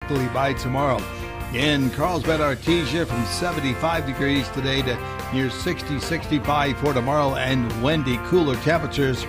locally by tomorrow. In Carlsbad, Artesia, from 75 degrees today to near 60, 65 for tomorrow, and windy, cooler temperatures.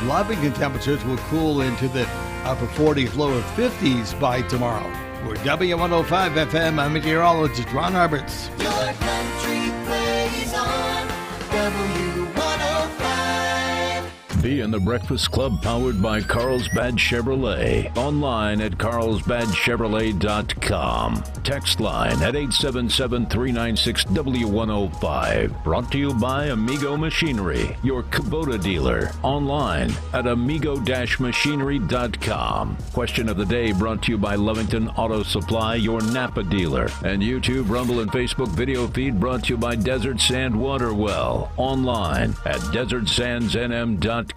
Lovington temperatures will cool into the upper 40s, lower 50s by tomorrow. We're W105 FM. I'm meteorologist Ron Roberts. Your country plays on W105. Be in the Breakfast Club, powered by Carlsbad Chevrolet. Online at carlsbadchevrolet.com. Text line at 877-396-W105. Brought to you by Amigo Machinery, your Kubota dealer. Online at amigo-machinery.com. Question of the day brought to you by Lovington Auto Supply, your Napa dealer. And YouTube, Rumble, and Facebook video feed brought to you by Desert Sand Water Well. Online at desertsandsnm.com.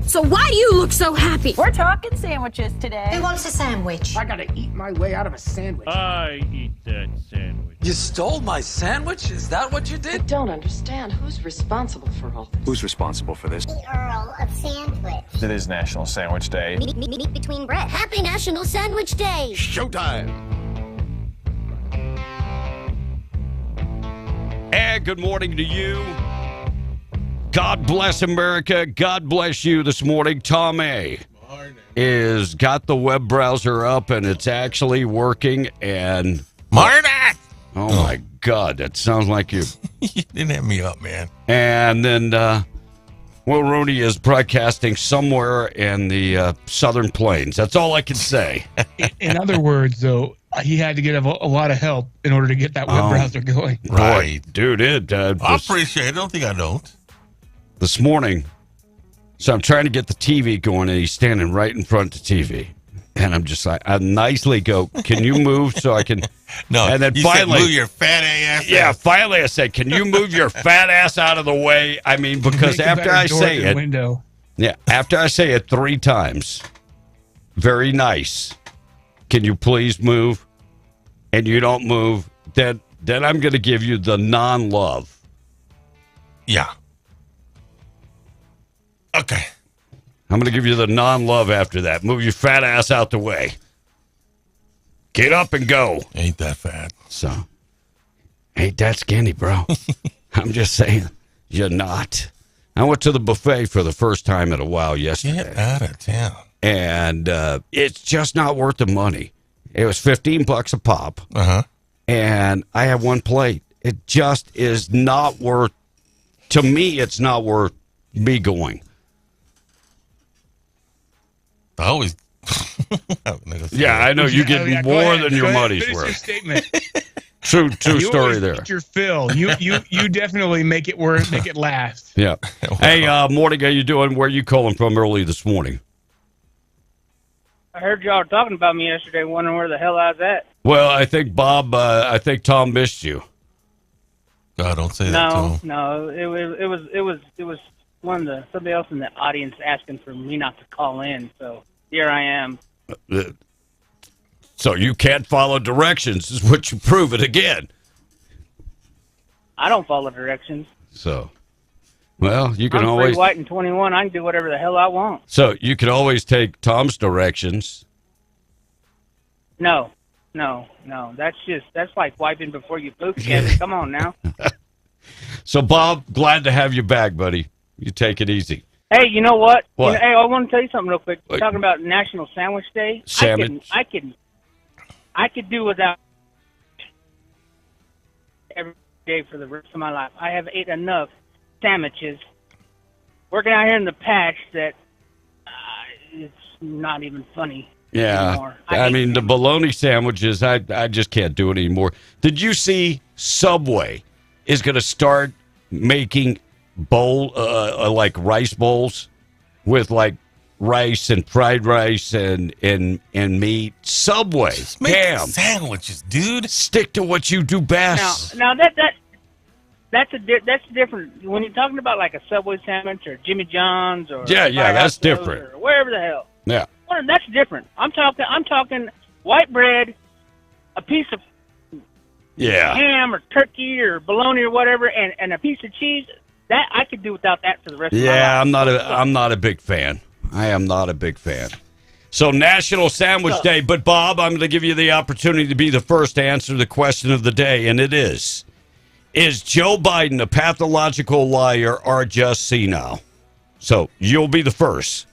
So why do you look so happy? We're talking sandwiches today. Who wants a sandwich? I gotta eat my way out of a sandwich. I eat that sandwich. You stole my sandwich? Is that what you did? I don't understand. Who's responsible for all this? Who's responsible for this? The Earl of Sandwich. It is National Sandwich Day. Meat between bread. Happy National Sandwich Day. Showtime. And good morning to you. God bless America. God bless you this morning. Tom A. is got the web browser up, and it's actually working. And Martin! Oh, my God. That sounds like you. You didn't hit me up, man. And then Will Rooney is broadcasting somewhere in the Southern Plains. That's all I can say. In other words, though, he had to get a lot of help in order to get that web browser going. Right. Boy, dude, I appreciate it. I don't think I don't. This morning, so I'm trying to get the TV going, and he's standing right in front of the TV. And I'm just like, I nicely go, can you move so I can... No, and then you finally, said move your fat ass. Yeah, finally I said, can you move your fat ass out of the way? I mean, because after I say it... Window. Yeah, after I say it 3 times, very nice, can you please move? And you don't move, then I'm going to give you the non-love. Yeah. Okay. I'm going to give you the non-love after that. Move your fat ass out the way. Get up and go. Ain't that fat. So, ain't that skinny, bro. I'm just saying, you're not. I went to the buffet for the first time in a while yesterday. Get out of town. And it's just not worth the money. It was $15 a pop. Uh-huh. And I have one plate. It just is not worth, to me, it's not worth me going. I always. Yeah, I know you get more than your money's worth. Your statement. True you story there. Get your fill. You definitely make it work. Make it last. Yeah. Wow. Hey, morning. How you doing? Where are you calling from early this morning? I heard y'all talking about me yesterday. Wondering where the hell I was at. Well, I think Bob. I think Tom missed you. No, don't say that to him. No. It was somebody else in the audience asking for me not to call in. So here I am. So you can't follow directions is what you prove it again. I don't follow directions. So, well, you can I'm always... free, white, and 21. I can do whatever the hell I want. So you can always take Tom's directions. No. That's like wiping before you poop, Kevin. Come on now. So, Bob, glad to have you back, buddy. You take it easy. Hey, you know what? What? Hey, I want to tell you something real quick. We're talking about National Sandwich Day. I could do without every day for the rest of my life. I have ate enough sandwiches working out here in the patch that it's not even funny anymore. I mean, the bologna sandwiches, I just can't do it anymore. Did you see Subway is going to start making like rice bowls with like rice and fried rice and meat? Subway. Just make sandwiches, dude. Stick to what you do best. Now that's different. When you're talking about like a Subway sandwich or Jimmy John's or that's different. Or wherever the hell. Yeah. Well, that's different. I'm talking white bread, a piece of ham or turkey or bologna or whatever, and a piece of cheese. That I could do without that for the rest of my life. I'm not a big fan. I am not a big fan. So National Sandwich Day. But, Bob, I'm going to give you the opportunity to be the first to answer the question of the day, and it is Joe Biden a pathological liar or just senile? So you'll be the first.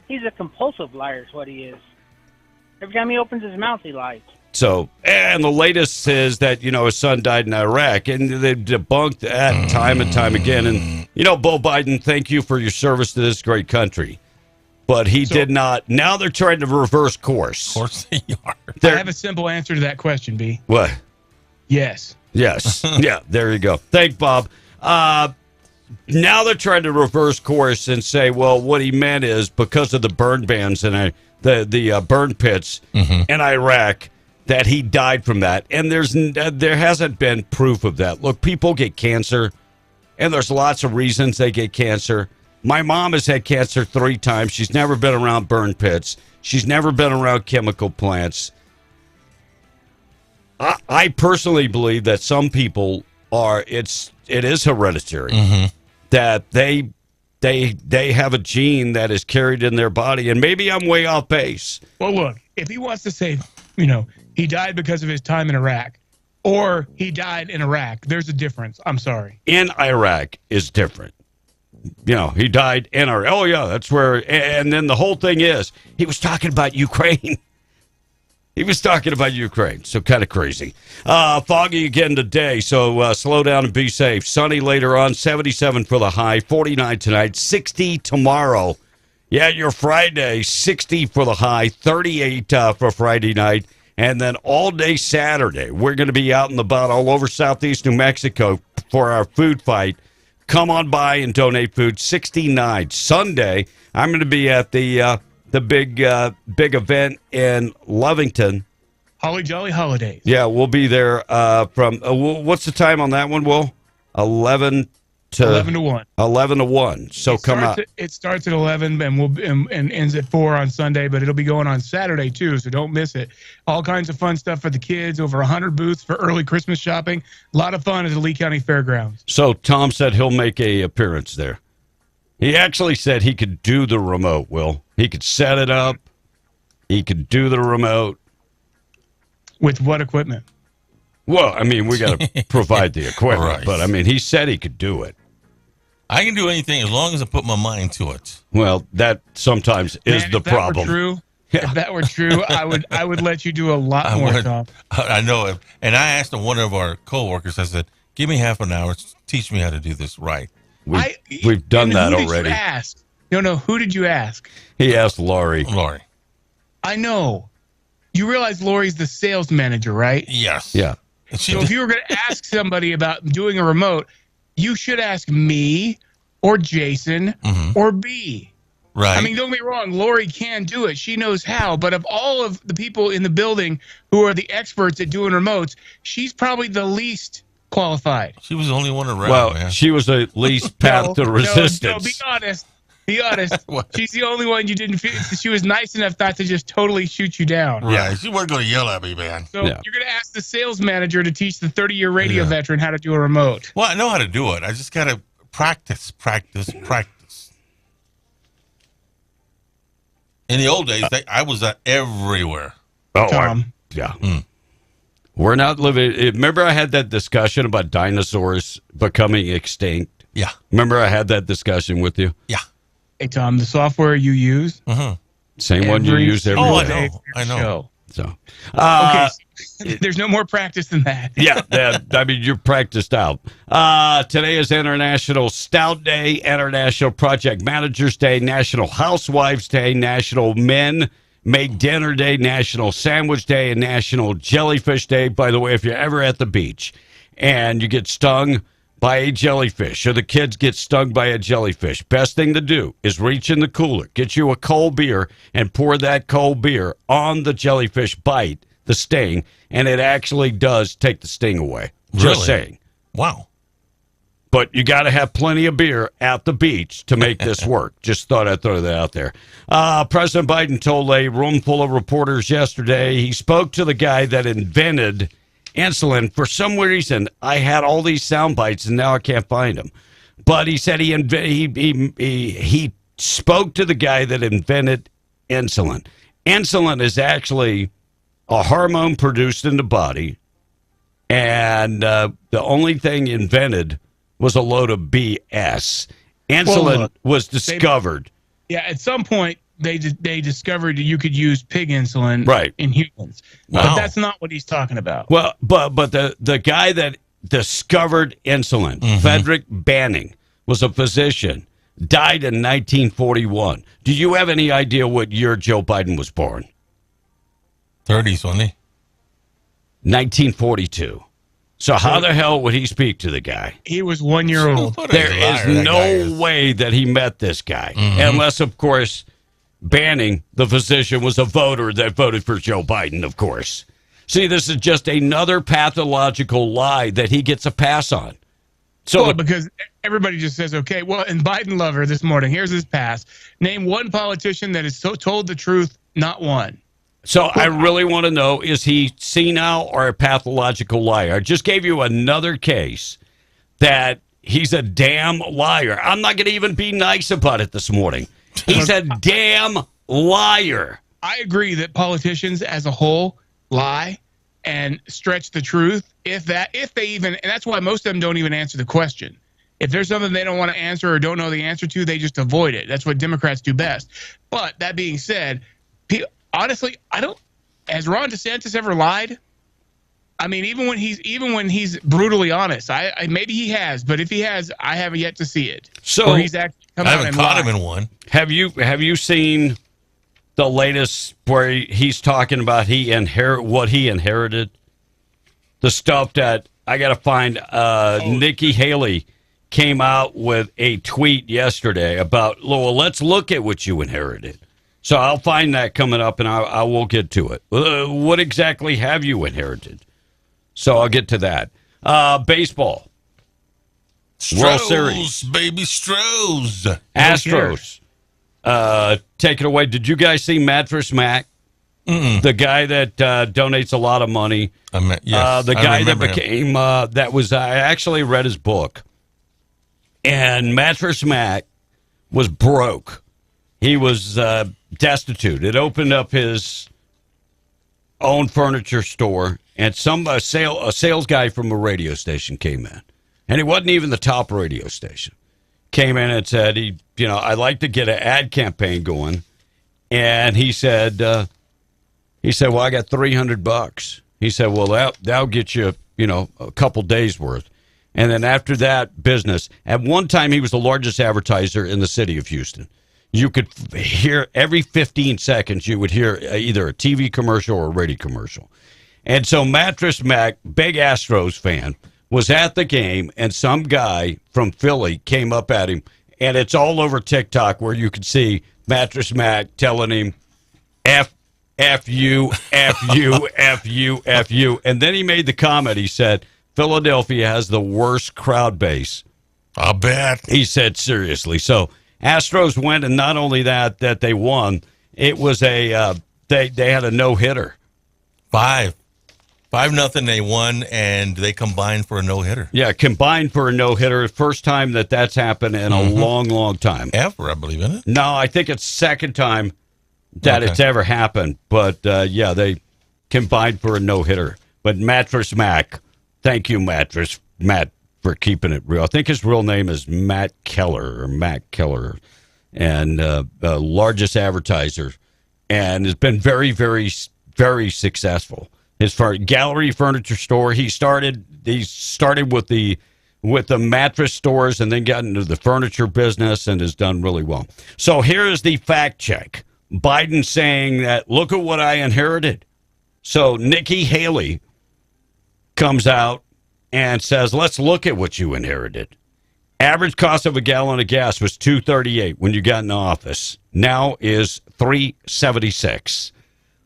He's a compulsive liar is what he is. Every time he opens his mouth, he lies. So, and the latest is that, his son died in Iraq, and they've debunked that time and time again. And, Beau Biden, thank you for your service to this great country. But he did not. Now they're trying to reverse course. Of course they are. I have a simple answer to that question, B. What? Yes. Yes. Yeah, there you go. Thank Bob. Now they're trying to reverse course and say, well, what he meant is because of the burn bans and the burn pits in Iraq, that he died from that. And there hasn't been proof of that. Look, people get cancer, and there's lots of reasons they get cancer. My mom has had cancer 3 times. She's never been around burn pits. She's never been around chemical plants. I personally believe that some people it is hereditary. That they have a gene that is carried in their body, and maybe I'm way off base. Well, look, if he wants to say, he died because of his time in Iraq, or he died in Iraq, there's a difference. I'm sorry. In Iraq is different. He died in Iraq. Oh, yeah, that's where. And then the whole thing is, he was talking about Ukraine. He was talking about Ukraine, so kind of crazy. Foggy again today, so slow down and be safe. Sunny later on, 77 for the high, 49 tonight, 60 tomorrow. Yeah, your Friday, 60 for the high, 38 for Friday night, and then all day Saturday. We're going to be out and about all over southeast New Mexico for our food fight. Come on by and donate food. 69 Sunday, I'm going to be at the big event in Lovington. Holly Jolly Holidays. Yeah, we'll be there from what's the time on that one, Will? 11 to 1. 11 to 1. So come out. It starts at 11 and ends at 4 on Sunday, but it'll be going on Saturday too, so don't miss it. All kinds of fun stuff for the kids, over 100 booths for early Christmas shopping. A lot of fun at the Lee County Fairgrounds. So Tom said he'll make a appearance there. He actually said he could do the remote, Will. He could set it up. He could do the remote. With what equipment? Well, I mean, we got to provide the equipment, right. But I mean, he said he could do it. I can do anything as long as I put my mind to it. Well, that sometimes is the problem. If that were true, I would let you do a lot more, Tom. I know. And I asked one of our coworkers, I said, give me half an hour, teach me how to do this right. We've done that already. Who did you ask? No, who did you ask? He asked Lori. I know. You realize Lori's the sales manager, right? Yes. Yeah. So if you were going to ask somebody about doing a remote, you should ask me or Jason or B. Right. I mean, don't get me wrong. Lori can do it. She knows how. But of all of the people in the building who are the experts at doing remotes, she's probably the least qualified. She was the only one around. Well, man. She was the least path to resistance. No, be honest. Be honest. She's the only one you didn't feel. She was nice enough not to just totally shoot you down. Yeah, she wasn't going to yell at me, man. So you're going to ask the sales manager to teach the 30-year radio veteran how to do a remote. Well, I know how to do it. I just got to practice. In the old days, I was everywhere. Oh, Tom. Yeah. We're not living. Remember, I had that discussion about dinosaurs becoming extinct. Yeah. Remember, I had that discussion with you. Yeah. Hey, Tom, the software you use, same one you use every day. I know. So, there's no more practice than that. Yeah, I mean, you're practiced out. Today is International Stout Day, International Project Managers Day, National Housewives Day, National Men Make Dinner Day, National Sandwich Day, and National Jellyfish Day. By the way, if you're ever at the beach and you get stung by a jellyfish, or the kids get stung by a jellyfish, best thing to do is reach in the cooler, get you a cold beer, and pour that cold beer on the jellyfish bite, the sting, and it actually does take the sting away. Just saying. Wow. But you got to have plenty of beer at the beach to make this work. Just thought I'd throw that out there. President Biden told a room full of reporters yesterday, he spoke to the guy that invented insulin. For some reason, I had all these sound bites, and now I can't find them. But he said he spoke to the guy that invented insulin. Insulin is actually a hormone produced in the body, and the only thing invented was a load of BS. Insulin was discovered. At some point, they discovered you could use pig insulin in humans. Wow. But that's not what he's talking about. Well, but the guy that discovered insulin, Frederick Banning, was a physician, died in 1941. Do you have any idea what year Joe Biden was born? 30s, wasn't he? 1942. So how the hell would he speak to the guy? He was 1 year old. There is no way that he met this guy. Unless, of course, Banning, the physician, was a voter that voted for Joe Biden, of course. See, this is just another pathological lie that he gets a pass on. So because everybody just says, okay, well, and Biden lover this morning, here's his pass. Name one politician that has told the truth, not one. So I really want to know, is he senile or a pathological liar? I just gave you another case that he's a damn liar. I'm not going to even be nice about it this morning. He's a damn liar. I agree that politicians as a whole lie and stretch the truth. If they even, and that's why most of them don't even answer the question. If there's something they don't want to answer or don't know the answer to, they just avoid it. That's what Democrats do best. But that being said, honestly, has Ron DeSantis ever lied? I mean, even when he's brutally honest, maybe he has, but if he has, I haven't yet to see it. So he's actually come I out haven't and caught lied. him in one. Have you seen the latest where he's talking about what he inherited? The stuff that I got to find. Nikki Haley came out with a tweet yesterday about, well, let's look at what you inherited. So I'll find that coming up, and I will get to it. What exactly have you inherited? So I'll get to that. Baseball. World Series. Baby Stros. Astros. Take it away. Did you guys see Mattress Mac? The guy that donates a lot of money. Yes, the guy that became, I actually read his book. And Mattress Mac was broke. He was destitute. It opened up his own furniture store, and a sales guy from a radio station came in, and he wasn't even the top radio station. Came in and said, I'd like to get an ad campaign going, and he said, well, I got $300. He said, well, that'll get you, a couple days worth. And then after that business, at one time he was the largest advertiser in the city of Houston. You could hear every 15 seconds, you would hear either a TV commercial or a radio commercial. And so Mattress Mac, big Astros fan, was at the game, and some guy from Philly came up at him, and it's all over TikTok where you could see Mattress Mac telling him, F you, F you, F you, F you. And then he made the comment, he said, Philadelphia has the worst crowd base. I bet. He said, seriously. So Astros went, and not only that they won, it was they had a no-hitter. 5-0 they won, and they combined for a no-hitter. Yeah, combined for a no-hitter. First time that's happened in a long, long time. Ever, I believe, isn't it? No, I think it's second time that it's ever happened. But, they combined for a no-hitter. But Mattress Mac, thank you, Matt, for keeping it real. I think his real name is Matt Keller, and the largest advertiser, and has been very, very, very successful. His gallery furniture store. He started with the mattress stores, and then got into the furniture business, and has done really well. So here is the fact check. Biden saying that, look at what I inherited. So Nikki Haley comes out and says, let's look at what you inherited. Average cost of a gallon of gas was $2.38 when you got in office. Now is $3.76.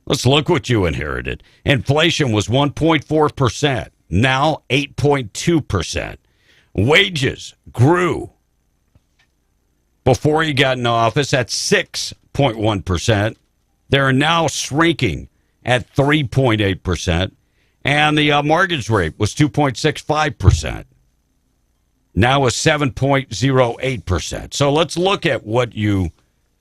Let's look what you inherited. Inflation was 1.4%. Now 8.2%. Wages grew before he got in office at 6.1%. They're now shrinking at 3.8%. And the mortgage rate was 2.65%. Now is 7.08%. So let's look at what you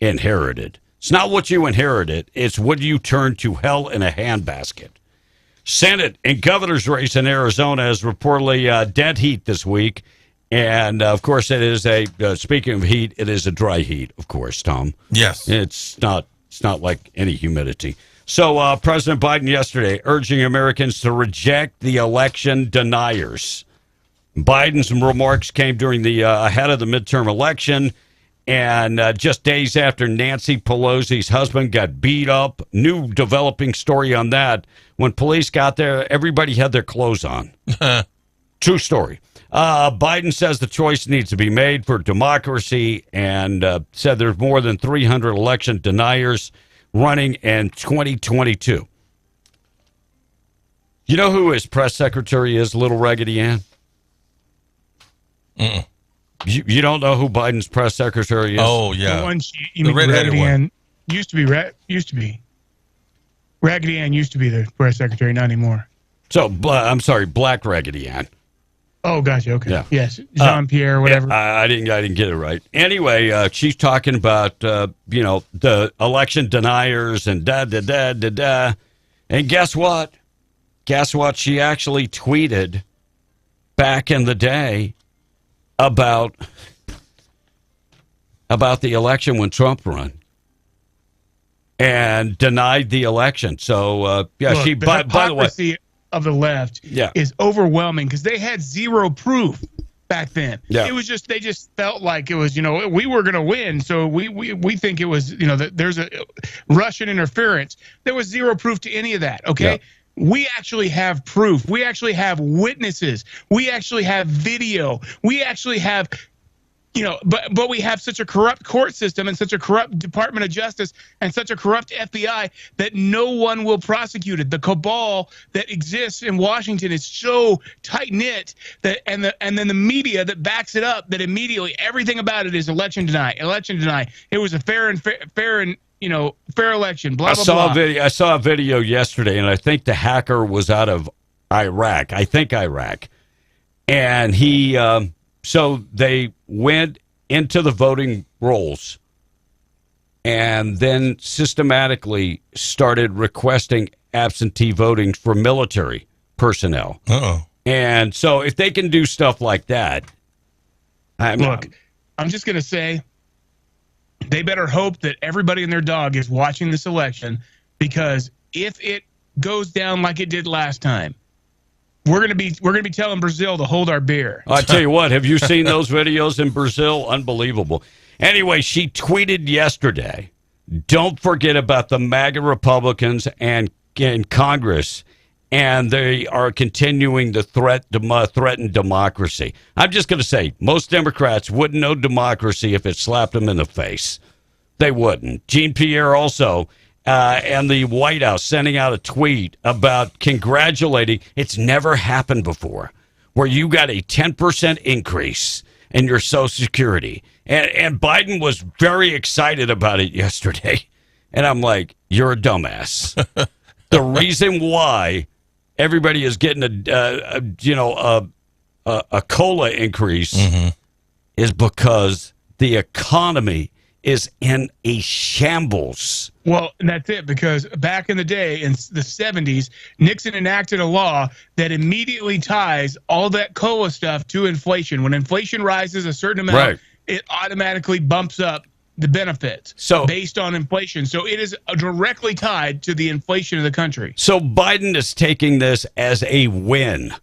inherited. It's not what you inherited. It's what you turned to hell in a handbasket. Senate and governor's race in Arizona is reportedly dead heat this week. And, of course, it is speaking of heat, it is a dry heat, of course, Tom. Yes. It's not like any humidity. So President Biden yesterday urging Americans to reject the election deniers. Biden's remarks came during the ahead of the midterm election, and just days after Nancy Pelosi's husband got beat up. New developing story on that. When police got there, everybody had their clothes on. True story. Biden says the choice needs to be made for democracy, and said there's more than 300 election deniers running in 2022. You know who his press secretary is, Little Raggedy Ann? You don't know who Biden's press secretary is? Oh, yeah. The one you mean Raggedy Ann used to be. Raggedy Ann used to be the press secretary, not anymore. So, I'm sorry, Black Raggedy Ann. Oh, gotcha. Okay. Yeah. Yes. Jean-Pierre, whatever. I didn't get it right. Anyway, she's talking about, the election deniers and da-da-da-da-da. And guess what? She actually tweeted back in the day about the election when Trump won and denied the election. So, Look, she, by the way, of the left is overwhelming because they had zero proof back then. Yeah. It was just, they just felt like it was, we were going to win. So we think it was, that there's a Russian interference. There was zero proof to any of that. Okay. Yeah. We actually have proof. We actually have witnesses. We actually have video. We actually have, but we have such a corrupt court system and such a corrupt Department of Justice and such a corrupt FBI that no one will prosecute it. The cabal that exists in Washington is so tight knit that, and then the media that backs it up, that immediately everything about it is election deny. It was a fair election. Blah blah blah. I saw a video yesterday, and I think the hacker was out of Iraq. And he. So they went into the voting rolls and then systematically started requesting absentee voting for military personnel. Uh-oh. And so if they can do stuff like that, I'm just going to say they better hope that everybody and their dog is watching this election, because if it goes down like it did last time, we're gonna be telling Brazil to hold our beer. I tell you what, have you seen those videos in Brazil? Unbelievable. Anyway, she tweeted yesterday, don't forget about the MAGA Republicans and in Congress, and they are continuing to threaten democracy. I'm just going to say, most Democrats wouldn't know democracy if it slapped them in the face. They wouldn't. Jean-Pierre also... and the White House sending out a tweet about congratulating. It's never happened before, where you got a 10% increase in your Social Security. And Biden was very excited about it yesterday. And I'm like, you're a dumbass. The reason why everybody is getting a COLA increase is because the economy is in a shambles. Well, and that's it, because back in the day, in the 70s, Nixon enacted a law that immediately ties all that COLA stuff to inflation. When inflation rises a certain amount, it automatically bumps up the benefits based on inflation. So it is directly tied to the inflation of the country. So Biden is taking this as a win.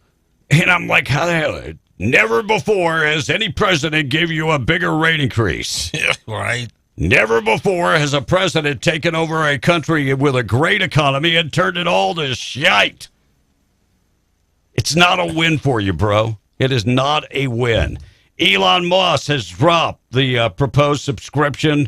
And I'm like, how the hell? Never before has any president give you a bigger rate increase. Right. Never before has a president taken over a country with a great economy and turned it all to shite. It's not a win for you, bro. It is not a win. Elon Musk has dropped the proposed subscription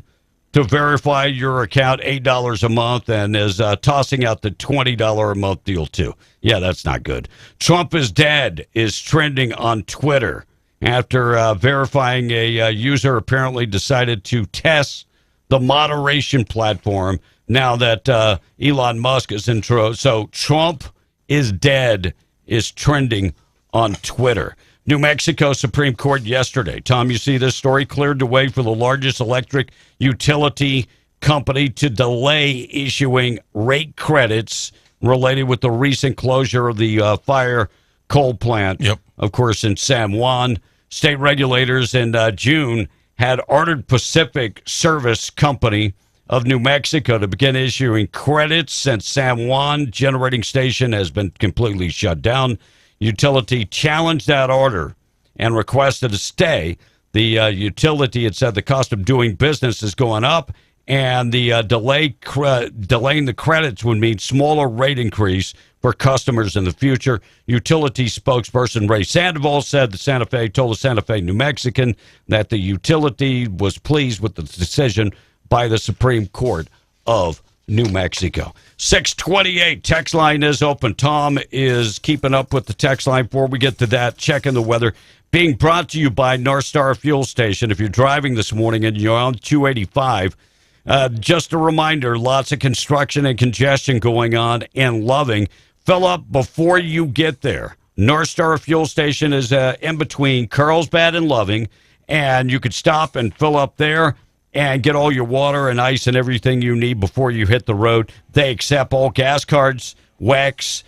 to verify your account, $8 a month, and is tossing out the $20 a month deal, too. Yeah, that's not good. Trump is dead is trending on Twitter after verifying a user apparently decided to test the moderation platform now that Elon Musk is intro. So Trump is dead is trending on Twitter. New Mexico Supreme Court yesterday. Tom, you see this story? Cleared the way for the largest electric utility company to delay issuing rate credits related with the recent closure of the Fire coal plant. Yep. Of course, in San Juan. State regulators in June had ordered Pacific Service Company of New Mexico to begin issuing credits since San Juan generating station has been completely shut down. Utility challenged that order and requested a stay. The utility had said the cost of doing business is going up, and the delaying the credits would mean smaller rate increase for customers in the future. Utility spokesperson Ray Sandoval said told the Santa Fe New Mexican that the utility was pleased with the decision by the Supreme Court of New Mexico. 628 text line is open. Tom is keeping up with the text line. Before we get to that, checking the weather. Being brought to you by North Star Fuel Station. If you're driving this morning and you're on 285, just a reminder, lots of construction and congestion going on in Loving. Fill up before you get there. North Star Fuel Station is in between Carlsbad and Loving, and you could stop and fill up there and get all your water and ice and everything you need before you hit the road. They accept all gas cards, WEX,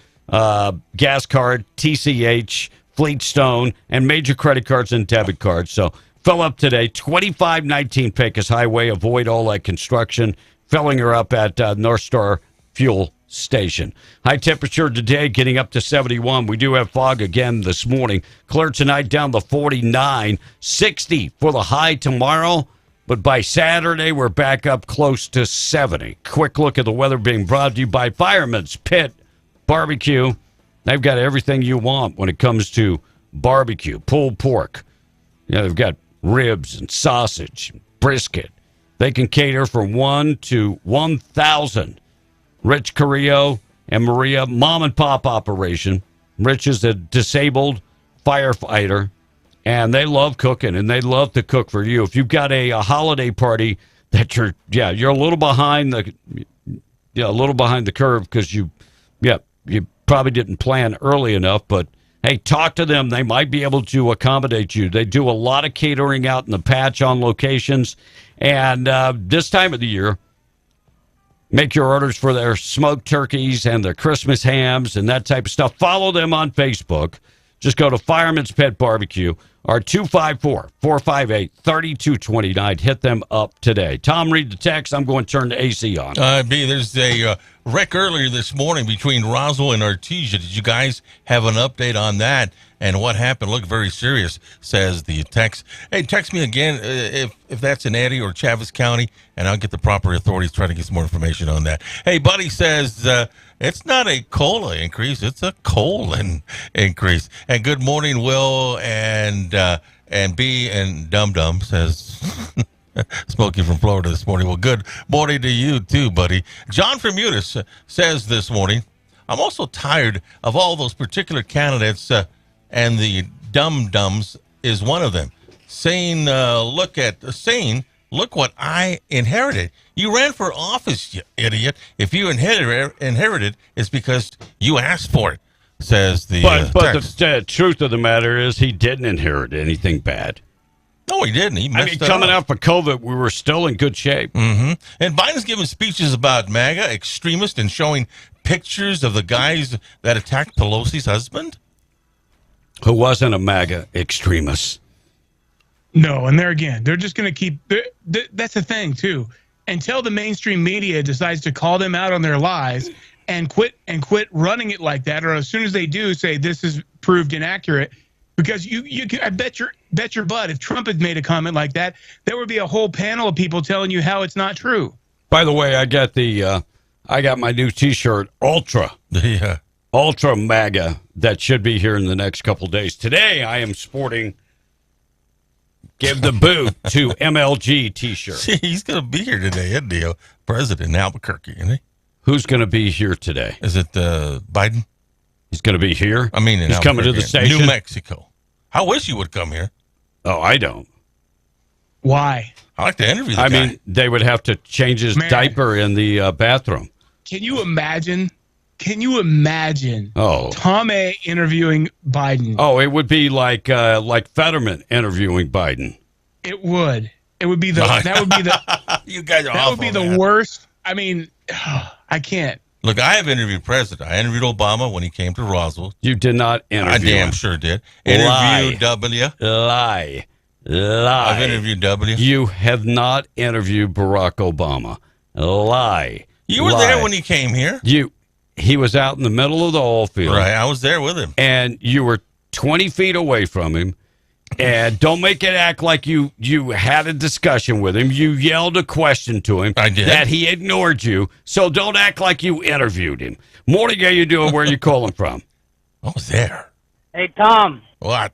gas card, TCH, Fleetstone, and major credit cards and debit cards. So fill up today. 2519 Pecos Highway. Avoid all that construction. Filling her up at North Star Fuel Station. High temperature today getting up to 71. We do have fog again this morning. Clear tonight down to 49. 60 for the high tomorrow. But by Saturday, we're back up close to 70. Quick look at the weather being brought to you by Fireman's Pit Barbecue. They've got everything you want when it comes to barbecue, pulled pork. They've got ribs and sausage, and brisket. They can cater from 1 to 1,000. Rich Carrillo and Maria, mom and pop operation. Rich is a disabled firefighter, and they love cooking, and they love to cook for you. If you've got a holiday party that you're a little behind the curve because you probably didn't plan early enough, but hey, talk to them. They might be able to accommodate you. They do a lot of catering out in the patch on locations, and this time of the year, make your orders for their smoked turkeys and their Christmas hams and that type of stuff. Follow them on Facebook. Just go to Fireman's Pit Barbecue or 254-458-3229. Hit them up today. Tom, read the text. I'm going to turn the AC on. There's a wreck earlier this morning between Roswell and Artesia. Did you guys have an update on that? And what happened? Looked very serious, says the text. Hey, text me again if that's in Eddy or Chaves County, and I'll get the proper authorities trying to get some more information on that. Hey, Buddy says it's not a cola increase, it's a colon increase. And good morning, Will and B and Dum Dum, says Smokey from Florida this morning. Well, good morning to you too, buddy. John from Eunice says this morning, I'm also tired of all those particular candidates, and the dum-dums is one of them, saying, look what I inherited. You ran for office, you idiot. If you inherited, it's because you asked for it, says the But the truth of the matter is he didn't inherit anything bad. No, he didn't. He messed coming out of COVID, we were still in good shape. Mm-hmm. And Biden's giving speeches about MAGA extremists and showing pictures of the guys that attacked Pelosi's husband. Who wasn't a MAGA extremist. No, and they're just going to keep. That's the thing too. Until the mainstream media decides to call them out on their lies and quit running it like that, or as soon as they do, say this is proved inaccurate. Because I bet your butt, if Trump had made a comment like that, there would be a whole panel of people telling you how it's not true. By the way, I got my new T-shirt, Ultra. Yeah. Ultra MAGA, that should be here in the next couple days. Today, I am sporting Give the Boot to MLG T-shirt. See, he's going to be here today, isn't he? President in Albuquerque, isn't he? Who's going to be here today? Is it Biden? He's going to be here? I mean, he's coming to the station? New Mexico. I wish you would come here. Oh, I don't. Why? I like to interview the guy. I mean, they would have to change his diaper in the bathroom. Can you imagine? Oh, Tom A. interviewing Biden? Oh, it would be like Fetterman interviewing Biden. It would. It would be that would be the you guys are that awful, would be the man. worst. I mean, I can't. Look, I have interviewed president. I interviewed Obama when he came to Roswell. You did not interview I damn him. sure did. Lie. Interviewed W. Lie. I've interviewed W. You have not interviewed Barack Obama. Lie. You were there when he came here. He was out in the middle of the oil field. Right, I was there with him. And you were 20 feet away from him. And don't make it act like you had a discussion with him. You yelled a question to him. I did. That he ignored you. So don't act like you interviewed him. Morning, how you doing? Where are you calling from? I was there. Hey, Tom, What?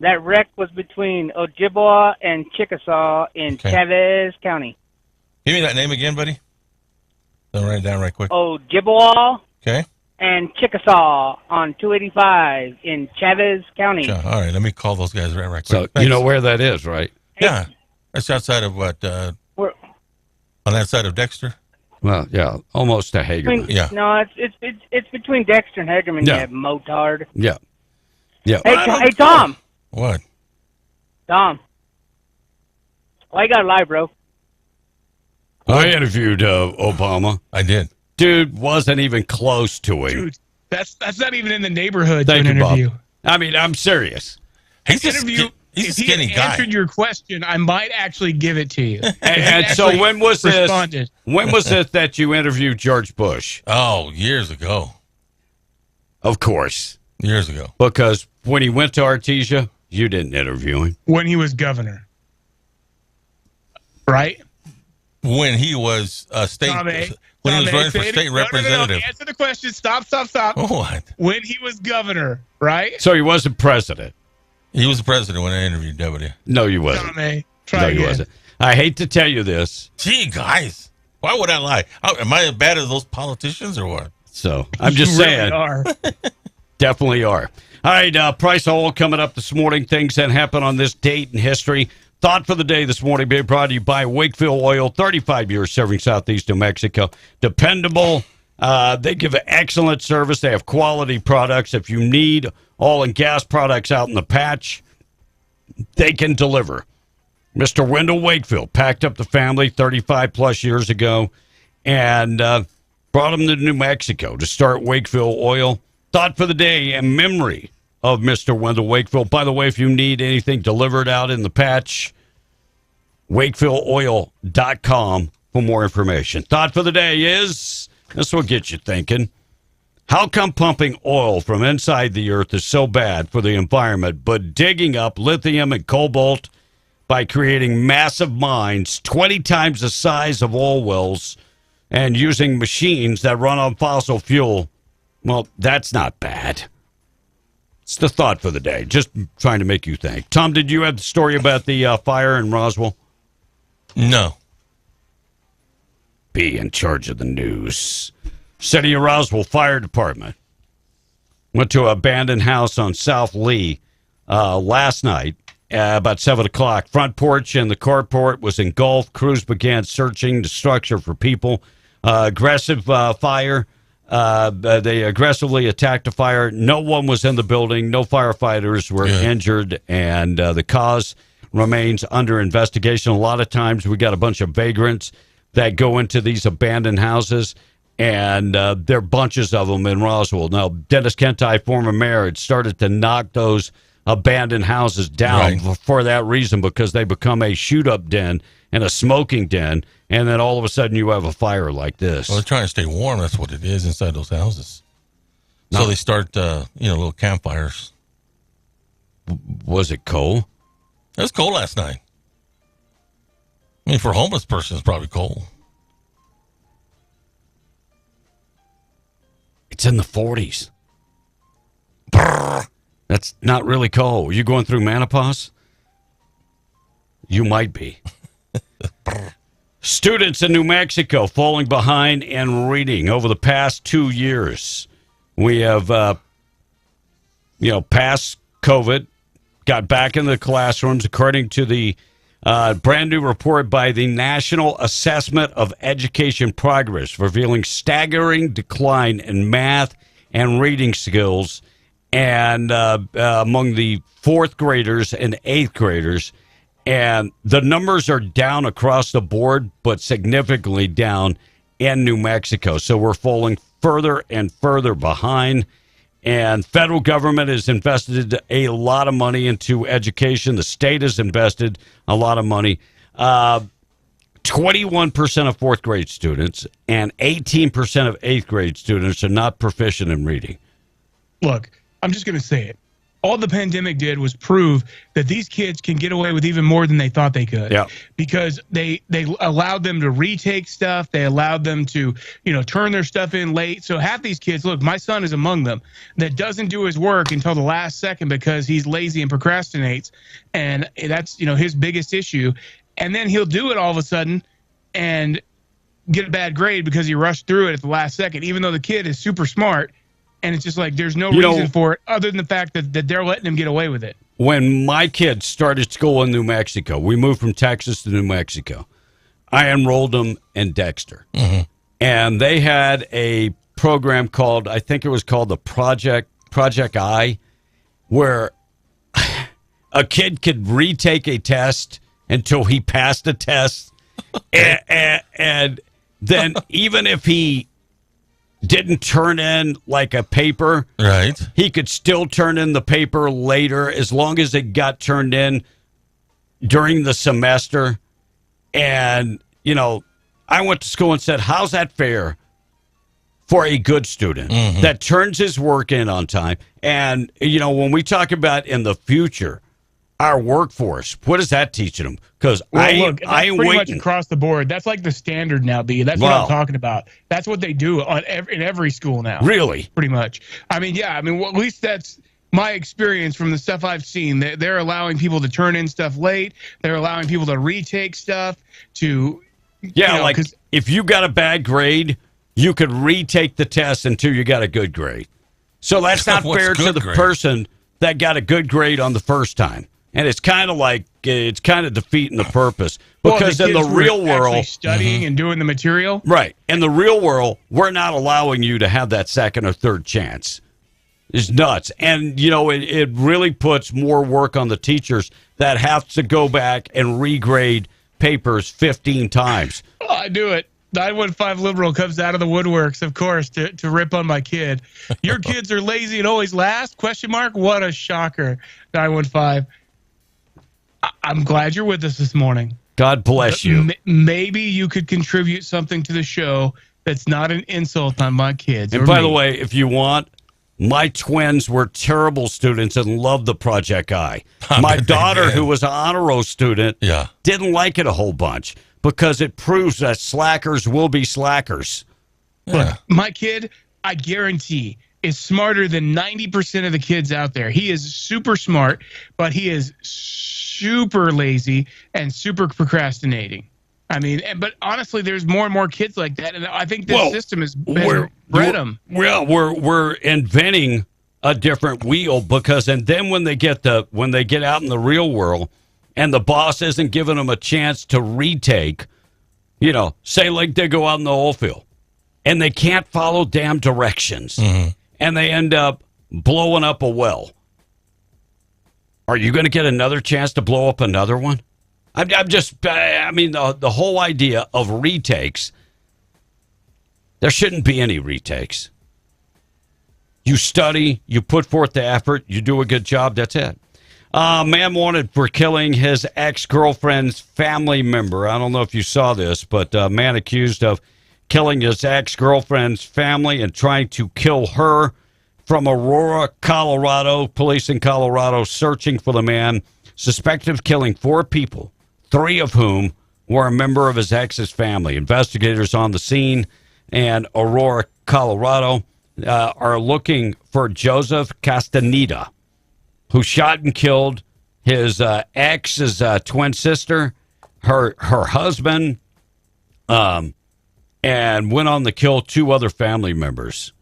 that wreck was between Ojibwa and Chickasaw in Okay. Chavez County. Give me that name again, buddy. I'll write it down right quick. Ojibwa Okay. and Chickasaw on 285 in Chavez County. All right, let me call those guys right quick. So Thanks. you know where that is, right? Yeah. That's outside of what? Where- On that side of Dexter? Well, yeah, almost to Hagerman. Between, Yeah. No, it's between Dexter and Hagerman. Yeah. You have Motard. Yeah. Yeah. Hey, Tom. What? Tom. Why you gotta lie, bro? I interviewed Obama. I did. Dude wasn't even close to him. Dude, that's not even in the neighborhood Thank to an you, Bob. interview. I mean, I'm serious. He's a Interview. he's a If he skinny had guy. answered your question, I might actually give it to you. And so actually when was this? responded. When was it that you interviewed George Bush? Oh, years ago. Of course, Years ago. because when he went to Artesia, you didn't interview him. When he was governor, right? When he was state, Tommy, when he was Tommy, running for say it- state no, no, no, representative. Answer the question. Stop. What? When he was governor, right? So he wasn't president. He was the president when I interviewed W. No, you wasn't. Tommy, try No, again. you wasn't. I hate to tell you this. Gee, guys, why would I lie? Am I as bad as those politicians or what? So I'm just You really saying. are. Definitely are. All right, price of oil coming up this morning. Things that happen on this date in history. Thought for the day this morning being brought to you by Wakefield Oil, 35 years serving Southeast New Mexico. Dependable. They give excellent service. They have quality products. If you need oil and gas products out in the patch, they can deliver. Mr. Wendell Wakefield packed up the family 35 plus years ago and brought them to New Mexico to start Wakefield Oil. Thought for the day in memory of Mr. Wendell Wakefield. By the way, if you need anything delivered out in the patch, wakefieldoil.com for more information. Thought for the day is, this will get you thinking, how come pumping oil from inside the earth is so bad for the environment, but digging up lithium and cobalt by creating massive mines 20 times the size of oil wells and using machines that run on fossil fuel, well, that's not bad. It's the thought for the day. Just trying to make you think. Tom, did you have the story about the fire in Roswell? No. Be in charge of the news. City of Roswell Fire Department went to an abandoned house on South Lee last night about 7 o'clock. Front porch and the carport was engulfed. Crews began searching the structure for people. Aggressive fire. They aggressively attacked the fire. No one was in the building. No firefighters were injured, and the cause remains under investigation. A lot of times we got a bunch of vagrants that go into these abandoned houses, and there are bunches of them in Roswell. Now, Dennis Kentai, former mayor, had started to knock those abandoned houses down for that reason, because they become a shoot-up den and a smoking den, and then all of a sudden you have a fire like this. Well, they're trying to stay warm. That's what it is inside those houses. So they start, little campfires. Was it cold? It was cold last night. I mean, for a homeless person, it's probably cold. It's in the 40s. Brrr. That's not really cold. You going through menopause? You might be. Students in New Mexico falling behind in reading over the past 2 years. We have, passed COVID, got back in the classrooms, according to the brand new report by the National Assessment of Education Progress, revealing staggering decline in math and reading skills and among the fourth graders and eighth graders. And the numbers are down across the board, but significantly down in New Mexico. So we're falling further and further behind. And federal government has invested a lot of money into education. The state has invested a lot of money. 21% of fourth grade students and 18% of eighth grade students are not proficient in reading. Look, I'm just going to say it. All the pandemic did was prove that these kids can get away with even more than they thought they could. Yeah. Because they allowed them to retake stuff. They allowed them to, turn their stuff in late. So half these kids, look, my son is among them, that doesn't do his work until the last second because he's lazy and procrastinates. And that's, his biggest issue. And then he'll do it all of a sudden and get a bad grade because he rushed through it at the last second, even though the kid is super smart. And it's just like there's no reason for it other than the fact that they're letting him get away with it. When my kids started school in New Mexico, we moved from Texas to New Mexico. I enrolled them in Dexter. Mm-hmm. And they had a program called, I think it was called the Project I, where a kid could retake a test until he passed a test. and then even if he didn't turn in like a paper, right, he could still turn in the paper later as long as it got turned in during the semester. And, I went to school and said, how's that fair for a good student that turns his work in on time? And, when we talk about in the future, our workforce, what is that teaching them? Because I ain't pretty waiting. much across the board. That's like the standard now, B. That's what I'm talking about. That's what they do in every school now. Really? Pretty much. I mean, yeah. I mean, at least that's my experience from the stuff I've seen. They're allowing people to turn in stuff late. They're allowing people to retake stuff to... Yeah, like if you got a bad grade, you could retake the test until you got a good grade. So that's not fair to the person that got a good grade on the first time. And it's kind of defeating the purpose because in the real world, studying and doing the material, right? In the real world, we're not allowing you to have that second or third chance. It's nuts, and it really puts more work on the teachers that have to go back and regrade papers 15 times. Oh, I do it. 915 Liberal comes out of the woodworks, of course, to rip on my kid. Your kids are lazy and always last? ? What a shocker. 915. I'm glad you're with us this morning. God bless you. Maybe you could contribute something to the show that's not an insult on my kids. And by the way, if you want, my twins were terrible students and loved the Project I. My daughter, who was an honor roll student, didn't like it a whole bunch because it proves that slackers will be slackers. Look, my kid, I guarantee, is smarter than 90% of the kids out there. He is super smart, but he is super lazy and super procrastinating. I mean, but honestly, there's more and more kids like that, and I think this system has bred them. Well, we're inventing a different wheel because, and then when they get out in the real world, and the boss isn't giving them a chance to retake, say like they go out in the oil field, and they can't follow damn directions, and they end up blowing up a well. Are you going to get another chance to blow up another one? The whole idea of retakes, there shouldn't be any retakes. You study, you put forth the effort, you do a good job, that's it. Man wanted for killing his ex-girlfriend's family member. I don't know if you saw this, but a man accused of killing his ex-girlfriend's family and trying to kill her from Aurora, Colorado. Police in Colorado searching for the man suspected of killing 4 people, 3 of whom were a member of his ex's family. Investigators on the scene in Aurora, Colorado, are looking for Joseph Castaneda, who shot and killed his ex's twin sister, her husband, and went on to kill 2 other family members.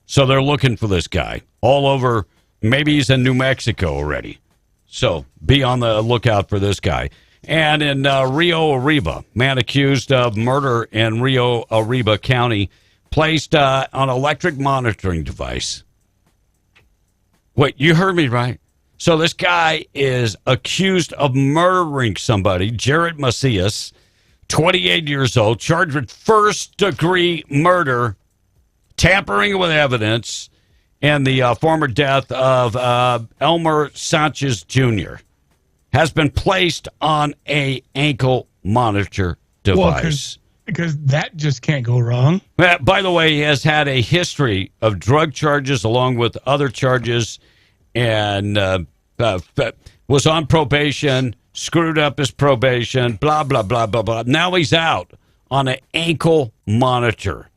So they're looking for this guy all over. Maybe he's in New Mexico already. So be on the lookout for this guy. And in Rio Arriba, man accused of murder in Rio Arriba County, placed on electric monitoring device. Wait, you heard me right? So this guy is accused of murdering somebody, Jared Macias, 28 years old, charged with first-degree murder, tampering with evidence, and the former death of Elmer Sanchez Jr. has been placed on a ankle monitor device. Because that just can't go wrong. By the way, he has had a history of drug charges along with other charges, and was on probation, screwed up his probation, blah, blah, blah, blah, blah. Now he's out on an ankle monitor.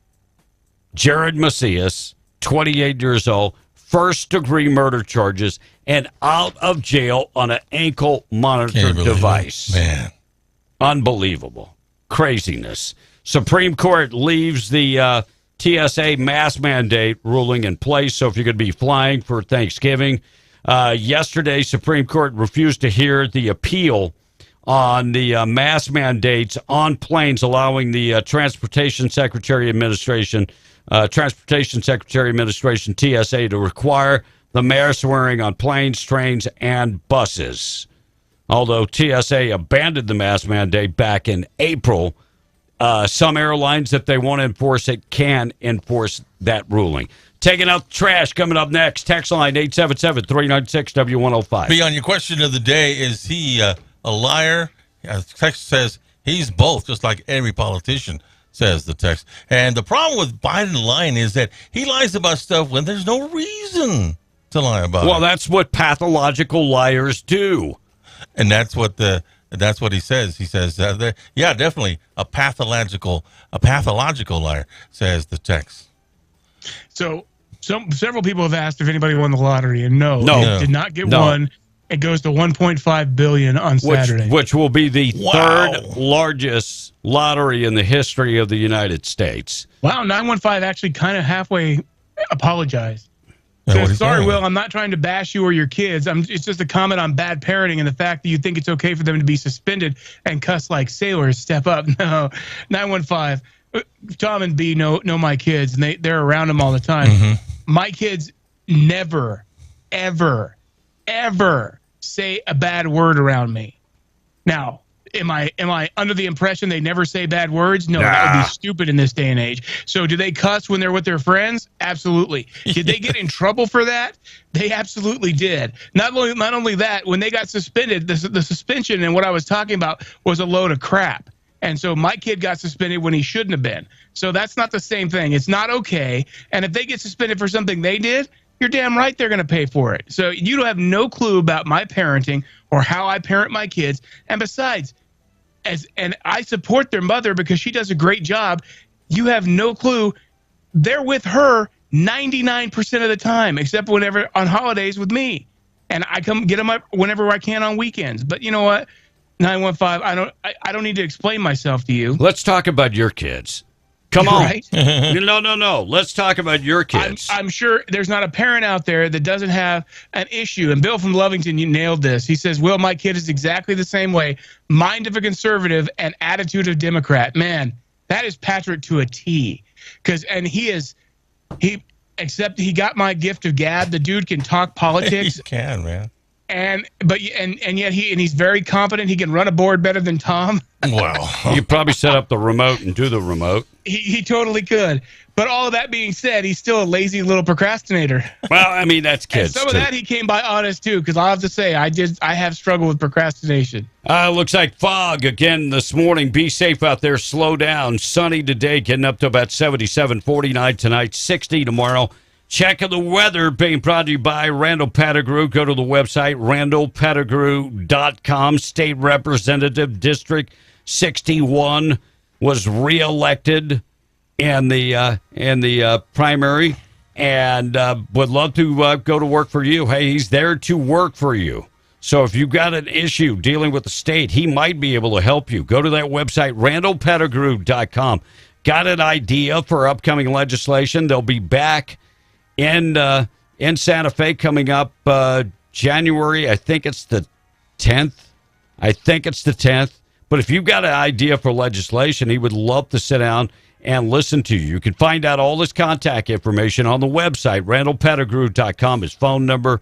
Jared Macias, 28 years old, first-degree murder charges, and out of jail on an ankle monitor device. Man. Unbelievable. Craziness. Supreme Court leaves the TSA mask mandate ruling in place, so if you're going to be flying for Thanksgiving. Yesterday, Supreme Court refused to hear the appeal on the mask mandates on planes, allowing the Transportation Secretary Administration, TSA, to require the mask wearing on planes, trains, and buses. Although TSA abandoned the mask mandate back in April, some airlines, if they want to enforce it, can enforce that ruling. Taking out the trash coming up next. Text line 877-396-W105. Beyond your question of the day, is he a liar? Text says he's both, just like every politician, says the text. And the problem with Biden lying is that he lies about stuff when there's no reason to lie about it. Well, that's what pathological liars do. And that's what he says. He says, yeah, definitely a pathological liar, says the text. So several people have asked if anybody won the lottery, and no, did not get one. It goes to $1.5 billion on Saturday, which will be the third largest lottery in the history of the United States. Wow, 915 actually kind of halfway apologized. Sorry, Will, I'm not trying to bash you or your kids. It's just a comment on bad parenting and the fact that you think it's okay for them to be suspended and cuss like sailors. Step up. No, 915. Tom and B know my kids, and they're around them all the time. Mm-hmm. My kids never, ever, ever say a bad word around me. Now, am I under the impression they never say bad words? No, that would be stupid in this day and age. So do they cuss when they're with their friends? Absolutely. Did they get in trouble for that? They absolutely did. Not only that, when they got suspended, the suspension and what I was talking about was a load of crap. And so my kid got suspended when he shouldn't have been. So that's not the same thing. It's not okay. And if they get suspended for something they did, you're damn right they're going to pay for it. So you don't have no clue about my parenting or how I parent my kids. And besides, and I support their mother because she does a great job. You have no clue. They're with her 99% of the time, except whenever on holidays with me. And I come get them up whenever I can on weekends. But you know what? 915, I don't need to explain myself to you. Let's talk about your kids. Come on. Right? No. Let's talk about your kids. I'm sure there's not a parent out there that doesn't have an issue. And Bill from Lovington, you nailed this. He says, Will, my kid is exactly the same way. Mind of a conservative and attitude of Democrat. Man, that is Patrick to a T. Except he got my gift of gab. The dude can talk politics. He can, man. And yet he's very competent. He can run a board better than Tom. Wow. You probably set up the remote and do the remote. He totally could. But all of that being said, he's still a lazy little procrastinator. Well, I mean, that's kids. And some of that he came by honest too, because I'll have to say I have struggled with procrastination. Looks like fog again this morning. Be safe out there. Slow down. Sunny today, getting up to about 77, 49 tonight, 60 tomorrow. Check of the weather being brought to you by Randall Pettigrew. Go to the website, randallpettigrew.com. State Representative District 61 was reelected in the primary, and would love to go to work for you. Hey, he's there to work for you. So if you've got an issue dealing with the state, he might be able to help you. Go to that website, randallpettigrew.com. Got an idea for upcoming legislation? They'll be back in Santa Fe coming up January. I think it's the 10th. But if you've got an idea for legislation, he would love to sit down and listen to you. You can find out all his contact information on the website. RandallPettigrew.com, his phone number,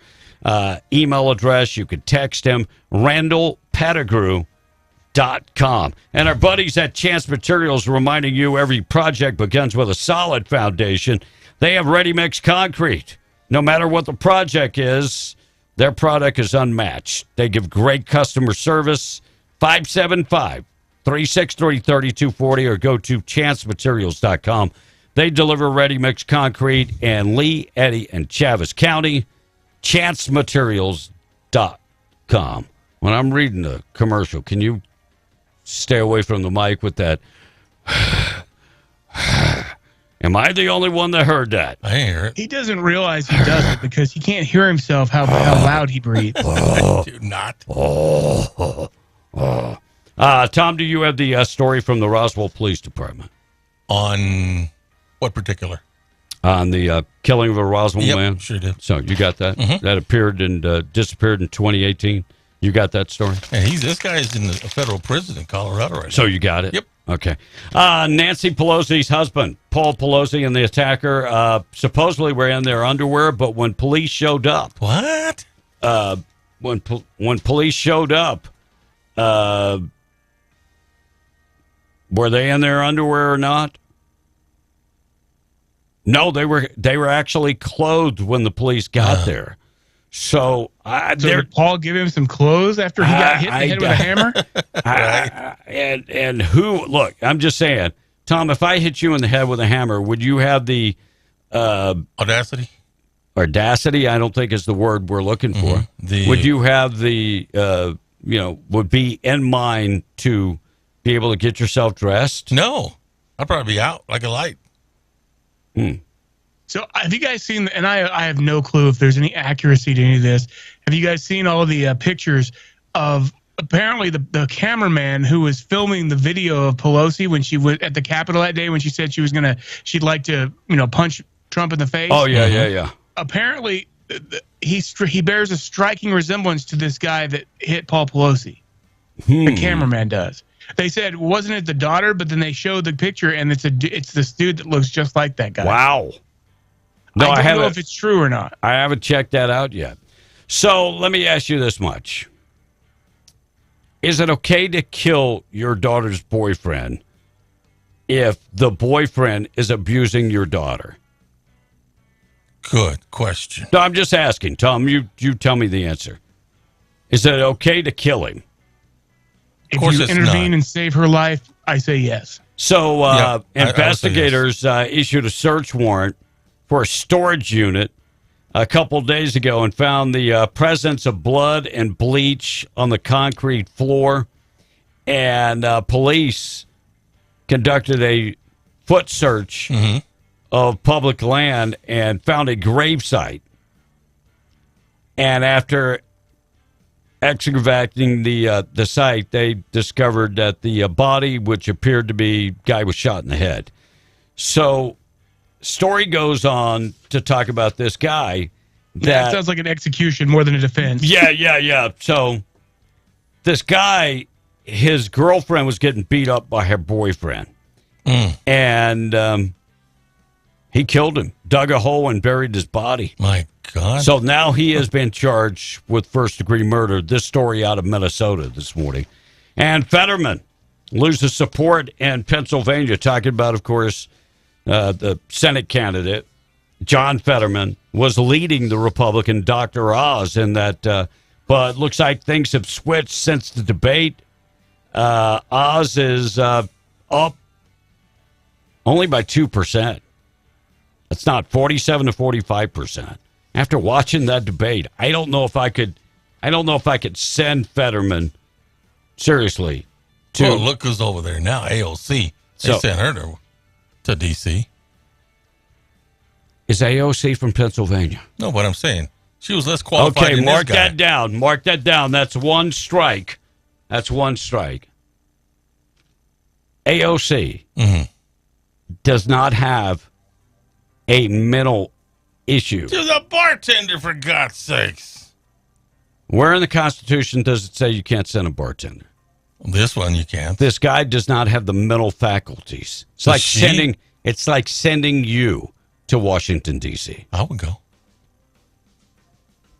email address. You can text him, RandallPettigrew.com. And our buddies at Chance Materials reminding you every project begins with a solid foundation. They have ready-mix concrete. No matter what the project is, their product is unmatched. They give great customer service. 575-363-3240 or go to chancematerials.com. They deliver ready-mix concrete in Lee, Eddy, and Chaves County. chancematerials.com. When I'm reading the commercial, can you stay away from the mic with that? Am I the only one that heard that? I hear it. He doesn't realize he does it because he can't hear himself how loud he breathes. I do not. Tom, do you have the story from the Roswell Police Department? On what particular? On the killing of a Roswell man? Yep, sure did. So you got that? Mm-hmm. That appeared and disappeared in 2018. You got that story? And this guy is in a federal prison in Colorado right now. So you got it? Yep. Okay. Nancy Pelosi's husband, Paul Pelosi, and the attacker supposedly were in their underwear, but when police showed up... What? When police showed up, were they in their underwear or not? No, they were actually clothed when the police got there. So did Paul give him some clothes after he got hit in the head with a hammer? And who? Look, I'm just saying, Tom. If I hit you in the head with a hammer, would you have the audacity? Audacity, I don't think is the word we're looking for. Would you have the would be in mind to be able to get yourself dressed? No, I'd probably be out like a light. So have you guys seen, and I have no clue if there's any accuracy to any of this, have you guys seen all the pictures of apparently the cameraman who was filming the video of Pelosi when she was at the Capitol that day when she said she'd like to, punch Trump in the face? Oh, yeah. Apparently, he bears a striking resemblance to this guy that hit Paul Pelosi. The cameraman does. They said, wasn't it the daughter? But then they showed the picture, and it's this dude that looks just like that guy. Wow. No, I don't know if it's true or not. I haven't checked that out yet. So let me ask you this much. Is it okay to kill your daughter's boyfriend if the boyfriend is abusing your daughter? Good question. No, I'm just asking. Tom, you tell me the answer. Is it okay to kill him? If you intervene and save her life, I say yes. So investigators issued a search warrant for a storage unit a couple days ago and found the presence of blood and bleach on the concrete floor. And police conducted a foot search of public land and found a gravesite. And after excavating the site, they discovered that the body, which appeared to be guy was shot in the head. So story goes on to talk about this guy. That sounds like an execution more than a defense. Yeah. So this guy, his girlfriend was getting beat up by her boyfriend. And he killed him, dug a hole and buried his body. My God. So now he has been charged with first-degree murder. This story out of Minnesota this morning. And Fetterman loses support in Pennsylvania. Talking about, of course, the Senate candidate, John Fetterman, was leading the Republican Dr. Oz in that. But looks like things have switched since the debate. Oz is up only by 2%. That's not 47 to 45%. After watching that debate, I don't know if I could send Fetterman seriously to. Well, look who's over there now. AOC. They sent her to D.C. Is AOC from Pennsylvania? No, but I'm saying she was less qualified. Okay, than mark this guy. that down. Mark that down. That's one strike. AOC does not have a mental issue. She's a bartender, for God's sakes. Where in the Constitution does it say you can't send a bartender? This one you can't. This guy does not have the mental faculties. It's like sending you to Washington, D.C. I would go.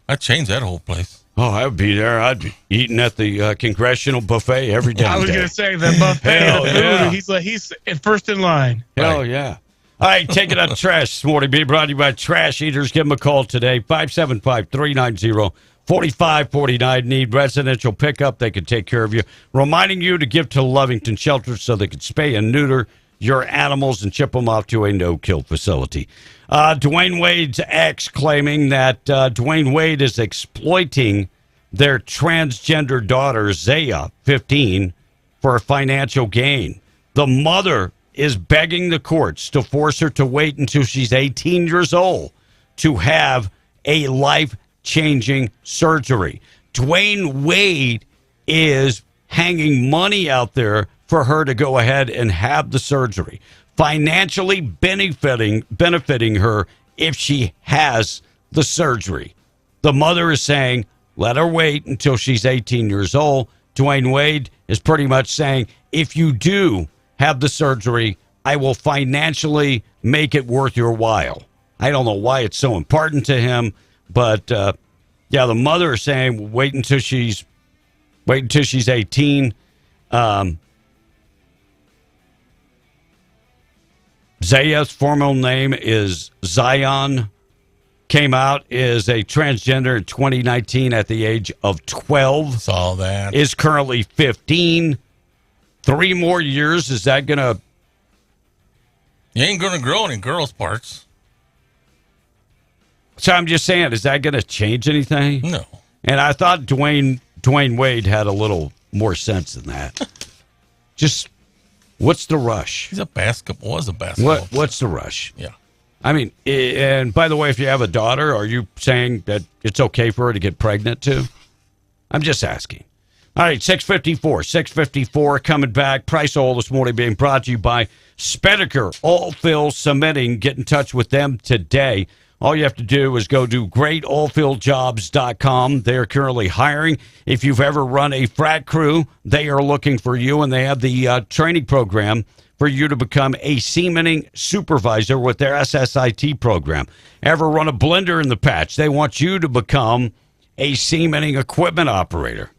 I'd change that whole place. Oh, I would be there. I'd be eating at the congressional buffet every day. I was going to say the buffet. Hell the food. yeah. He's first in line. Hell yeah. All right, take it out of trash this morning. Being brought to you by Trash Eaters. Give them a call today, 575-390-4549. Need residential pickup. They can take care of you. Reminding you to give to Lovington Shelter so they can spay and neuter your animals and ship them off to a no-kill facility. Dwayne Wade's ex claiming that Dwayne Wade is exploiting their transgender daughter, Zaya, 15, for financial gain. The mother is begging the courts to force her to wait until she's 18 years old to have a life-changing surgery. Dwayne Wade is hanging money out there for her to go ahead and have the surgery, financially benefiting her if she has the surgery. The mother is saying, let her wait until she's 18 years old. Dwayne Wade is pretty much saying, if you do have the surgery, I will financially make it worth your while. I don't know why it's so important to him, but the mother is saying, wait until she's 18. Zaya's formal name is Zion. Came out as a transgender in 2019 at the age of 12. Saw that. Is currently 15. 3 more years. Is that going to... You ain't going to grow any girls' parts. So I'm just saying, is that going to change anything? No. And I thought Dwayne Wade had a little more sense than that. Just... What's the rush? Was a basketball player. What's the rush? Yeah. I mean, and by the way, if you have a daughter, are you saying that it's okay for her to get pregnant too? I'm just asking. All right, 654 coming back. Price Oil this morning being brought to you by Spediker Oilfield Cementing. Get in touch with them today. All you have to do is go to greatoilfieldjobs.com. They are currently hiring. If you've ever run a frac crew, they are looking for you, and they have the training program for you to become a seamening supervisor with their SSIT program. Ever run a blender in the patch? They want you to become a seamening equipment operator.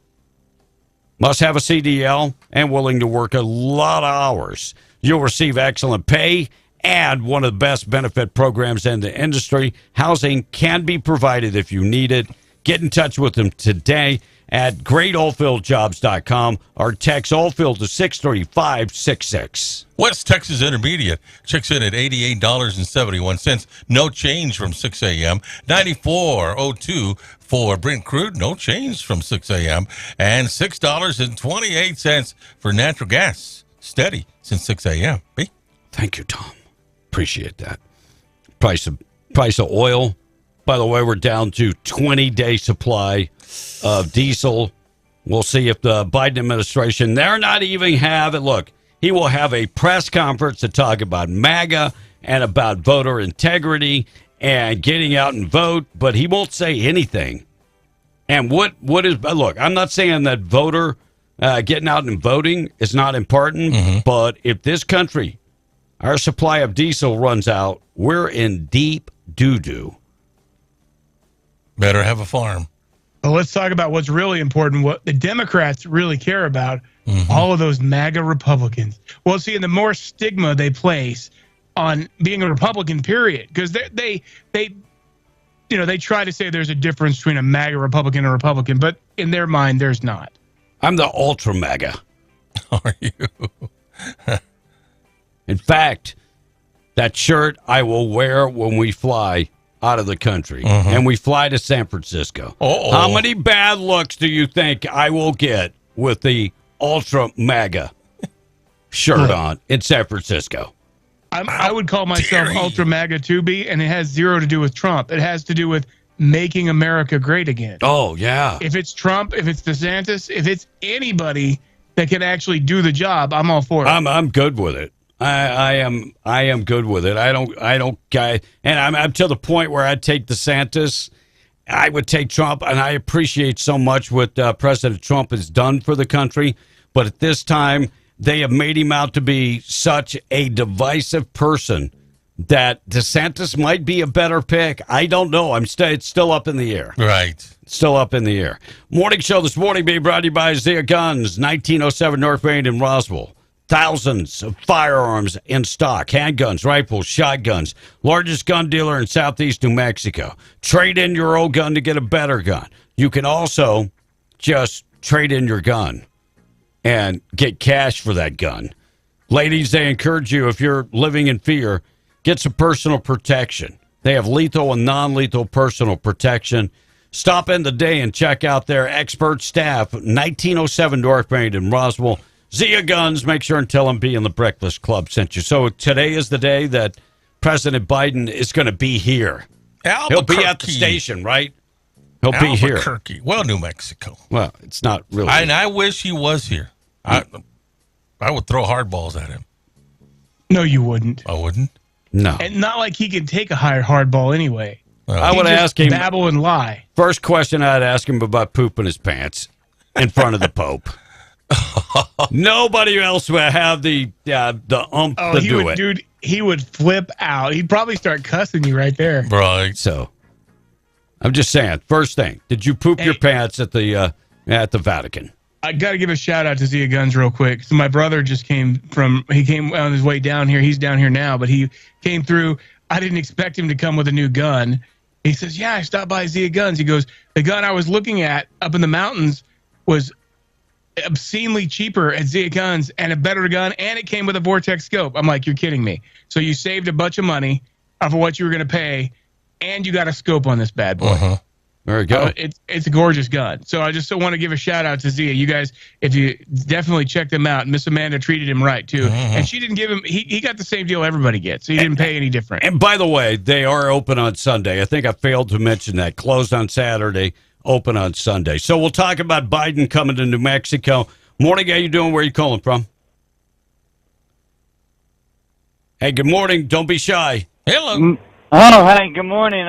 Must have a CDL and willing to work a lot of hours. You'll receive excellent pay and one of the best benefit programs in the industry. Housing can be provided if you need it. Get in touch with them today at greatoilfieldjobs.com or text Oilfield to 63566. West Texas Intermediate checks in at $88.71. No change from 6 a.m. $94.02 for Brent Crude. No change from 6 a.m. And $6.28 for natural gas. Steady since 6 a.m. B. Thank you, Tom. Appreciate that. Price of oil. By the way, we're down to 20-day supply of diesel. We'll see if the Biden administration, they're not even have it. Look, he will have a press conference to talk about MAGA and about voter integrity and getting out and vote, but he won't say anything. And what is, look, I'm not saying that voter getting out and voting is not important, but if this country, our supply of diesel runs out, we're in deep doo-doo. Better have a farm. Well, let's talk about what's really important, what the Democrats really care about, all of those MAGA Republicans. Well, see, and the more stigma they place on being a Republican, period, because they try to say there's a difference between a MAGA Republican and a Republican, but in their mind, there's not. I'm the ultra MAGA. Are you? In fact, that shirt I will wear when we fly out of the country and we fly to San Francisco. Uh-oh. How many bad looks do you think I will get with the ultra MAGA shirt on in San Francisco? I would call myself ultra MAGA too, B, and it has zero to do with Trump. It has to do with making America great again. Oh, yeah. If it's Trump, if it's DeSantis, if it's anybody that can actually do the job, I'm all for it. I'm good with it. I am good with it. I'm to the point where I'd take DeSantis. I would take Trump, and I appreciate so much what President Trump has done for the country. But at this time, they have made him out to be such a divisive person that DeSantis might be a better pick. I don't know. It's still up in the air. Right. Still up in the air. Morning show this morning being brought to you by Zia Guns, 1907 North Main in Roswell. Thousands of firearms in stock, handguns, rifles, shotguns. Largest gun dealer in southeast New Mexico. Trade in your old gun to get a better gun. You can also just trade in your gun and get cash for that gun. Ladies, they encourage you, if you're living in fear, get some personal protection. They have lethal and non-lethal personal protection. Stop in today and check out their expert staff, 1907 North Main in Roswell. Zia Guns, make sure and tell them B and the Breakfast Club sent you. So today is the day that President Biden is going to be here. He'll be at the station, right? He'll be here. Albuquerque. Well, New Mexico. Well, it's not really. And I wish he was here. I would throw hardballs at him. No, you wouldn't. I wouldn't? No. And not like he can take a higher hardball anyway. I would ask him. Babble and lie. First question I'd ask him about pooping his pants in front of the Pope. Nobody else would have the to do it. Dude, he would flip out. He'd probably start cussing you right there. Right. So, I'm just saying. First thing, did you poop your pants at the Vatican? I got to give a shout out to Zia Guns real quick. So my brother just came on his way down here. He's down here now, but he came through. I didn't expect him to come with a new gun. He says, yeah, I stopped by Zia Guns. He goes, the gun I was looking at up in the mountains was obscenely cheaper at Zia Guns and a better gun, and it came with a Vortex scope. I'm like, you're kidding me. So you saved a bunch of money off of what you were going to pay, and you got a scope on this bad boy. Uh-huh. There you go. It's a gorgeous gun. So I just want to give a shout out to Zia. You guys, if you definitely check them out. Miss Amanda treated him right too, and she didn't give him. He got the same deal everybody gets. So he didn't pay any different. And by the way, they are open on Sunday. I think I failed to mention that. Closed on Saturday, open on Sunday. So we'll talk about Biden coming to New Mexico. Morning, how you doing? Where are you calling from? Hey, good morning. Don't be shy. Hello. Oh, hey, good morning.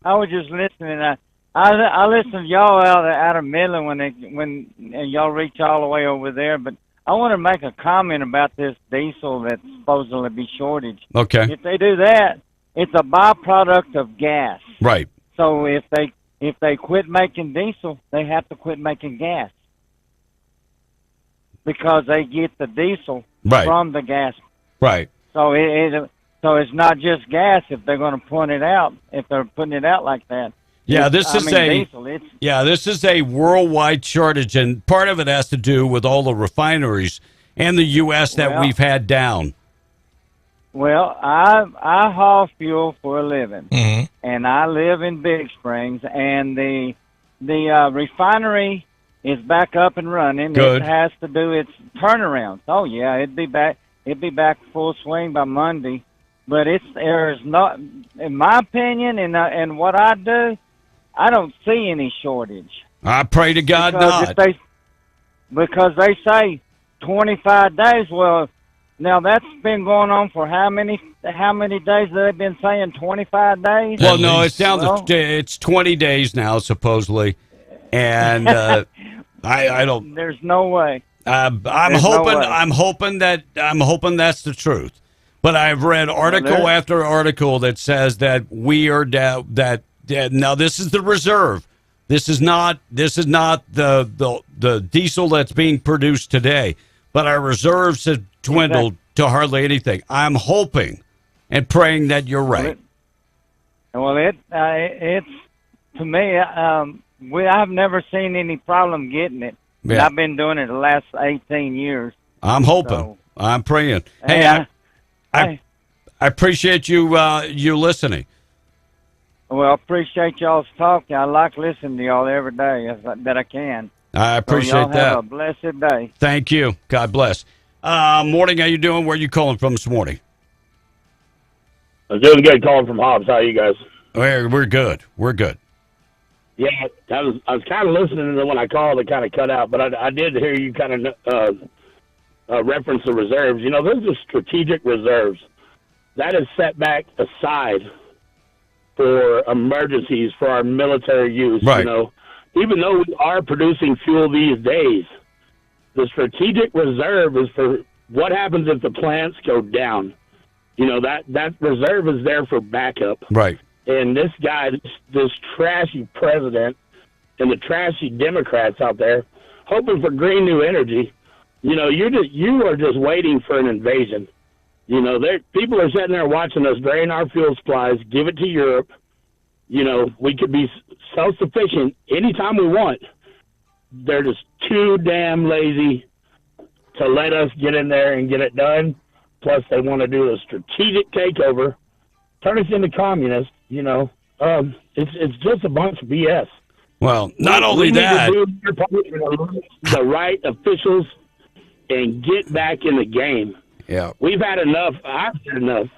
I was just listening. I listened to y'all out of Midland when y'all reach all the way over there, but I want to make a comment about this diesel that's supposedly be shortage. Okay. If they do that, it's a byproduct of gas. Right. So if they quit making diesel, they have to quit making gas because they get the diesel from the gas. Right. So it's not just gas if they're going to point it out. If they're putting it out like that. Yeah, this is a worldwide shortage, and part of it has to do with all the refineries and the U.S. that we've had down. Well, I haul fuel for a living, and I live in Big Springs, and the refinery is back up and running. Good. It has to do its turnaround. Oh yeah, it'd be back full swing by Monday. But there's not, in my opinion, and what I do, I don't see any shortage. I pray to God not. Because they say 25 days. Well, now that's been going on for how many days have they been saying 25 days? Well, no, it's down to it's 20 days now, supposedly. And I don't. There's no way. I'm hoping that's the truth. But I've read article after article that says that we are now this is the reserve. This is not the diesel that's being produced today. But our reserves have dwindled to hardly anything. I'm hoping and praying that you're right. It's to me. I've never seen any problem getting it. Yeah. I've been doing it the last 18 years. I'm hoping. So, I'm praying. Hey, I appreciate you listening. Well, I appreciate y'all's talk. I like listening to y'all every day that I can. I appreciate y'all that. Have a blessed day. Thank you. God bless. Morning, how you doing? Where are you calling from this morning? I'm doing good, calling from Hobbs. How are you guys? We're good. We're good. Yeah, I was kind of listening to when I called. It kind of cut out, but I did hear you kind of reference the reserves. You know, those are strategic reserves. That is set back aside for emergencies, for our military use. Right. You know, even though we are producing fuel these days, The strategic reserve is for what happens if the plants go down. You know, that reserve is there for backup. Right. And this guy, this trashy president and the trashy Democrats out there hoping for green new energy, you know, you are just waiting for an invasion. You know, people are sitting there watching us drain our fuel supplies, give it to Europe. You know, we could be self-sufficient anytime we want. They're just too damn lazy to let us get in there and get it done. Plus, they want to do a strategic takeover, turn us into communists. You know, it's just a bunch of BS. Well, not only that, we need to do the right officials and get back in the game. Yeah, we've had enough. I've had enough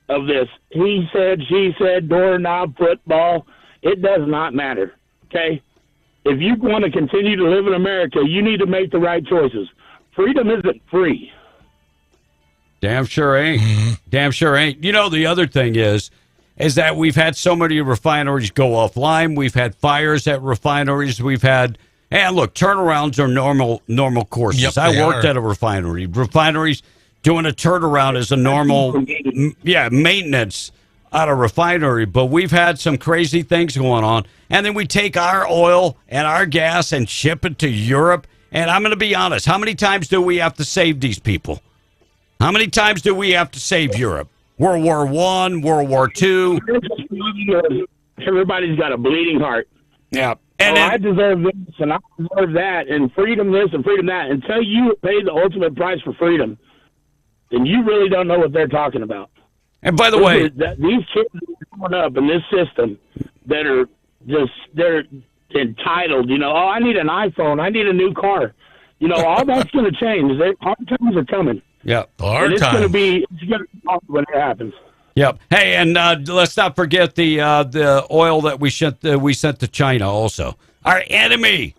of this. He said, she said, doorknob football. It does not matter. Okay, if you want to continue to live in America, you need to make the right choices. Freedom isn't free. Damn sure ain't. Damn sure ain't. You know, the other thing is that we've had so many refineries go offline. We've had fires at refineries. We've had, and look, turnarounds are normal courses. Yep, I worked at a refinery. Refineries doing a turnaround is a normal, maintenance at a refinery. But we've had some crazy things going on. And then we take our oil and our gas and ship it to Europe. And I'm going to be honest, how many times do we have to save these people? How many times do we have to save Europe? World War I, World War II. Everybody's got a bleeding heart. Yeah. And I deserve this and I deserve that and freedom this and freedom that. Until you pay the ultimate price for freedom, then you really don't know what they're talking about. And by the way, these kids are growing up in this system that are just, they're entitled, you know, oh, I need an iPhone, I need a new car. You know, all that's going to change. Hard times are coming. Yeah, hard times. It's going to be hard when it happens. Yep. Hey, and let's not forget the oil that we sent to China also. Our enemy.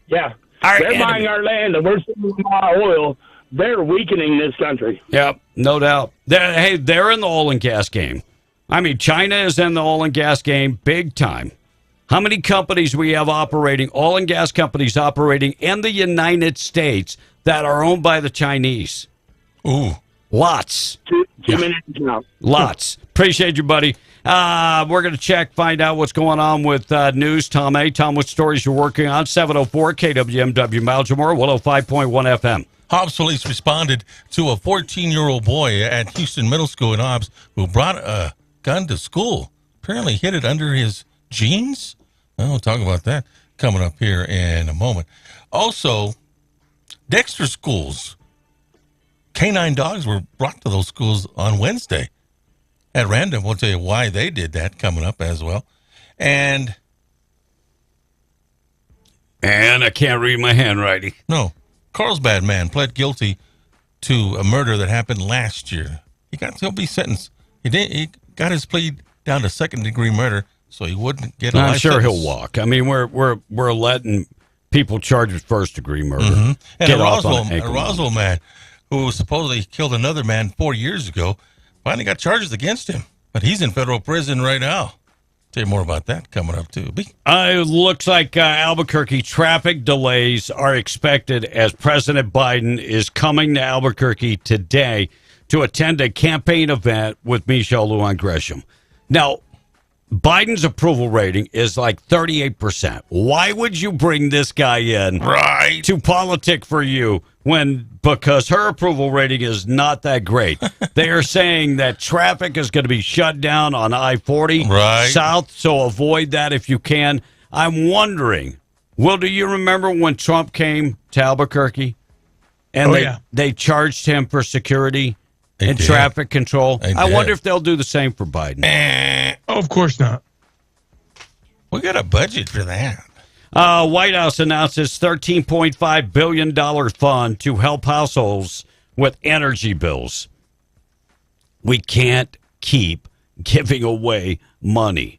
Yeah. They're buying our land and we're sending them our oil. They're weakening this country. Yep, no doubt. They're in the oil and gas game. I mean, China is in the oil and gas game big time. How many companies we have operating, oil and gas companies operating in the United States that are owned by the Chinese? Ooh. Lots. Too many now. Lots. Appreciate you, buddy. We're going to find out what's going on with news. Tom, what stories you're working on? 704 KWMW Malmore, 105.1 FM. Hobbs police responded to a 14-year-old boy at Houston Middle School in Hobbs who brought a gun to school. Apparently hid it under his jeans. We'll talk about that coming up here in a moment. Also, Dexter schools. Canine dogs were brought to those schools on Wednesday. At random, we'll tell you why they did that coming up as well. And I can't read my handwriting. No. Carlsbad man pled guilty to a murder that happened last year. He'll be sentenced. He got his plea down to second-degree murder, so he wouldn't get a life I'm sure sentence. he'll walk. I mean, we're letting people charged with first-degree murder. Mm-hmm. And get a off on Roswell man who supposedly killed another man 4 years ago finally got charges against him, but he's in federal prison right now. Tell you more about that coming up, too. It looks like Albuquerque traffic delays are expected as President Biden is coming to Albuquerque today to attend a campaign event with Michelle Lujan Gresham. Now, Biden's approval rating is like 38%. Why would you bring this guy in to politic for you because her approval rating is not that great? They are saying that traffic is going to be shut down on I-40 south, so avoid that if you can. I'm wondering, Will, do you remember when Trump came to Albuquerque and they charged him for security and traffic control? I wonder if they'll do the same for Biden. Of course not. We got a budget for that. White House announces $13.5 billion fund to help households with energy bills. We can't keep giving away money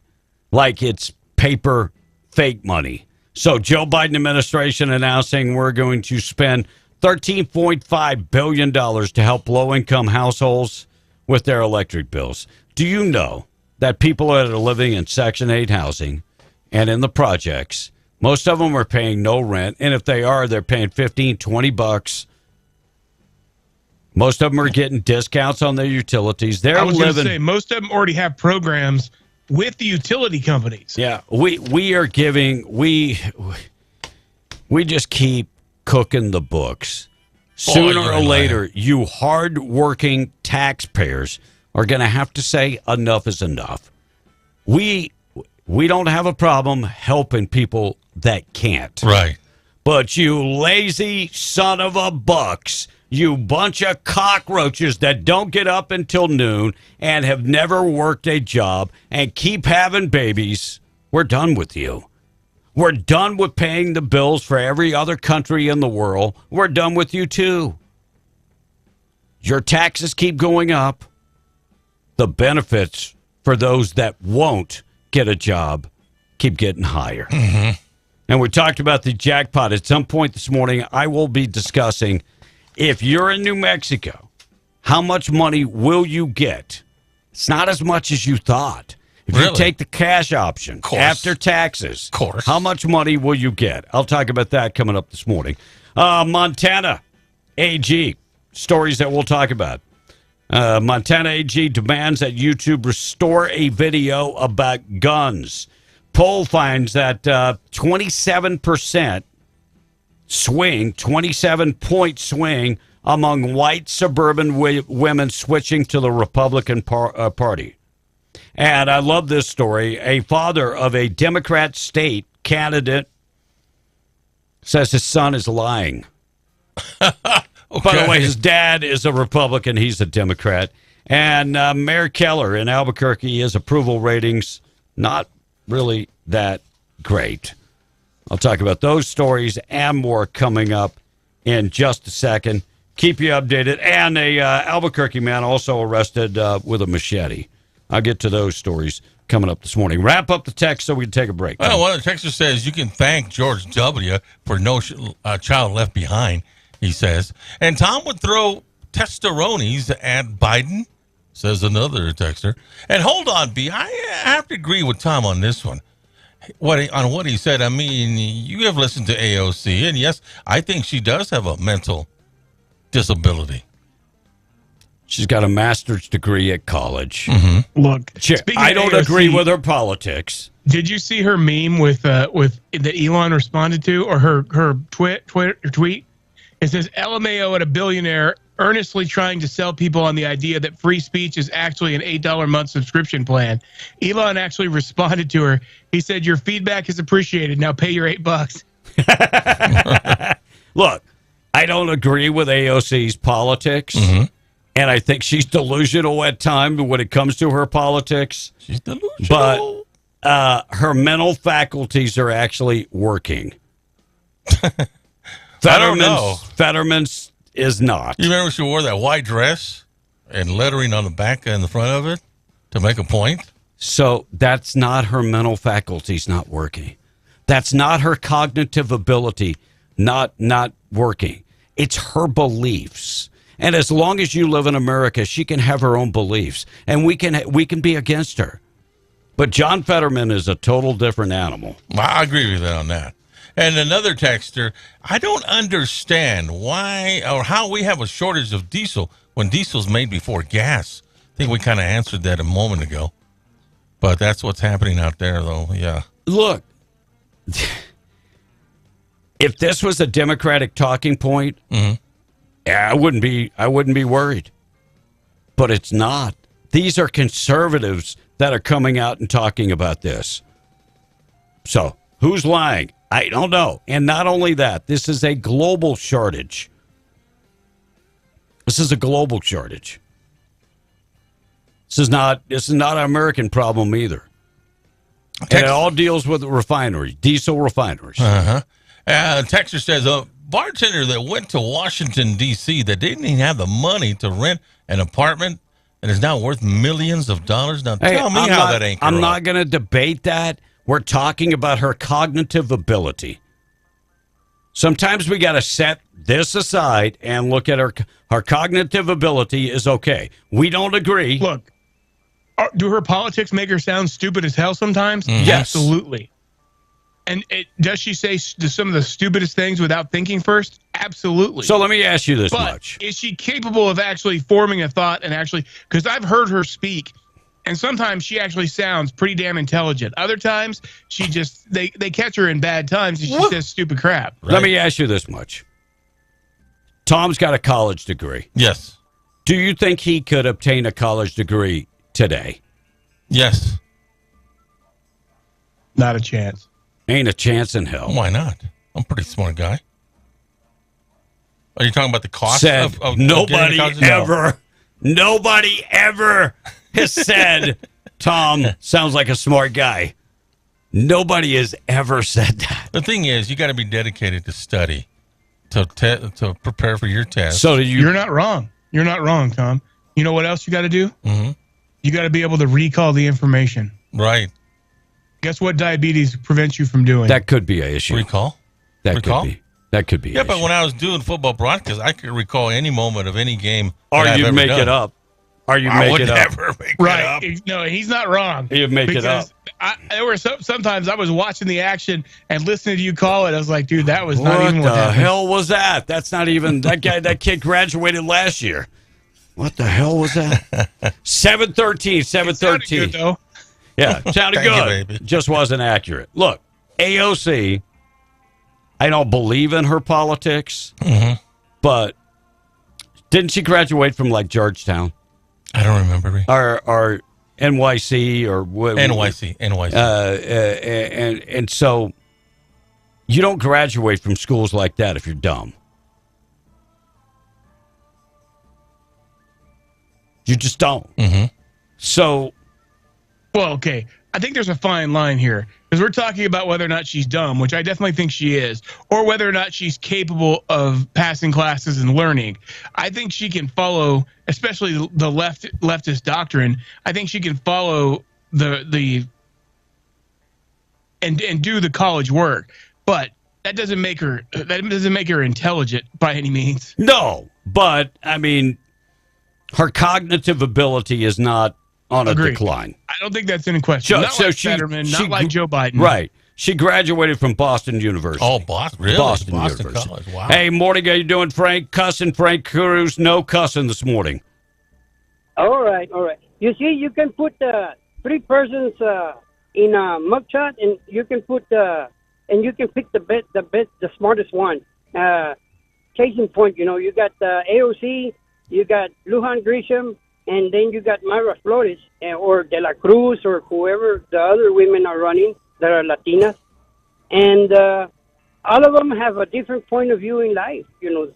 like it's paper fake money. So Joe Biden administration announcing we're going to spend $13.5 billion to help low-income households with their electric bills. Do you know that people that are living in Section 8 housing and in the projects Most of them are paying no rent, and if they are, they're paying $15, $20. Most of them are getting discounts on their utilities. I was going to say, most of them already have programs with the utility companies. Yeah, we are giving, we just keep cooking the books. Sooner or later, you hard-working taxpayers are going to have to say enough is enough. We don't have a problem helping people that can't. Right. But you lazy son of a bucks, you bunch of cockroaches that don't get up until noon and have never worked a job and keep having babies, we're done with you. We're done with paying the bills for every other country in the world. We're done with you too. Your taxes keep going up. The benefits for those that won't get a job keep getting higher. Mm-hmm. And we talked about the jackpot. At some point this morning, I will be discussing, if you're in New Mexico, how much money will you get? It's not as much as you thought. If you take the cash option after taxes, how much money will you get? I'll talk about that coming up this morning. Montana AG, stories that we'll talk about. Montana AG demands that YouTube restore a video about guns. Poll finds that 27% swing, 27-point swing among white suburban women switching to the Republican Party. And I love this story. A father of a Democrat state candidate says his son is lying. By the way, his dad is a Republican. He's a Democrat. And Mayor Keller in Albuquerque, his approval ratings not really that great. I'll talk about those stories and more coming up in just a second. Keep you updated. And a Albuquerque man also arrested with a machete. I'll get to those stories coming up this morning. Wrap up the text so we can take a break. Well, one of the texters says you can thank George W. for no child left behind, he says. And Tom would throw testosteronies at Biden, says another texter. And hold on, B, I have to agree with Tom on this one. On what he said. I mean, you have listened to AOC, and yes, I think she does have a mental disability. She's got a master's degree at college. Mm-hmm. Look, I don't agree with her politics. Did you see her meme with that Elon responded to, or her tweet? It says LMAO at a billionaire earnestly trying to sell people on the idea that free speech is actually an $8 a month subscription plan. Elon actually responded to her. He said, "Your feedback is appreciated. Now pay your $8." Look, I don't agree with AOC's politics. Mm-hmm. And I think she's delusional at times when it comes to her politics. She's delusional. But her mental faculties are actually working. I don't know. Fetterman's is not. You remember she wore that white dress and lettering on the back and the front of it to make a point? So that's not her mental faculties not working. That's not her cognitive ability not working. It's her beliefs. And as long as you live in America, she can have her own beliefs, and we can be against her. But John Fetterman is a total different animal. I agree with you on that. And another texter, I don't understand why or how we have a shortage of diesel when diesel's made before gas. I think we kind of answered that a moment ago. But that's what's happening out there, though. Yeah. Look, if this was a Democratic talking point, mm-hmm. I wouldn't be worried. But it's not. These are conservatives that are coming out and talking about this. So, who's lying? I don't know. And not only that, this is a global shortage. This is a global shortage. This is not an American problem either. And it all deals with refineries, diesel refineries. Uh-huh. Texter says, a bartender that went to Washington, D.C. that didn't even have the money to rent an apartment and is now worth millions of dollars. Now, tell me how that ain't corrupt. I'm not going to debate that. We're talking about her cognitive ability. Sometimes we got to set this aside and look at her cognitive ability is okay. We don't agree. Look, do her politics make her sound stupid as hell sometimes? Mm-hmm. Yes. Absolutely. And does she say some of the stupidest things without thinking first? Absolutely. So let me ask you this But much. is she capable of actually forming a thought and actually, because I've heard her speak, and sometimes she actually sounds pretty damn intelligent. Other times, she just, they catch her in bad times and she says stupid crap. Right? Let me ask you this much. Tom's got a college degree. Yes. Do you think he could obtain a college degree today? Yes. Not a chance. Ain't a chance in hell. Why not? I'm a pretty smart guy. Are you talking about the cost Said of nobody getting a college? ever, nobody ever has said, Tom sounds like a smart guy. Nobody has ever said that. The thing is, you got to be dedicated to study, to prepare for your test. So You're not wrong. You're not wrong, Tom. You know what else you got to do? Mm-hmm. You got to be able to recall the information. Right. Guess what diabetes prevents you from doing? That could be an issue. Recall? That Recall? could be. That could be. Yeah, an but issue. when I was doing football broadcast, I could recall any moment of any game. Or that I've you'd ever make done. it up. Or you I make would it up. never make Right. it up. No, he's not wrong. You'd make it up. There were sometimes I was watching the action and listening to you call it. I was like, dude, that was not even What what the happened. hell was that? That's not even that kid graduated last year. What the hell was that? 713, 713. Good, though. Yeah, sounded Thank you, good. baby. Just wasn't accurate. Look, AOC, I don't believe in her politics, but didn't she graduate from like Georgetown I don't remember. or NYC or what? NYC. And so you don't graduate from schools like that if you're dumb. You just don't. Mm-hmm. So, Well, okay. I think there's a fine line here because we're talking about whether or not she's dumb, which I definitely think she is, or whether or not she's capable of passing classes and learning. I think she can follow, especially the leftist doctrine. I think she can follow the and do the college work, but that doesn't make her intelligent by any means. no, but I mean, her cognitive ability is not on a Agreed. decline. I don't think that's in question. Not like Fetterman, not like Joe Biden. Right. She graduated from Boston University. Oh, Boston. Really? Boston College. University. Wow. Hey, morning. How you doing, Frank? Cussing, Frank Cruz. No cussing this morning. All right. You see, you can put 3 persons in a mugshot, and you can put and you can pick the smartest one. Case in point, you got AOC, you got Lujan Grisham, and then you got Mayra Flores or De La Cruz or whoever the other women are running that are Latinas. And all of them have a different point of view in life.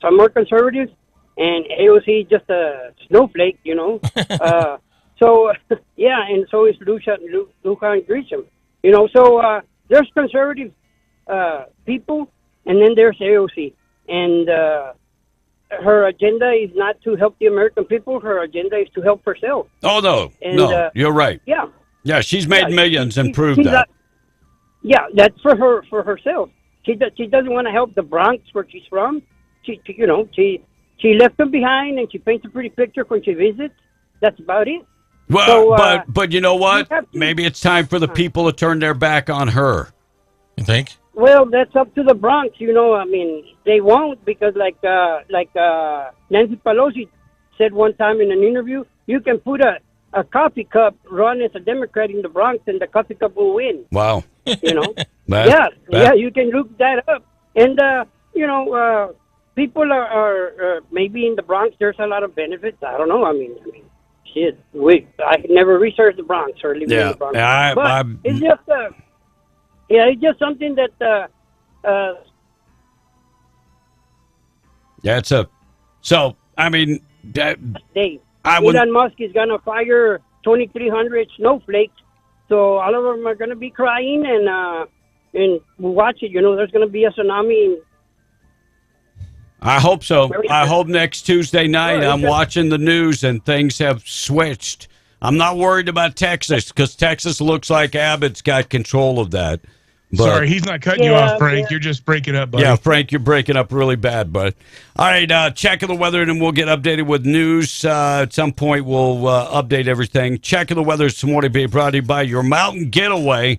Some are conservative, and AOC is just a snowflake, So, yeah, and so is Lujan Grisham. So there's conservative people, and then there's AOC. And her agenda is not to help the American people. Her agenda is to help herself. Oh, no. And, no, you're right. Yeah. Yeah, she's made millions and proved she's that. not- yeah, that's for herself. She doesn't want to help the Bronx where she's from. She left them behind, and she paints a pretty picture when she visits. That's about it. Well, So, but you know what? Maybe it's time for the people to turn their back on her. You think? Well, that's up to the Bronx. I mean, they won't because like Nancy Pelosi said one time in an interview, you can put a coffee cup, run as a Democrat in the Bronx, and the coffee cup will win. Wow. Yeah, you can look that up. And, people are maybe in the Bronx, there's a lot of benefits. I don't know. I mean, shit. I never researched the Bronx or lived in the Bronx. But it's just, it's just something that, so, I mean, Elon Musk is going to fire 2,300 snowflakes. So all of them are going to be crying and watch it. There's going to be a tsunami. I hope so. I hope next Tuesday night I'm Sure. watching the news and things have switched. I'm not worried about Texas because Texas looks like Abbott's got control of that. But, Sorry, he's not cutting you off, Frank. You're just breaking up, buddy. Yeah, Frank, you're breaking up really bad, bud. All right, check of the weather, and then we'll get updated with news. At some point, we'll update everything. Check of the weather this morning being brought to you by your mountain getaway.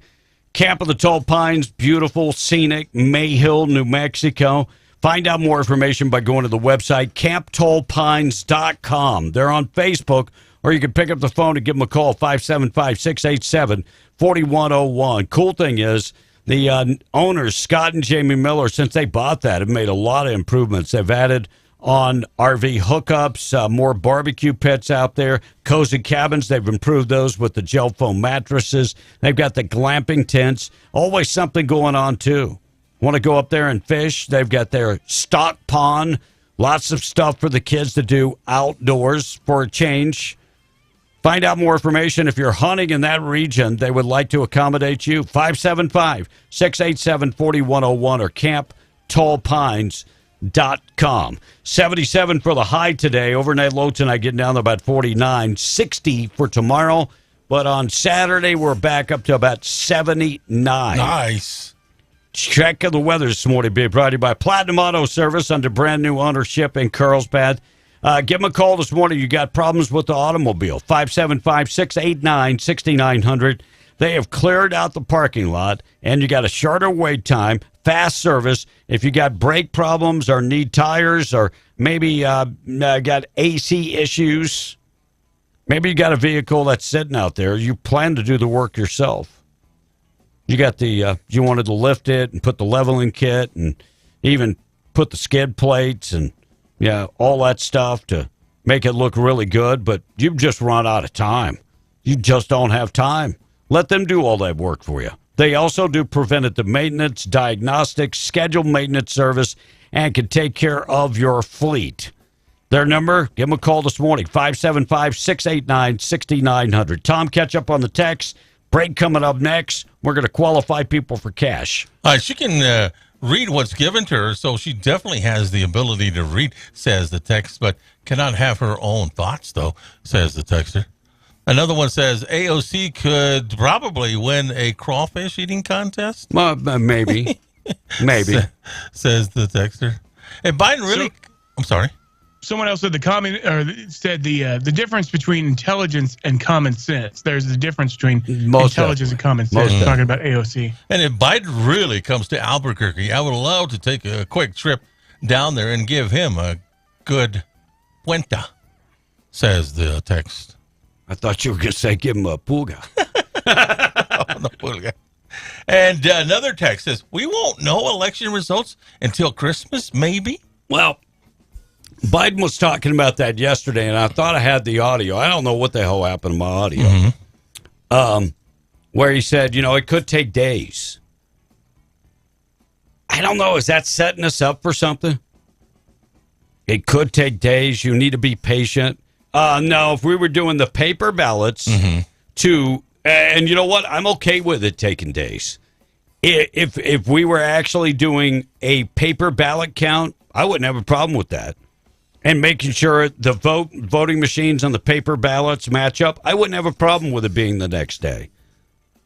Camp of the Tall Pines, beautiful, scenic, Mayhill, New Mexico. Find out more information by going to the website, camptallpines.com. They're on Facebook, or you can pick up the phone and give them a call, 575-687-4101. Cool thing is, the owners, Scott and Jamie Miller, since they bought that, have made a lot of improvements. They've added on RV hookups, more barbecue pits out there, cozy cabins. They've improved those with the gel foam mattresses. They've got the glamping tents. Always something going on, too. Want to go up there and fish? They've got their stock pond. Lots of stuff for the kids to do outdoors for a change. Find out more information. If you're hunting in that region, they would like to accommodate you. 575-687-4101 or camptallpines.com. 77 for the high today. Overnight low tonight getting down to about 49. 60 for tomorrow. But on Saturday, we're back up to about 79. Nice. Check of the weather this morning being brought to you by Platinum Auto Service under brand new ownership in Carlsbad. Give them a call this morning. You got problems with the automobile. 575-689-6900. They have cleared out the parking lot, and you got a shorter wait time, fast service. If you got brake problems or need tires or maybe got AC issues, maybe you got a vehicle that's sitting out there, you plan to do the work yourself. You got the, you wanted to lift it and put the leveling kit and even put the skid plates and, all that stuff to make it look really good, but you've just run out of time. You just don't have time. Let them do all that work for you. They also do preventative maintenance, diagnostics, scheduled maintenance service, and can take care of your fleet. Their number, give them a call this morning, 575-689-6900. Tom, catch up on the text. Break coming up next. We're going to qualify people for cash. She can read what's given to her, so she definitely has the ability to read, says the text, but cannot have her own thoughts, though, says the texter. Another one says AOC could probably win a crawfish eating contest. Maybe. Maybe. Says the texter. Hey, Biden really... I'm sorry. Someone else said the difference between intelligence and common sense. There's a difference between intelligence and common sense. Talking about AOC. And if Biden really comes to Albuquerque, I would love to take a quick trip down there and give him a good cuenta, says the text. I thought you were going to say give him a pulga. No pulga. And another text says, we won't know election results until Christmas, maybe? Well, Biden was talking about that yesterday, and I thought I had the audio. I don't know what the hell happened to my audio. Mm-hmm. Where he said, it could take days. I don't know. Is that setting us up for something? It could take days. You need to be patient. No, if we were doing the paper ballots and you know what? I'm okay with it taking days. If we were actually doing a paper ballot count, I wouldn't have a problem with that. And making sure the voting machines on the paper ballots match up, I wouldn't have a problem with it being the next day.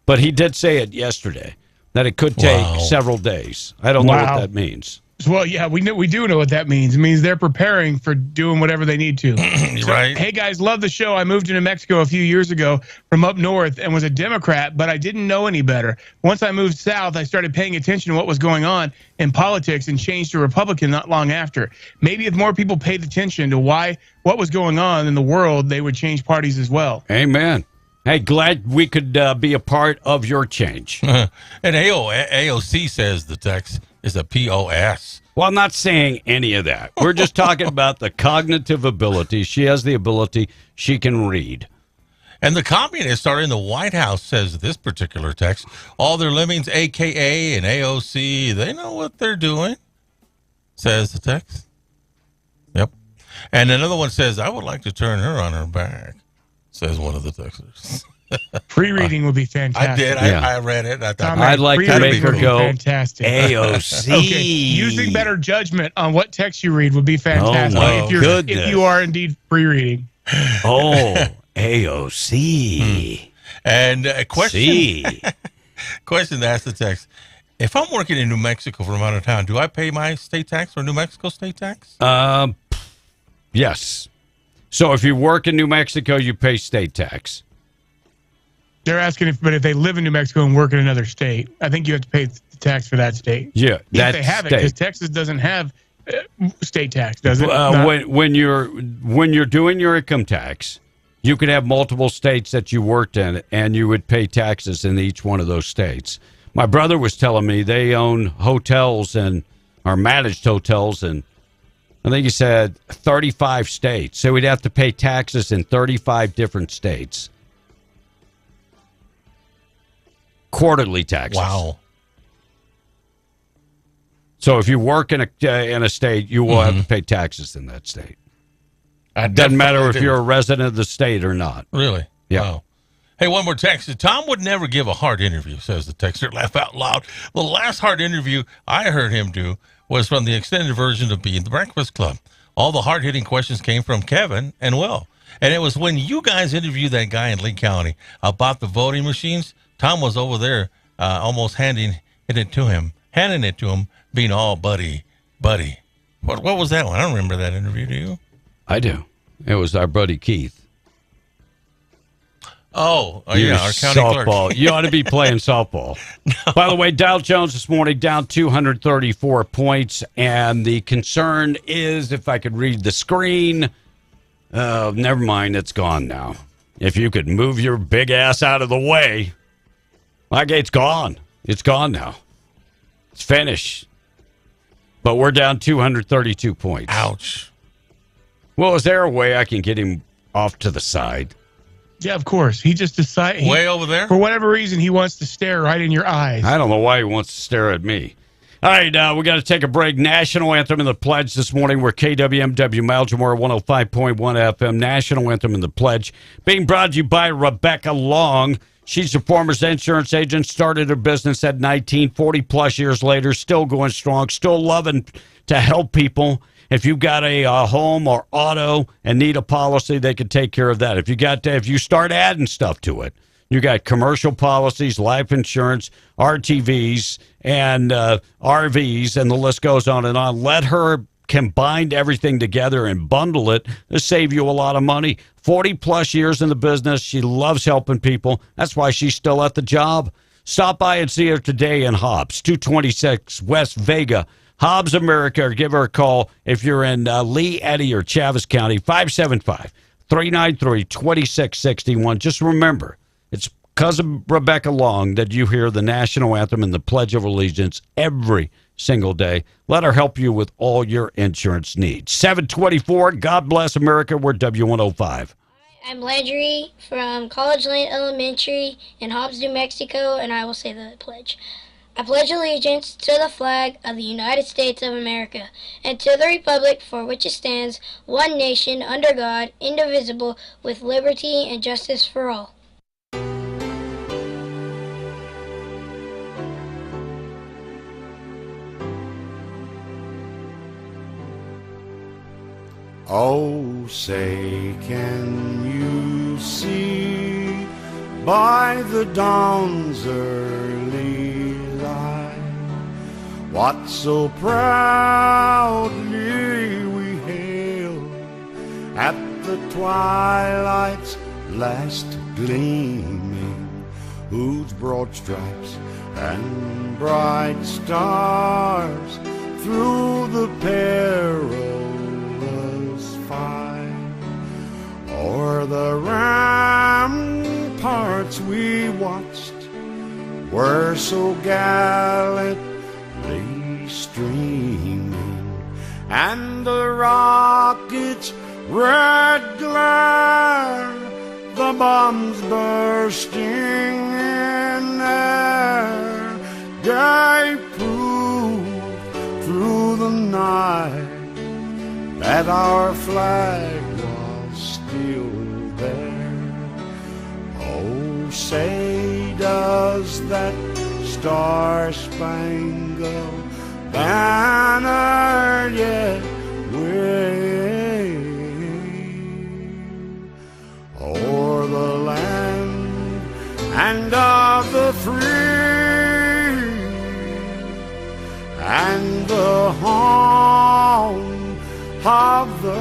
But he did say it yesterday, that it could take several days. I don't know what that means. Well, yeah, we do know what that means. It means they're preparing for doing whatever they need to. Right. Hey, guys, love the show. I moved to New Mexico a few years ago from up north and was a Democrat, but I didn't know any better. Once I moved south, I started paying attention to what was going on in politics and changed to Republican not long after. Maybe if more people paid attention to what was going on in the world, they would change parties as well. Amen. Hey, glad we could be a part of your change. And AOC says the text is a POS. Well, I'm not saying any of that. We're just talking about the cognitive ability. She has the ability. She can read. And the communists are in the White House, says this particular text. All their lemmings, AKA and AOC, they know what they're doing, says the text. Yep. And another one says, I would like to turn her on her back, says one of the texters. Pre-reading would be fantastic. I did. I read it. I thought I'd like to make her go fantastic. AOC. Okay, using better judgment on what text you read would be fantastic. Oh, if you are indeed pre-reading. Oh, AOC. And a question. Question to ask the text. If I'm working in New Mexico for a amount of time, do I pay my state tax or New Mexico state tax? Yes. So if you work in New Mexico, you pay state tax. They're asking if they live in New Mexico and work in another state, I think you have to pay the tax for that state. Yeah, if they have it, because Texas doesn't have state tax, does it? When you're doing your income tax, you could have multiple states that you worked in, and you would pay taxes in each one of those states. My brother was telling me they own hotels and are managed hotels, and I think he said 35 states. So we'd have to pay taxes in 35 different states. Quarterly taxes. Wow. So if you work in a state, you will have to pay taxes in that state. It doesn't matter if you're a resident of the state or not. Really? Yeah. Wow. Hey, one more text. Tom would never give a hard interview, says the texter. Laugh out loud. The last hard interview I heard him do was from the extended version of Being the Breakfast Club. All the hard-hitting questions came from Kevin and Will. And it was when you guys interviewed that guy in Lee County about the voting machines, Tom was over there almost handing it to him, being all buddy. What was that one? I don't remember that interview, do you? I do. It was our buddy Keith. Oh yeah, our county softball. clerk. You ought to be playing softball. No. By the way, Dow Jones this morning down 234 points, and the concern is, if I could read the screen, never mind, it's gone now. If you could move your big ass out of the way, like it's gone. It's gone now. It's finished. But we're down 232 points. Ouch. Well, is there a way I can get him off to the side? Yeah, of course. He just decided. Way over there? For whatever reason, he wants to stare right in your eyes. I don't know why he wants to stare at me. All right, we got to take a break. National Anthem and the Pledge this morning. We're KWMW Maljamore 105.1 FM. National Anthem and the Pledge. Being brought to you by Rebecca Long. She's a former insurance agent, started her business at 19, 40-plus years later, still going strong, still loving to help people. If you've got a home or auto and need a policy, they can take care of that. If you start adding stuff to it, you got commercial policies, life insurance, RTVs, and RVs, and the list goes on and on. Let her combine everything together and bundle it to save you a lot of money. 40-plus years in the business. She loves helping people. That's why she's still at the job. Stop by and see her today in Hobbs, 226 West Vega. Hobbs America, or give her a call if you're in Lee, Eddy, or Chaves County, 575-393-2661. Just remember, it's because of Rebecca Long that you hear the National Anthem and the Pledge of Allegiance every single day. Let her help you with all your insurance needs. 724, God bless America. We're W105. I'm Landry from College Lane Elementary in Hobbs, New Mexico, and I will say the pledge. I pledge allegiance to the flag of the United States of America and to the republic for which it stands, one nation, under God, indivisible, with liberty and justice for all. Oh, say, can you see by the dawn's early light what so proudly we hailed at the twilight's last gleaming, whose broad stripes and bright stars through the perilous fight o'er the ramparts we watched were so gallantly streaming, and the rockets' red glare, the bombs bursting in air, gave proof through the night that our flag was still there. Oh, say, does that star-spangled banner yet wave o'er the land and of the free and the home of the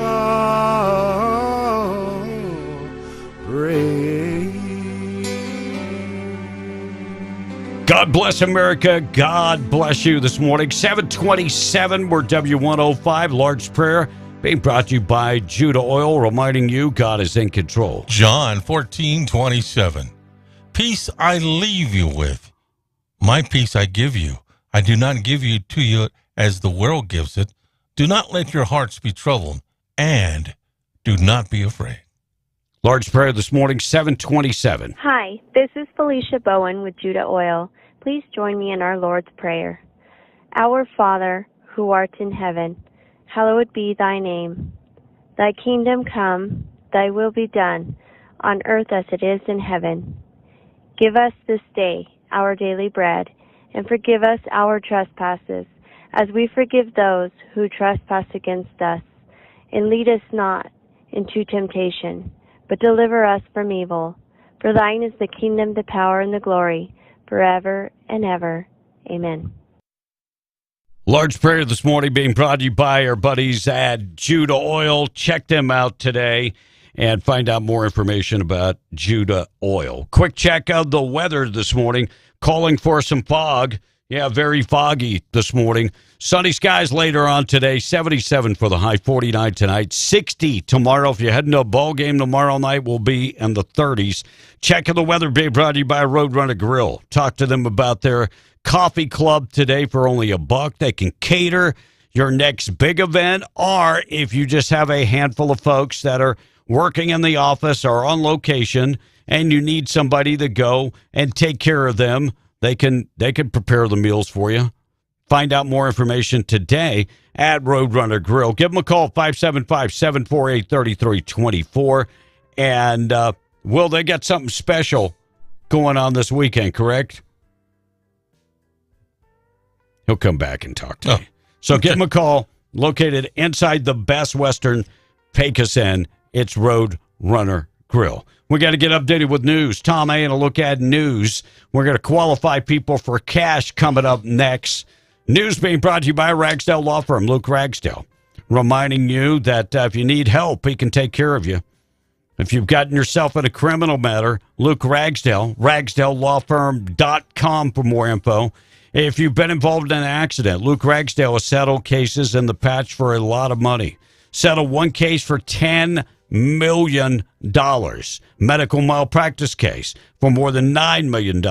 brave? God bless America. God bless you this morning. 727, we're W105, Lord's Prayer, being brought to you by Judah Oil, reminding you God is in control. John 14:27. Peace I leave you with. My peace I give you. I do not give you to you as the world gives it. Do not let your hearts be troubled, and do not be afraid. Lord's Prayer this morning, 727. Hi, this is Felicia Bowen with Judah Oil. Please join me in our Lord's Prayer. Our Father, who art in heaven, hallowed be thy name. Thy kingdom come, thy will be done, on earth as it is in heaven. Give us this day our daily bread, and forgive us our trespasses, as we forgive those who trespass against us. And lead us not into temptation, but deliver us from evil. For thine is the kingdom, the power, and the glory, forever and ever. Amen. Lord's Prayer this morning being brought to you by our buddies at Judah Oil. Check them out today and find out more information about Judah Oil. Quick check of the weather this morning. Calling for some fog. Yeah, very foggy this morning. Sunny skies later on today. 77 for the high, 49 tonight. 60 tomorrow. If you're heading to a ball game tomorrow night, we'll be in the 30s. Check of the weather being brought to you by Roadrunner Grill. Talk to them about their coffee club today for only $1. They can cater your next big event, or if you just have a handful of folks that are working in the office or on location and you need somebody to go and take care of them, they can prepare the meals for you. Find out more information today at Roadrunner Grill. Give them a call, 575-748-3324. And, Will, they got something special going on this weekend, correct? He'll come back and talk to me. So give him a call. Located inside the Best Western Pecos Inn. It's Roadrunner Grill. We got to get updated with news. Tom A. and a look at news. We're going to qualify people for cash coming up next. News being brought to you by Ragsdale Law Firm, Luke Ragsdale, reminding you that if you need help, he can take care of you. If you've gotten yourself in a criminal matter, Luke Ragsdale, RagsdaleLawFirm.com for more info. If you've been involved in an accident, Luke Ragsdale has settled cases in the patch for a lot of money. Settled one case for $10 million. Medical malpractice case for more than $9 million.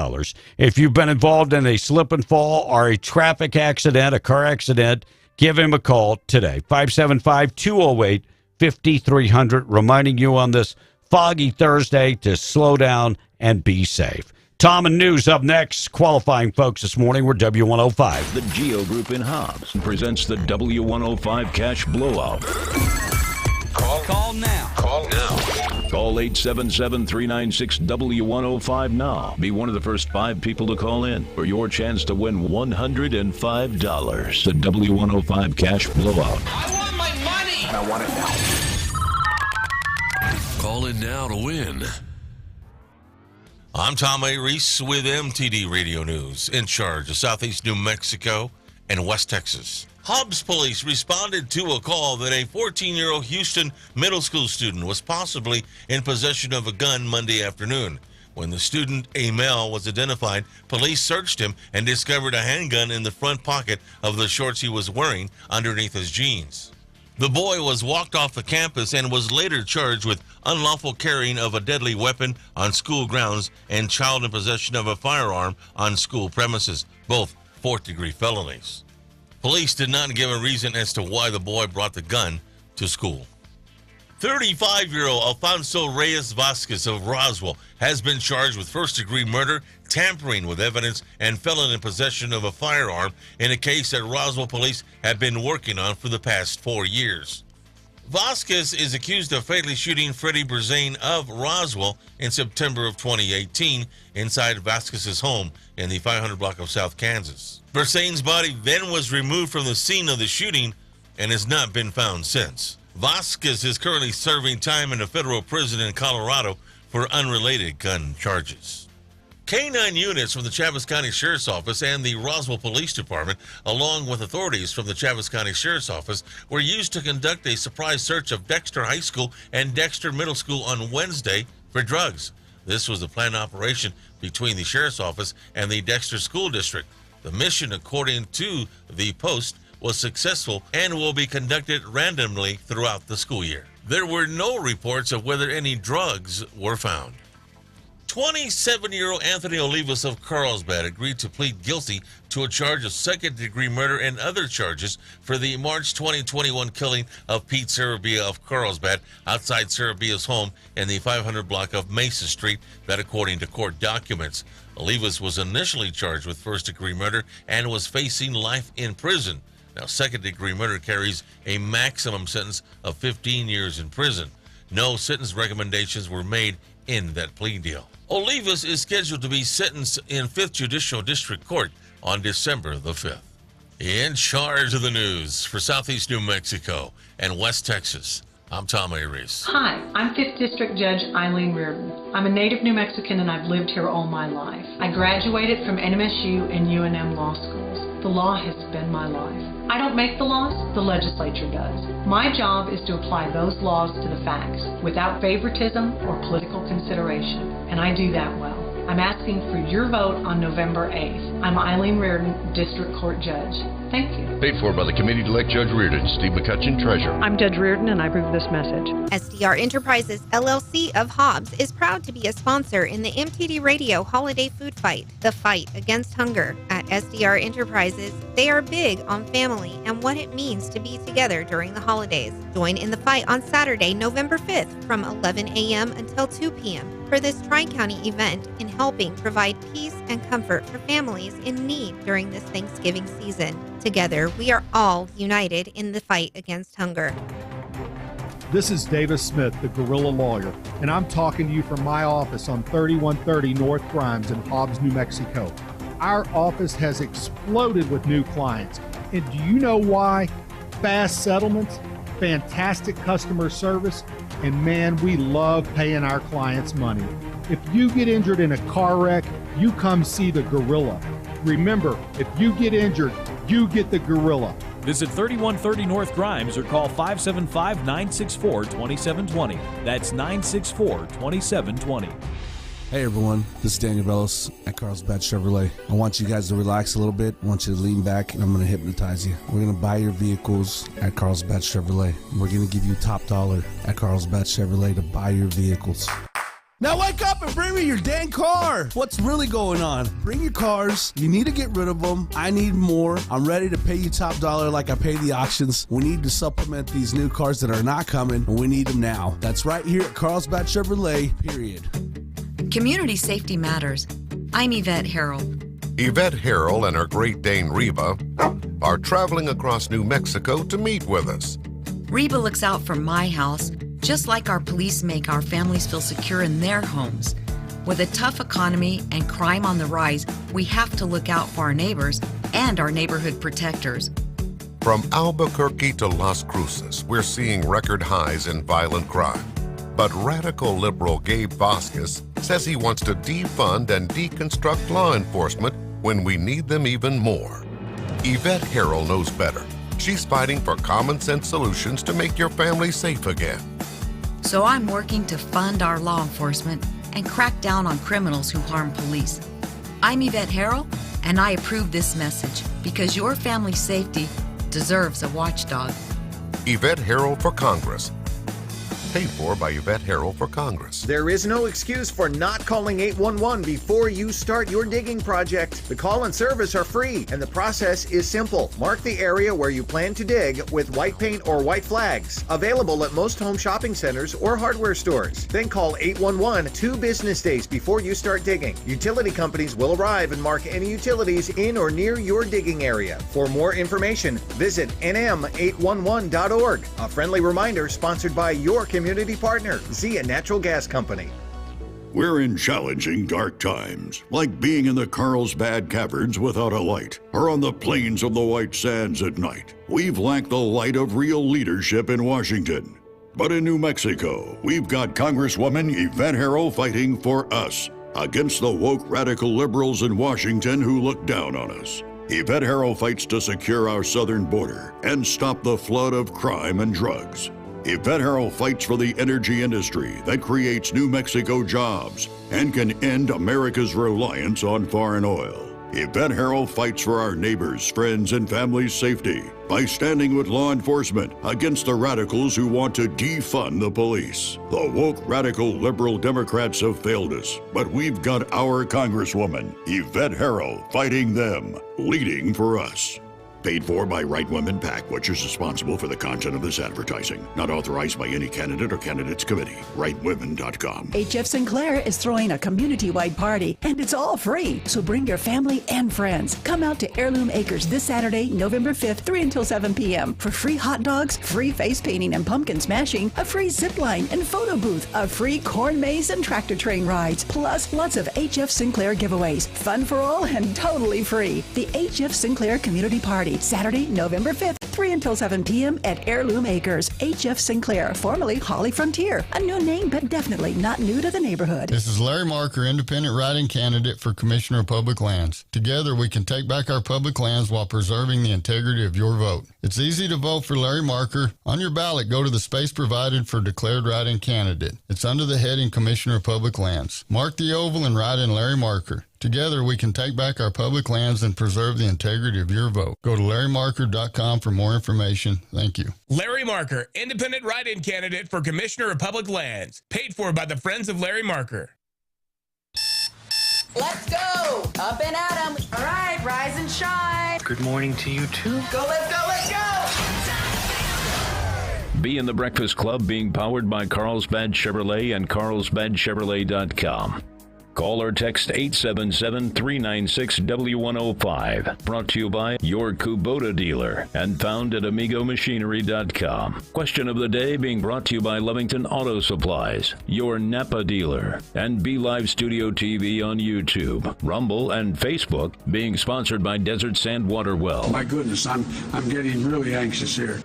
If you've been involved in a slip and fall or a traffic accident, a car accident, give him a call today. 575-208-5300. Reminding you on this foggy Thursday to slow down and be safe. Tom and News up next. Qualifying folks this morning, we're W105. The Geo Group in Hobbs presents the W105 Cash Blowout. Call now. Call now. Call 877-396-W105 now. Be one of the first 5 people to call in for your chance to win $105. The W105 Cash Blowout. I want my money. And I want it now. Call in now to win. I'm Tom A. Reese with MTD Radio News, in charge of Southeast New Mexico and West Texas. Hobbs police responded to a call that a 14-year-old Houston middle school student was possibly in possession of a gun Monday afternoon. When the student, a male, was identified, police searched him and discovered a handgun in the front pocket of the shorts he was wearing underneath his jeans. The boy was walked off the campus and was later charged with unlawful carrying of a deadly weapon on school grounds and child in possession of a firearm on school premises, both fourth-degree felonies. Police did not give a reason as to why the boy brought the gun to school. 35-year-old Alfonso Reyes Vasquez of Roswell has been charged with first-degree murder, tampering with evidence, and felon in possession of a firearm in a case that Roswell police have been working on for the past 4 years. Vasquez is accused of fatally shooting Freddie Berzane of Roswell in September of 2018 inside Vasquez's home in the 500 block of South Kansas. Berzane's body then was removed from the scene of the shooting and has not been found since. Vasquez is currently serving time in a federal prison in Colorado for unrelated gun charges. K-9 units from the Chaves County Sheriff's Office and the Roswell Police Department, along with authorities from the Chaves County Sheriff's Office, were used to conduct a surprise search of Dexter High School and Dexter Middle School on Wednesday for drugs. This was a planned operation between the Sheriff's Office and the Dexter School District. The mission, according to the Post, was successful and will be conducted randomly throughout the school year. There were no reports of whether any drugs were found. 27-year-old Anthony Olivas of Carlsbad agreed to plead guilty to a charge of second-degree murder and other charges for the March 2021 killing of Pete Sarabia of Carlsbad outside Sarabia's home in the 500 block of Mesa Street, that according to court documents. Olivas was initially charged with first-degree murder and was facing life in prison. Now, second-degree murder carries a maximum sentence of 15 years in prison. No sentence recommendations were made in that plea deal. Olivas is scheduled to be sentenced in 5th Judicial District Court on December the 5th. In charge of the news for Southeast New Mexico and West Texas, I'm Tom Aries. Hi, I'm 5th District Judge Eileen Reardon. I'm a native New Mexican and I've lived here all my life. I graduated from NMSU and UNM law schools. The law has been my life. I don't make the laws, the legislature does. My job is to apply those laws to the facts without favoritism or political consideration, and I do that well. I'm asking for your vote on November 8th. I'm Eileen Reardon, District Court Judge. Thank you. Paid for by the Committee-elect Judge Reardon, Steve McCutcheon, Treasurer. I'm Judge Reardon, and I approve this message. SDR Enterprises, LLC of Hobbs is proud to be a sponsor in the MTD Radio Holiday Food Fight, the fight against hunger. At SDR Enterprises, they are big on family and what it means to be together during the holidays. Join in the fight on Saturday, November 5th from 11 a.m. until 2 p.m. for this Tri-County event in helping provide peace and comfort for families in need during this Thanksgiving season. Together, we are all united in the fight against hunger. This is Davis Smith, the Guerrilla Lawyer, and I'm talking to you from my office on 3130 North Grimes in Hobbs, New Mexico. Our office has exploded with new clients. And do you know why? Fast settlements, fantastic customer service, and man, we love paying our clients money. If you get injured in a car wreck, you come see the Gorilla. Remember, if you get injured, you get the Gorilla. Visit 3130 North Grimes or call 575-964-2720. That's 964-2720. Hey everyone, this is Daniel Bellis at Carlsbad Chevrolet. I want you guys to relax a little bit. I want you to lean back and I'm going to hypnotize you. We're going to buy your vehicles at Carlsbad Chevrolet. We're going to give you top dollar at Carlsbad Chevrolet to buy your vehicles. Now wake up and bring me your dang car. What's really going on? Bring your cars. You need to get rid of them. I need more. I'm ready to pay you top dollar like I pay the auctions. We need to supplement these new cars that are not coming, and we need them now. That's right here at Carlsbad Chevrolet, period. Community safety matters. I'm Yvette Harrell. Yvette Harrell and her Great Dane Reba are traveling across New Mexico to meet with us. Reba looks out for my house, just like our police make our families feel secure in their homes. With a tough economy and crime on the rise, we have to look out for our neighbors and our neighborhood protectors. From Albuquerque to Las Cruces, we're seeing record highs in violent crime. But radical liberal Gabe Vasquez says he wants to defund and deconstruct law enforcement when we need them even more. Yvette Harrell knows better. She's fighting for common sense solutions to make your family safe again. So I'm working to fund our law enforcement and crack down on criminals who harm police. I'm Yvette Harrell, and I approve this message because your family's safety deserves a watchdog. Yvette Harrell for Congress. Paid for by Yvette Harrell for Congress. There is no excuse for not calling 811 before you start your digging project. The call and service are free, and the process is simple. Mark the area where you plan to dig with white paint or white flags. Available at most home shopping centers or hardware stores. Then call 811 2 business days before you start digging. Utility companies will arrive and mark any utilities in or near your digging area. For more information, visit nm811.org. A friendly reminder sponsored by your community partner, Zia Natural Gas Company. We're in challenging dark times, like being in the Carlsbad Caverns without a light, or on the plains of the White Sands at night. We've lacked the light of real leadership in Washington. But in New Mexico, we've got Congresswoman Yvette Harrell fighting for us, against the woke radical liberals in Washington who look down on us. Yvette Harrell fights to secure our southern border and stop the flood of crime and drugs. Yvette Harrell fights for the energy industry that creates New Mexico jobs and can end America's reliance on foreign oil. Yvette Harrell fights for our neighbors, friends, and family's safety by standing with law enforcement against the radicals who want to defund the police. The woke, radical, liberal Democrats have failed us, but we've got our Congresswoman, Yvette Harrell, fighting them, leading for us. Paid for by Right Women PAC, which is responsible for the content of this advertising. Not authorized by any candidate or candidates committee. RightWomen.com. HF Sinclair is throwing a community-wide party, and it's all free. So bring your family and friends. Come out to Heirloom Acres this Saturday, November 5th, 3 until 7 p.m. for free hot dogs, free face painting and pumpkin smashing, a free zip line and photo booth, a free corn maze and tractor train rides, plus lots of HF Sinclair giveaways. Fun for all and totally free. The HF Sinclair Community Party, Saturday, November 5th, 3 until 7 p.m. at Heirloom Acres. HF Sinclair, formerly Holly Frontier. A new name, but definitely not new to the neighborhood. This is Larry Marker, independent write-in candidate for Commissioner of Public Lands. Together, we can take back our public lands while preserving the integrity of your vote. It's easy to vote for Larry Marker. On your ballot, go to the space provided for declared write-in candidate. It's under the heading Commissioner of Public Lands. Mark the oval and write in Larry Marker. Together, we can take back our public lands and preserve the integrity of your vote. Go to LarryMarker.com for more information. Thank you. Larry Marker, independent write-in candidate for Commissioner of Public Lands. Paid for by the Friends of Larry Marker. Let's go! Up and at 'em. All right, rise and shine. Good morning to you, too. Go, let's go, let's go! Be in the Breakfast Club, being powered by Carlsbad Chevrolet and carlsbadchevrolet.com. Call or text 877-396-W105. Brought to you by your Kubota dealer and found at AmigoMachinery.com. Question of the day being brought to you by Lovington Auto Supplies, your Napa dealer, and Be Live Studio TV on YouTube, Rumble, and Facebook, being sponsored by Desert Sand Water Well. My goodness, I'm getting really anxious here.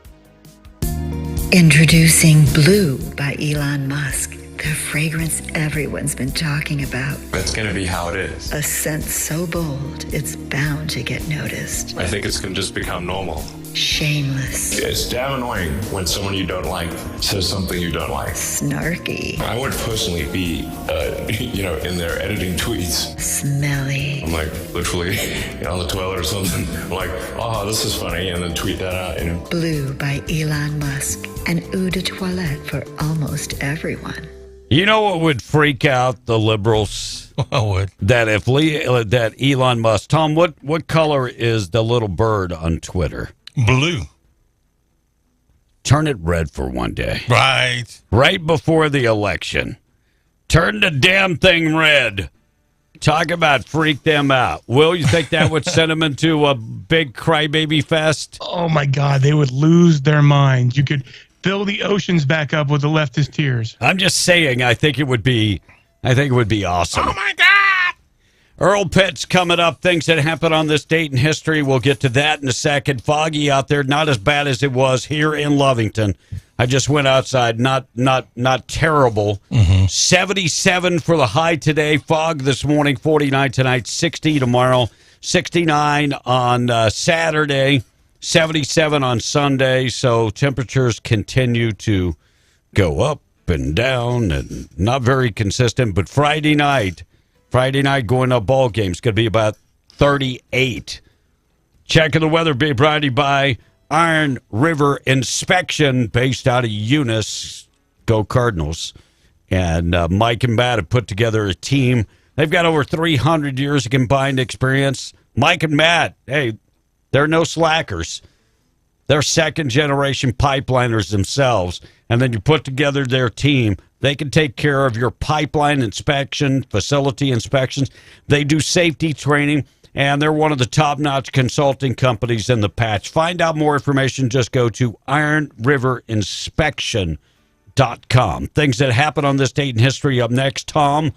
Introducing Blue by Elon Musk. The fragrance everyone's been talking about. That's going to be how it is. A scent so bold, it's bound to get noticed. I think it's going to just become normal. Shameless. It's damn annoying when someone you don't like says something you don't like. Snarky. I would personally be, in there editing tweets. Smelly. I'm like, literally, on the toilet or something. I'm like, oh, this is funny, and then tweet that out, Blue by Elon Musk. An eau de toilette for almost everyone. You know what would freak out the liberals? What would? That that Elon Musk. Tom, what color is the little bird on Twitter? Blue. Turn it red for one day. Right. Right before the election. Turn the damn thing red. Talk about freak them out. Will, you think that would send them into a big crybaby fest? Oh, my God. They would lose their minds. You could fill the oceans back up with the leftist tears. I'm just saying, I think it would be awesome. Oh, my God. Earl Pitt's coming up. Things that happened on this date in history. We'll get to that in a second. Foggy out there. Not as bad as it was here in Lovington. I just went outside. Not terrible. 77 for the high today. Fog this morning. 49 tonight. 60 tomorrow. 69 on Saturday. 77 on Sunday. So temperatures continue to go up and down and not very consistent. But Friday night going up ball games could be about 38. Checking the weather being brought to you by Iron River Inspection, based out of Eunice. Go Cardinals. And Mike and Matt have put together a team. They've got over 300 years of combined experience. Mike and Matt, hey, they're no slackers. They're second-generation pipeliners themselves. And then you put together their team. They can take care of your pipeline inspection, facility inspections. They do safety training, and they're one of the top-notch consulting companies in the patch. Find out more information. Just go to ironriverinspection.com. Things that happen on this date in history. Up next, Tom,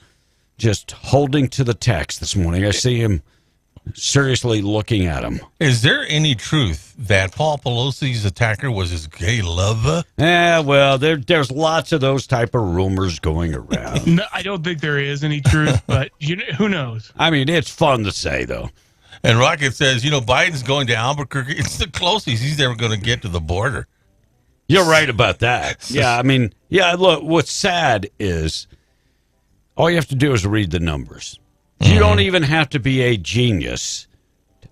just holding to the text this morning. I see him seriously looking at him. Is there any truth that Paul Pelosi's attacker was his gay lover? Yeah, well, there's lots of those type of rumors going around. No, I don't think there is any truth, but who knows? I mean, it's fun to say, though. And Rocket says, Biden's going to Albuquerque. It's the closest he's ever going to get to the border. You're right about that. Yeah, I mean, look, what's sad is all you have to do is read the numbers. You don't even have to be a genius.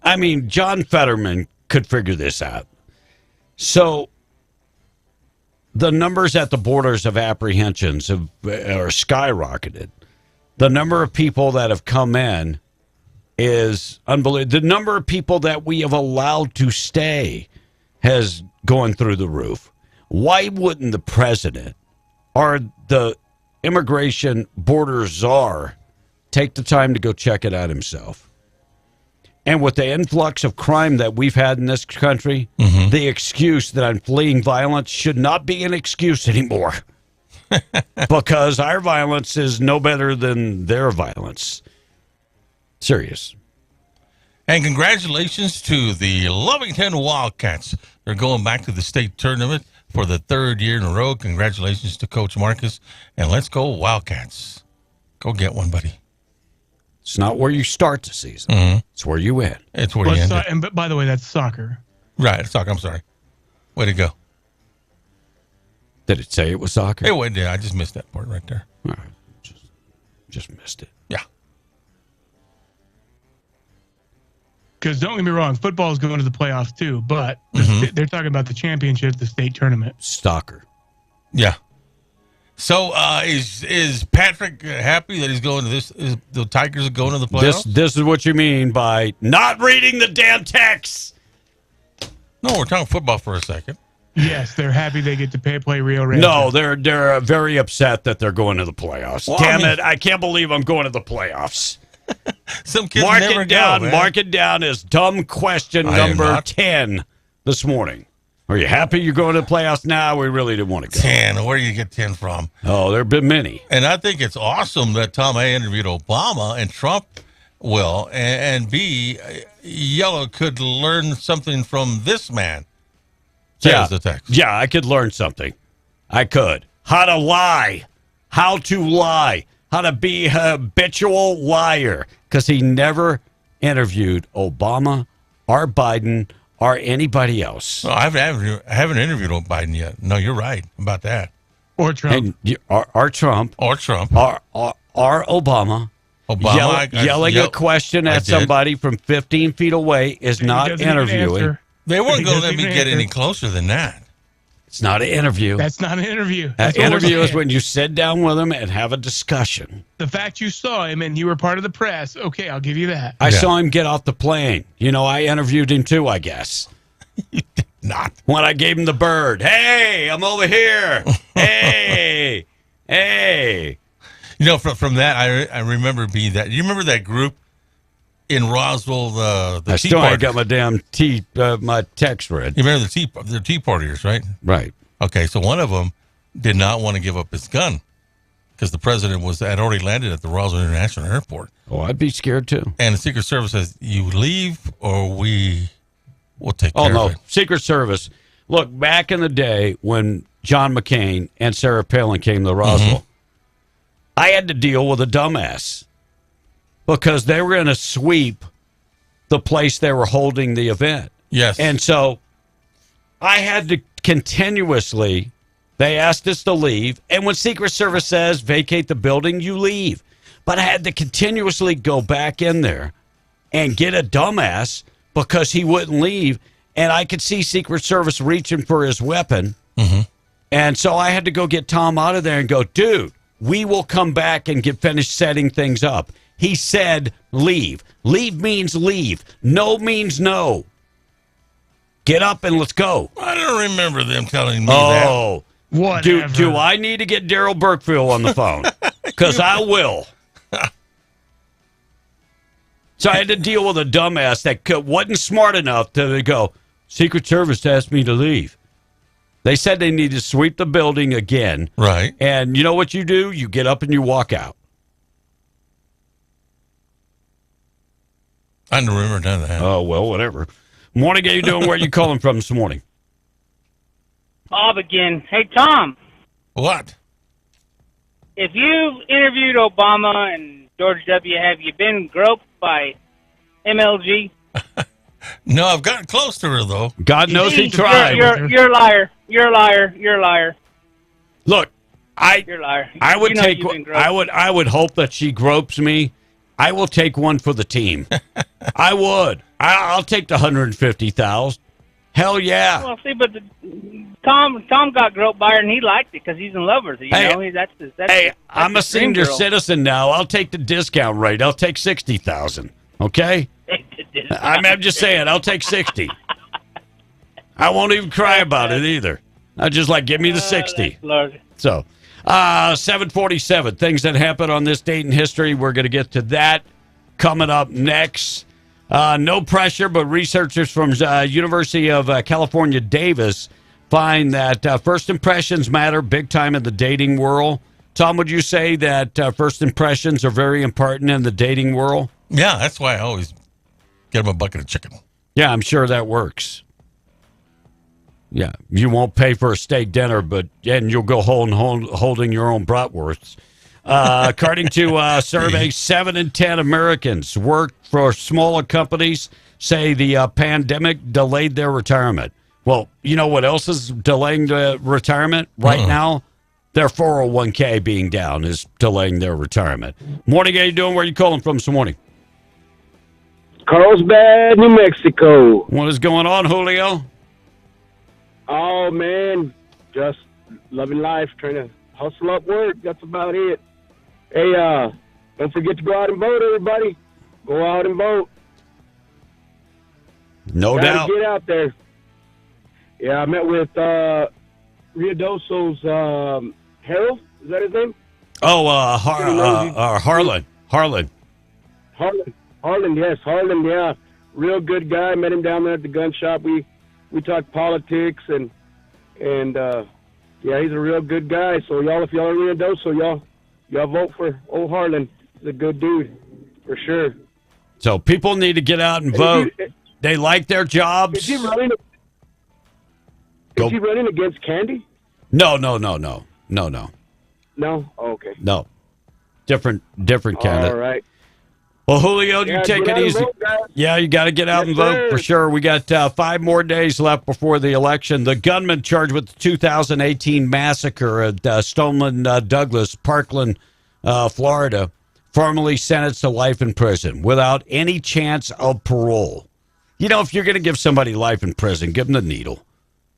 I mean, John Fetterman could figure this out. So the numbers at the borders of apprehensions are skyrocketed. The number of people that have come in is unbelievable. The number of people that we have allowed to stay has gone through the roof. Why wouldn't the president or the immigration border czar take the time to go check it out himself? And with the influx of crime that we've had in this country, the excuse that I'm fleeing violence should not be an excuse anymore. Because our violence is no better than their violence. Serious. And congratulations to the Lovington Wildcats. They're going back to the state tournament for the third year in a row. Congratulations to Coach Marcus. And let's go Wildcats. Go get one, buddy. It's not where you start the season. It's where you end. It's where you end it. And by the way, that's soccer. Right, it's soccer. I'm sorry. Way to go. Did it say it was soccer? It went. Yeah, I just missed that part right there. All right. Just missed it. Yeah. Because don't get me wrong, football is going to the playoffs too, but they're talking about the championship, the state tournament. Soccer. Yeah. So is Patrick happy that he's going to this? Is the Tigers are going to the playoffs? This is what you mean by not reading the damn text. No, we're talking football for a second. Yes, they're happy they get to play Rio Rancho. No, they're very upset that they're going to the playoffs. Well, Damn it! I can't believe I'm going to the playoffs. Some kids mark never it down. go, man. Mark it down as dumb question number 10 this morning. Are you happy you're going to the playoffs now? We really didn't want to go. 10. Where do you get 10 from? Oh, there have been many. And I think it's awesome that Tom A. interviewed Obama and Trump will, and B, Yellow could learn something from this man. Yeah. The text. Yeah, I could learn something. I could. How to lie. How to lie. How to be a habitual liar. Because he never interviewed Obama or Biden or anybody else. No, I haven't interviewed Biden yet. No, you're right about that. Or Trump. Or Trump. Or Trump. Or Obama. Yelling a question at somebody from 15 feet away is not interviewing. They weren't going to let me get any closer than that. It's not an interview. That's not an interview. An interview is when you sit down with him and have a discussion. The fact you saw him and you were part of the press, okay, I'll give you that. I saw him get off the plane. You know, I interviewed him too, I guess. You did not. When I gave him the bird. Hey, I'm over here. Hey. Hey. You know, from that, I remember being that. You remember that group in Roswell, the I Tea still Party? ain't got my damn my text read. You remember the Tea Partiers, right? Right. Okay, so one of them did not want to give up his gun because the president had already landed at the Roswell International Airport. Oh, I'd be scared too. And the Secret Service says, "You leave, or we'll take care of it." Secret Service. Look, back in the day when John McCain and Sarah Palin came to Roswell, I had to deal with a dumbass because they were going to sweep the place they were holding the event. Yes. And so I had to continuously, they asked us to leave. And when Secret Service says vacate the building, you leave. But I had to continuously go back in there and get a dumbass because he wouldn't leave. And I could see Secret Service reaching for his weapon. And so I had to go get Tom out of there and go, dude, we will come back and get finished setting things up. He said leave. Leave means leave. No means no. Get up and let's go. I don't remember them telling me that. Oh, whatever. Do I need to get Daryl Burkfield on the phone? Because I will. So I had to deal with a dumbass that wasn't smart enough to go, Secret Service asked me to leave. They said they need to sweep the building again. Right. And you know what you do? You get up and you walk out. I don't remember none of that. Oh, well, whatever. Morning, how you doing? Where are you calling from this morning? Bob again. Hey, Tom. What? If you interviewed Obama and George W., have you been groped by MLG? No, I've gotten close to her, though. God knows he tried. You're a liar. You're a liar. You're a liar. Look, You're a liar. I would You know take. you've been groped. I would hope that she gropes me. I will take one for the team. I would. I'll take the 150,000. Hell yeah. Well, see, but Tom got groped by her, and he liked it because he's in love with her. You know, that's I'm a his dream senior girl. citizen now. I'll take the discount rate. I'll take 60,000. Okay. I'm just saying. I'll take 60. I won't even cry about it either. I just give me the 60. Lord. So, 747, things that happened on this date in history. We're going to get to that coming up next. No pressure, but researchers from University of California, Davis find that first impressions matter big time in the dating world. Tom, would you say that first impressions are very important in the dating world? Yeah, that's why I always get him a bucket of chicken. Yeah, I'm sure that works. Yeah, you won't pay for a steak dinner, and you'll go holding your own bratwursts. According to a survey, 7 in 10 Americans work for smaller companies say the pandemic delayed their retirement. Well, you know what else is delaying the retirement right now? Their 401k being down is delaying their retirement. Morning, how you doing? Where are you calling from this morning? Carlsbad, New Mexico. What is going on, Julio? Oh, man, just loving life, trying to hustle up work. That's about it. Hey, don't forget to go out and vote, everybody. Go out and vote. No doubt. Get out there. Yeah, I met with Ruidoso's Harold. Is that his name? Oh, Harlan. Harlan, yes, Harlan, yeah. Real good guy. Met him down there at the gun shop. We talked politics and yeah, he's a real good guy. So y'all, if y'all are Ruidoso, y'all vote for old Harlan. He's a good dude, for sure. So people need to get out and vote. They like their jobs. Is he running against Candy? No. No? Oh, okay. No. Different candidate. All right. Well, Julio, you take it easy. Vote, yeah, you got to get out and vote for sure. We got 5 more days left before the election. The gunman charged with the 2018 massacre at Stoneman Douglas, Parkland, Florida, formally sentenced to life in prison without any chance of parole. You know, if you're going to give somebody life in prison, give them the needle.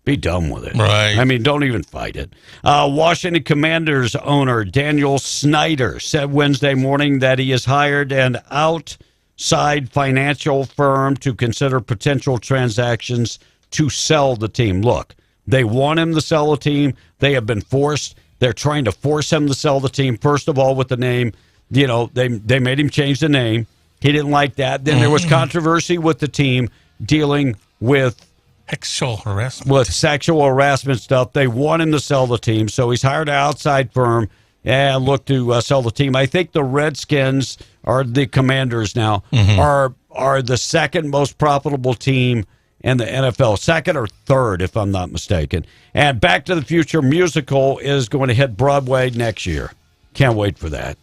Be done with it. Right. I mean, don't even fight it. Washington Commanders owner Daniel Snyder said Wednesday morning that he has hired an outside financial firm to consider potential transactions to sell the team. Look, they want him to sell the team. They have been forced. They're trying to force him to sell the team, first of all, with the name. You know, they made him change the name. He didn't like that. Then there was controversy with the team dealing with sexual harassment. With sexual harassment stuff. They want him to sell the team, so he's hired an outside firm and look to sell the team. I think the Redskins are the Commanders now, are the second most profitable team in the NFL, second or third, if I'm not mistaken. And Back to the Future musical is going to hit Broadway next year. Can't wait for that.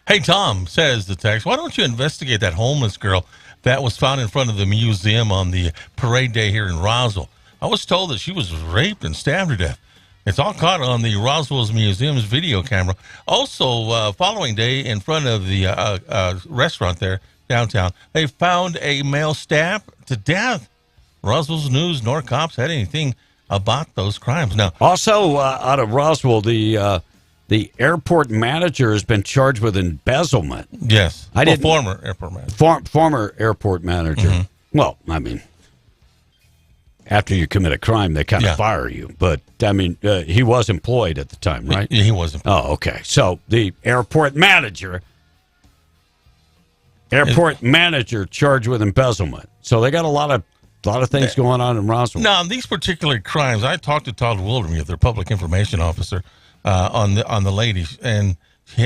Hey, Tom, says the text, why don't you investigate that homeless girl that was found in front of the museum on the parade day here in Roswell? I was told that she was raped and stabbed to death. It's all caught on the Roswell's Museum's video camera. Also, following day in front of the restaurant there downtown, they found a male stabbed to death. Roswell's News nor cops had anything about those crimes. Now, also out of Roswell, the airport manager has been charged with embezzlement. Yes. Former airport manager. Former airport manager. Well, I mean, after you commit a crime, they kind of fire you. But, I mean, he was employed at the time, right? He was employed. Oh, okay. So the airport manager charged with embezzlement. So they got a lot of things going on in Roswell. Now, these particular crimes, I talked to Todd Wildermuth, their public information officer, on the lady, and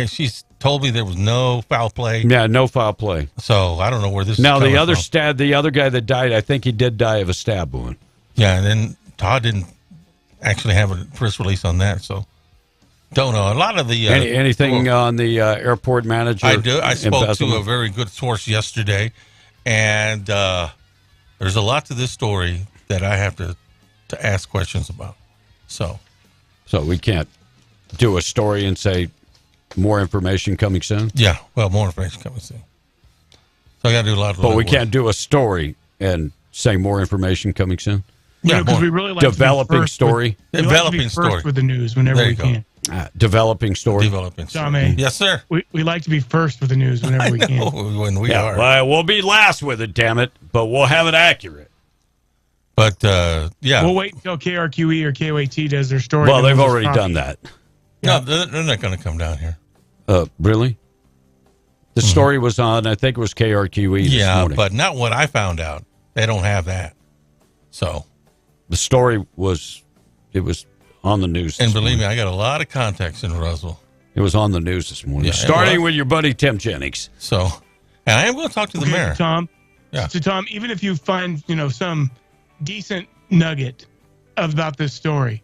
she's told me there was no foul play. Yeah, no foul play. So I don't know where this is now coming the other from. the other guy that died, I think he did die of a stab wound. Yeah, and then Todd didn't actually have a press release on that, so don't know. A lot of the anything on the airport manager. I do. I spoke to a very good source yesterday, and there's a lot to this story that I have to to ask questions about. So we can't do a story and say more information coming soon? Yeah, well, more information coming soon. So I got to do a lot of But we work. can't do a story and say more information coming soon? Yeah, because we really like developing to be first story. With, we like to be first with the news whenever we can. Developing story. Developing Tommy. Yes, sir. We like to be first with the news whenever we can. When we are. Well, we'll be last with it, damn it, but we'll have it accurate. But yeah, We'll wait until KRQE or KOAT does their story. Well, then they've we'll just already copy. done that. No, they're not going to come down here. Really? The story was on, I think it was KRQE this Yeah, morning. but not what I found out. They don't have that. So The story was, it was on the news. And believe me, I got a lot of contacts in Roswell. It was on the news this morning. Yeah, Starting with your buddy Tim Jennings. So, and I am going to talk to the mayor. Tom. Yeah. So Tom, even if you find some decent nugget about this story,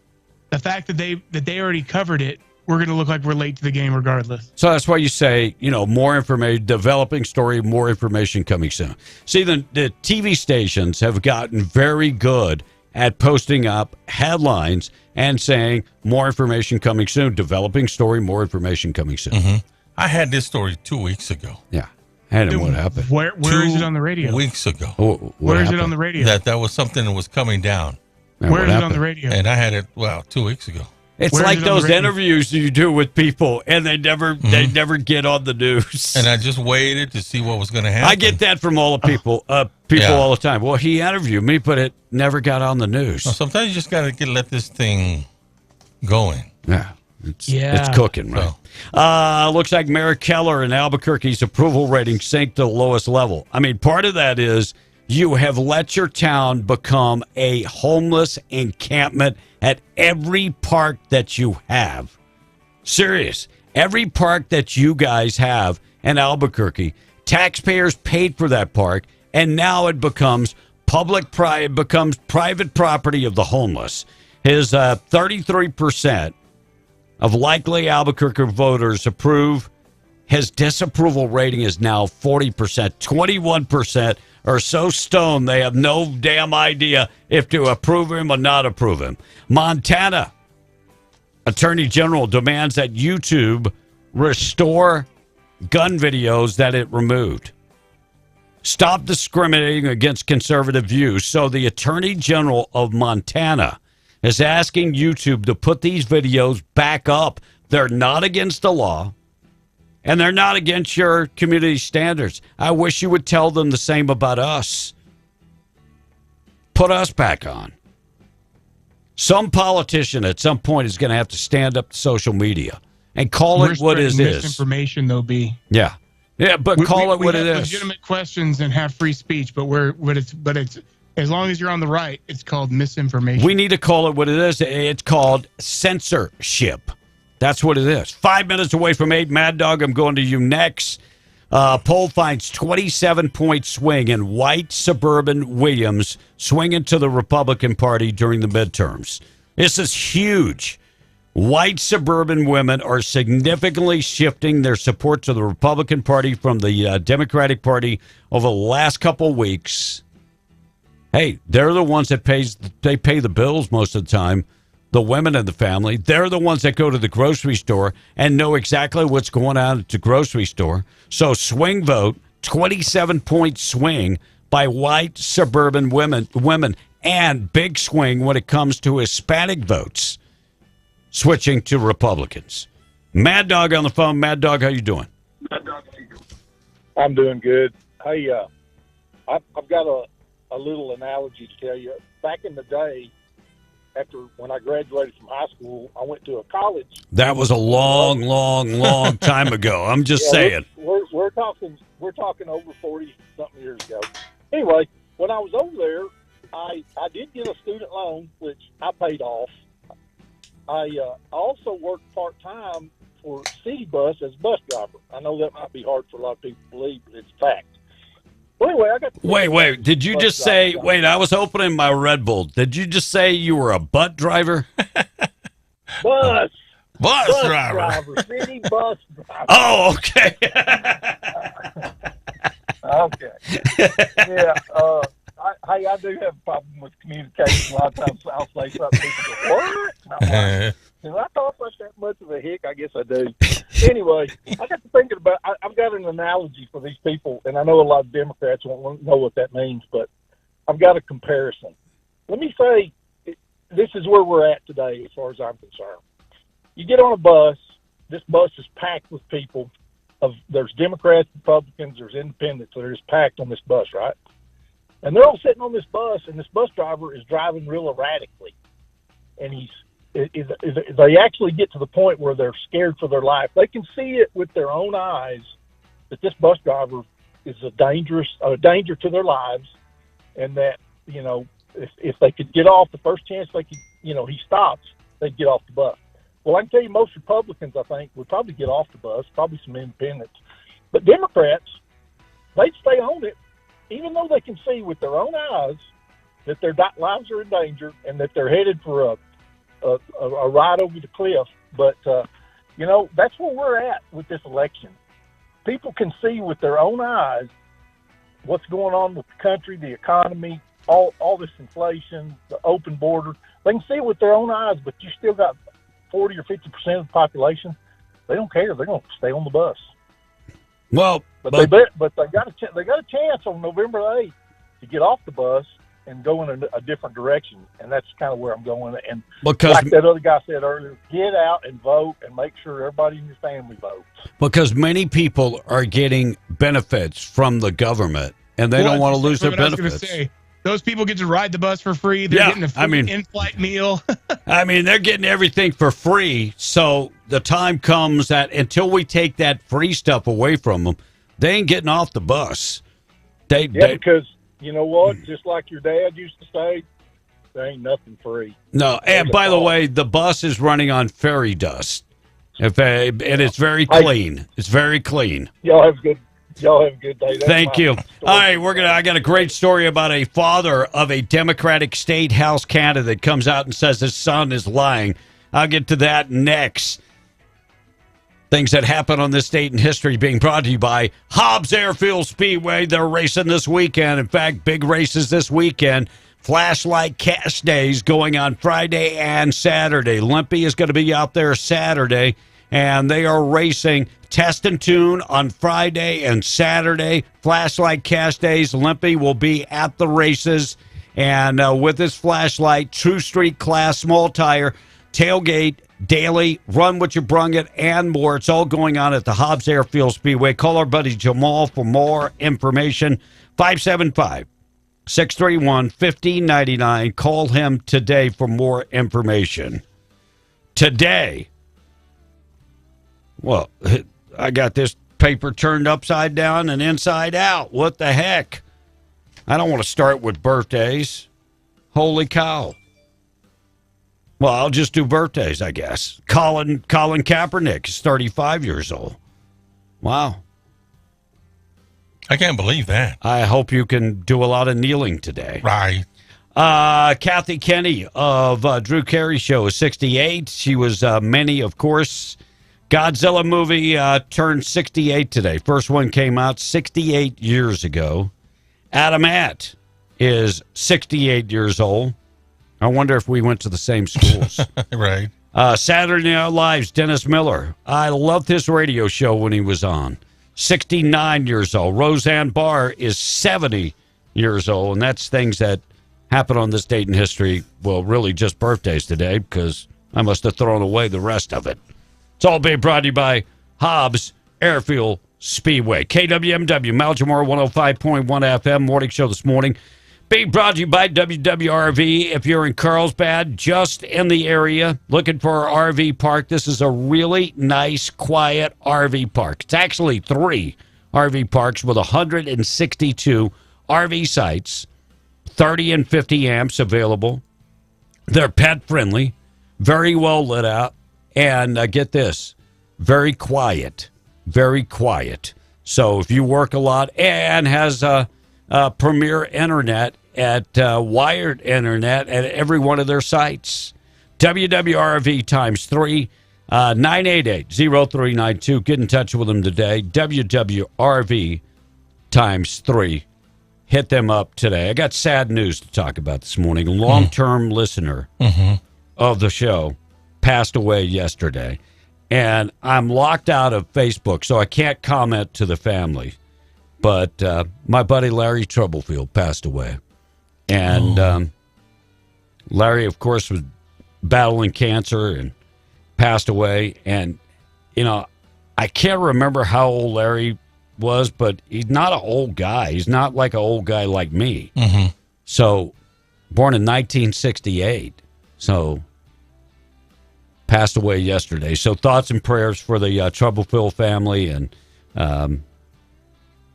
the fact that they already covered it, we're going to look like we're late to the game regardless. So that's why you say, more information, developing story, more information coming soon. See, the TV stations have gotten very good at posting up headlines and saying more information coming soon, developing story, more information coming soon. Mm-hmm. I had this story 2 weeks ago. Yeah. And what happened? Where is it on the radio? 2 weeks ago. Where is it on the radio? That was something that was coming down. Where is it on the radio? And I had it 2 weeks ago. It's Where like is it on the those radio? interviews you do with people, and they never get on the news. And I just waited to see what was going to happen. I get that from all the people, Yeah. all the time. Well, he interviewed me, but it never got on the news. Well, sometimes you just got to let this thing going. Yeah. It's cooking, right? Looks like Mayor Keller in Albuquerque's approval rating sank to the lowest level. I mean, part of that is you have let your town become a homeless encampment at every park that you have. Serious. Every park that you guys have in Albuquerque, taxpayers paid for that park, and now it becomes private property of the homeless. His 33% of likely Albuquerque voters approve. His disapproval rating is now 40%. 21% are so stoned they have no damn idea if to approve him or not approve him. Montana Attorney General demands that YouTube restore gun videos that it removed. Stop discriminating against conservative views. So the Attorney General of Montana is asking YouTube to put these videos back up. They're not against the law, and they're not against your community standards. I wish you would tell them the same about us. Put us back on. Some politician at some point is going to have to stand up to social media and call it what it is. Misinformation, though, B. Yeah, but call it what it is. Legitimate questions and have free speech, but it's as long as you're on the right, it's called misinformation. We need to call it what it is. It's called censorship. That's what it is. 5 minutes away from 8, Mad Dog, I'm going to you next. Poll finds 27-point swing in white suburban Williams swinging to the Republican Party during the midterms. This is huge. White suburban women are significantly shifting their support to the Republican Party from the Democratic Party over the last couple of weeks. Hey, they're the ones that pay the bills most of the time. The women in the family, they're the ones that go to the grocery store and know exactly what's going on at the grocery store. So swing vote, 27-point swing by white suburban women, and big swing when it comes to Hispanic votes switching to Republicans. Mad Dog on the phone. Mad Dog, how you doing? I'm doing good. Hey, I've got a little analogy to tell you. Back in the day, when I graduated from high school, I went to a college. That was a long time ago. I'm just saying. We're talking over 40-something years ago. Anyway, when I was over there, I did get a student loan, which I paid off. I also worked part-time for City Bus as bus driver. I know that might be hard for a lot of people to believe, but it's fact. Well, anyway, I got Wait. Did you just say, I was opening my Red Bull. Did you just say you were a butt driver? Bus driver. City bus driver. Oh, okay. Okay. Yeah, I do have a problem with communication. A lot of times I'll say something, people go, what? And I'm like, do I talk like that much of a hick? I guess I do. Anyway, I got to thinking about, I've got an analogy for these people, and I know a lot of Democrats won't know what that means, but I've got a comparison. Let me say, this is where we're at today as far as I'm concerned. You get on a bus, this bus is packed with people. There's Democrats, Republicans, there's independents that are just packed on this bus, right? And they're all sitting on this bus, and this bus driver is driving real erratically. And they actually get to the point where they're scared for their life. They can see it with their own eyes that this bus driver is a danger to their lives, and that, you know, if they could get off the first chance they could, you know, he stops, they'd get off the bus. Well, I can tell you most Republicans, I think, would probably get off the bus, probably some independents. But Democrats, they'd stay on it, even though they can see with their own eyes that their lives are in danger and that they're headed for a ride over the cliff. But, you know, that's where we're at with this election. People can see with their own eyes what's going on with the country, the economy, all this inflation, the open border. They can see it with their own eyes, but you still got 40 or 50% of the population. They don't care. They're going to stay on the bus. Well, but they got a chance on November 8th to get off the bus and go in a different direction, and that's kind of where I'm going. And because, like that other guy said earlier, get out and vote and make sure everybody in your family votes. Because many people are getting benefits from the government, and they don't want to lose their benefits. Those people get to ride the bus for free. They're getting a free in-flight meal. I mean, they're getting everything for free. So the time comes that until we take that free stuff away from them, they ain't getting off the bus. Because you know what? Just like your dad used to say, there ain't nothing free. No, and by the way, the bus is running on fairy dust. And it's very clean. It's very clean. Y'all have a good day. Thank you. All right, I got a great story about a father of a Democratic state house candidate comes out and says his son is lying. I'll get to that next. Things that happen on this date in history being brought to you by Hobbs Airfield Speedway. They're racing this weekend. In fact, big races this weekend. Flashlight Cash Days going on Friday and Saturday. Limpy is going to be out there Saturday, and they are racing Test and Tune on Friday and Saturday. Flashlight Cash Days. Limpy will be at the races, and with his flashlight, True Street Class, small tire, tailgate, daily, run what you brung it, and more. It's all going on at the Hobbs Airfield Speedway. Call our buddy Jamal for more information. 575-631-1599. Call him today for more information. Today, well, I got this paper turned upside down and inside out. What the heck? I don't want to start with birthdays. Holy cow. Well, I'll just do birthdays, I guess. Colin Kaepernick is 35 years old. Wow. I can't believe that. I hope you can do a lot of kneeling today. Right. Kathy Kenny of Drew Carey Show is 68. She was many, of course. Godzilla movie turned 68 today. First one came out 68 years ago. Adam Att is 68 years old. I wonder if we went to the same schools. Right. Saturday Night Live's Dennis Miller. I loved his radio show when he was on. 69 years old. Roseanne Barr is 70 years old. And that's things that happen on this date in history. Well, really just birthdays today, because I must have thrown away the rest of it. It's all being brought to you by Hobbs Airfield Speedway. KWMW, Maljamore 105.1 FM, morning show this morning. Being brought to you by WWRV. If you're in Carlsbad, just in the area, looking for an RV park, this is a really nice, quiet RV park. It's actually 3 RV parks with 162 RV sites, 30 and 50 amps available. They're pet-friendly, very well lit out, and get this, very quiet, very quiet. So if you work a lot and has premier internet at wired internet at every one of their sites. WWRV times 3, 988-0392. Get in touch with them today. WWRV times 3. hit them up today. I got sad news to talk about this morning. A long-term listener of the show passed away yesterday, and I'm locked out of Facebook, so I can't comment to the family. But my buddy Larry Troublefield passed away. And Larry, of course, was battling cancer and passed away. And, you know, I can't remember how old Larry was, but he's not an old guy. He's not like an old guy like me. So, born in 1968. So, passed away yesterday. So, thoughts and prayers for the Troublefield family, and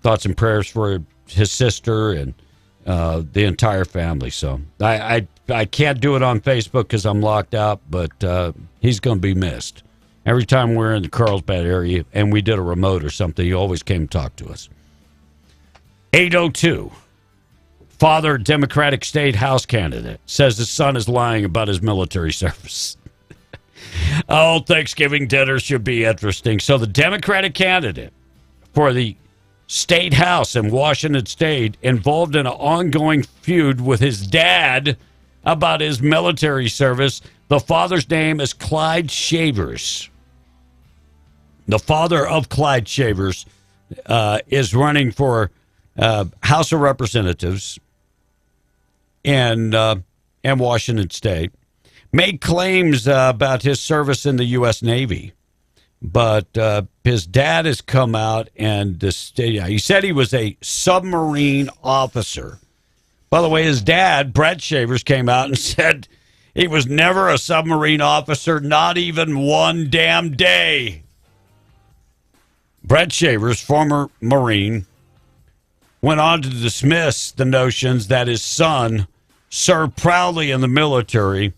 thoughts and prayers for his sister and the entire family. So, I can't do it on Facebook because I'm locked out, but he's going to be missed. Every time we're in the Carlsbad area and we did a remote or something, he always came to talk to us. 802. Father, Democratic State House candidate, says his son is lying about his military service. Oh, Thanksgiving dinner should be interesting. So the Democratic candidate for the State House in Washington State involved in an ongoing feud with his dad about his military service. The father's name is Clyde Shavers. The father of Clyde Shavers is running for House of Representatives in Washington State. Made claims about his service in the U.S. Navy, but his dad has come out and he said he was a submarine officer. By the way, his dad, Brett Shavers, came out and said he was never a submarine officer, not even one damn day. Brett Shavers, former Marine, went on to dismiss the notions that his son served proudly in the military,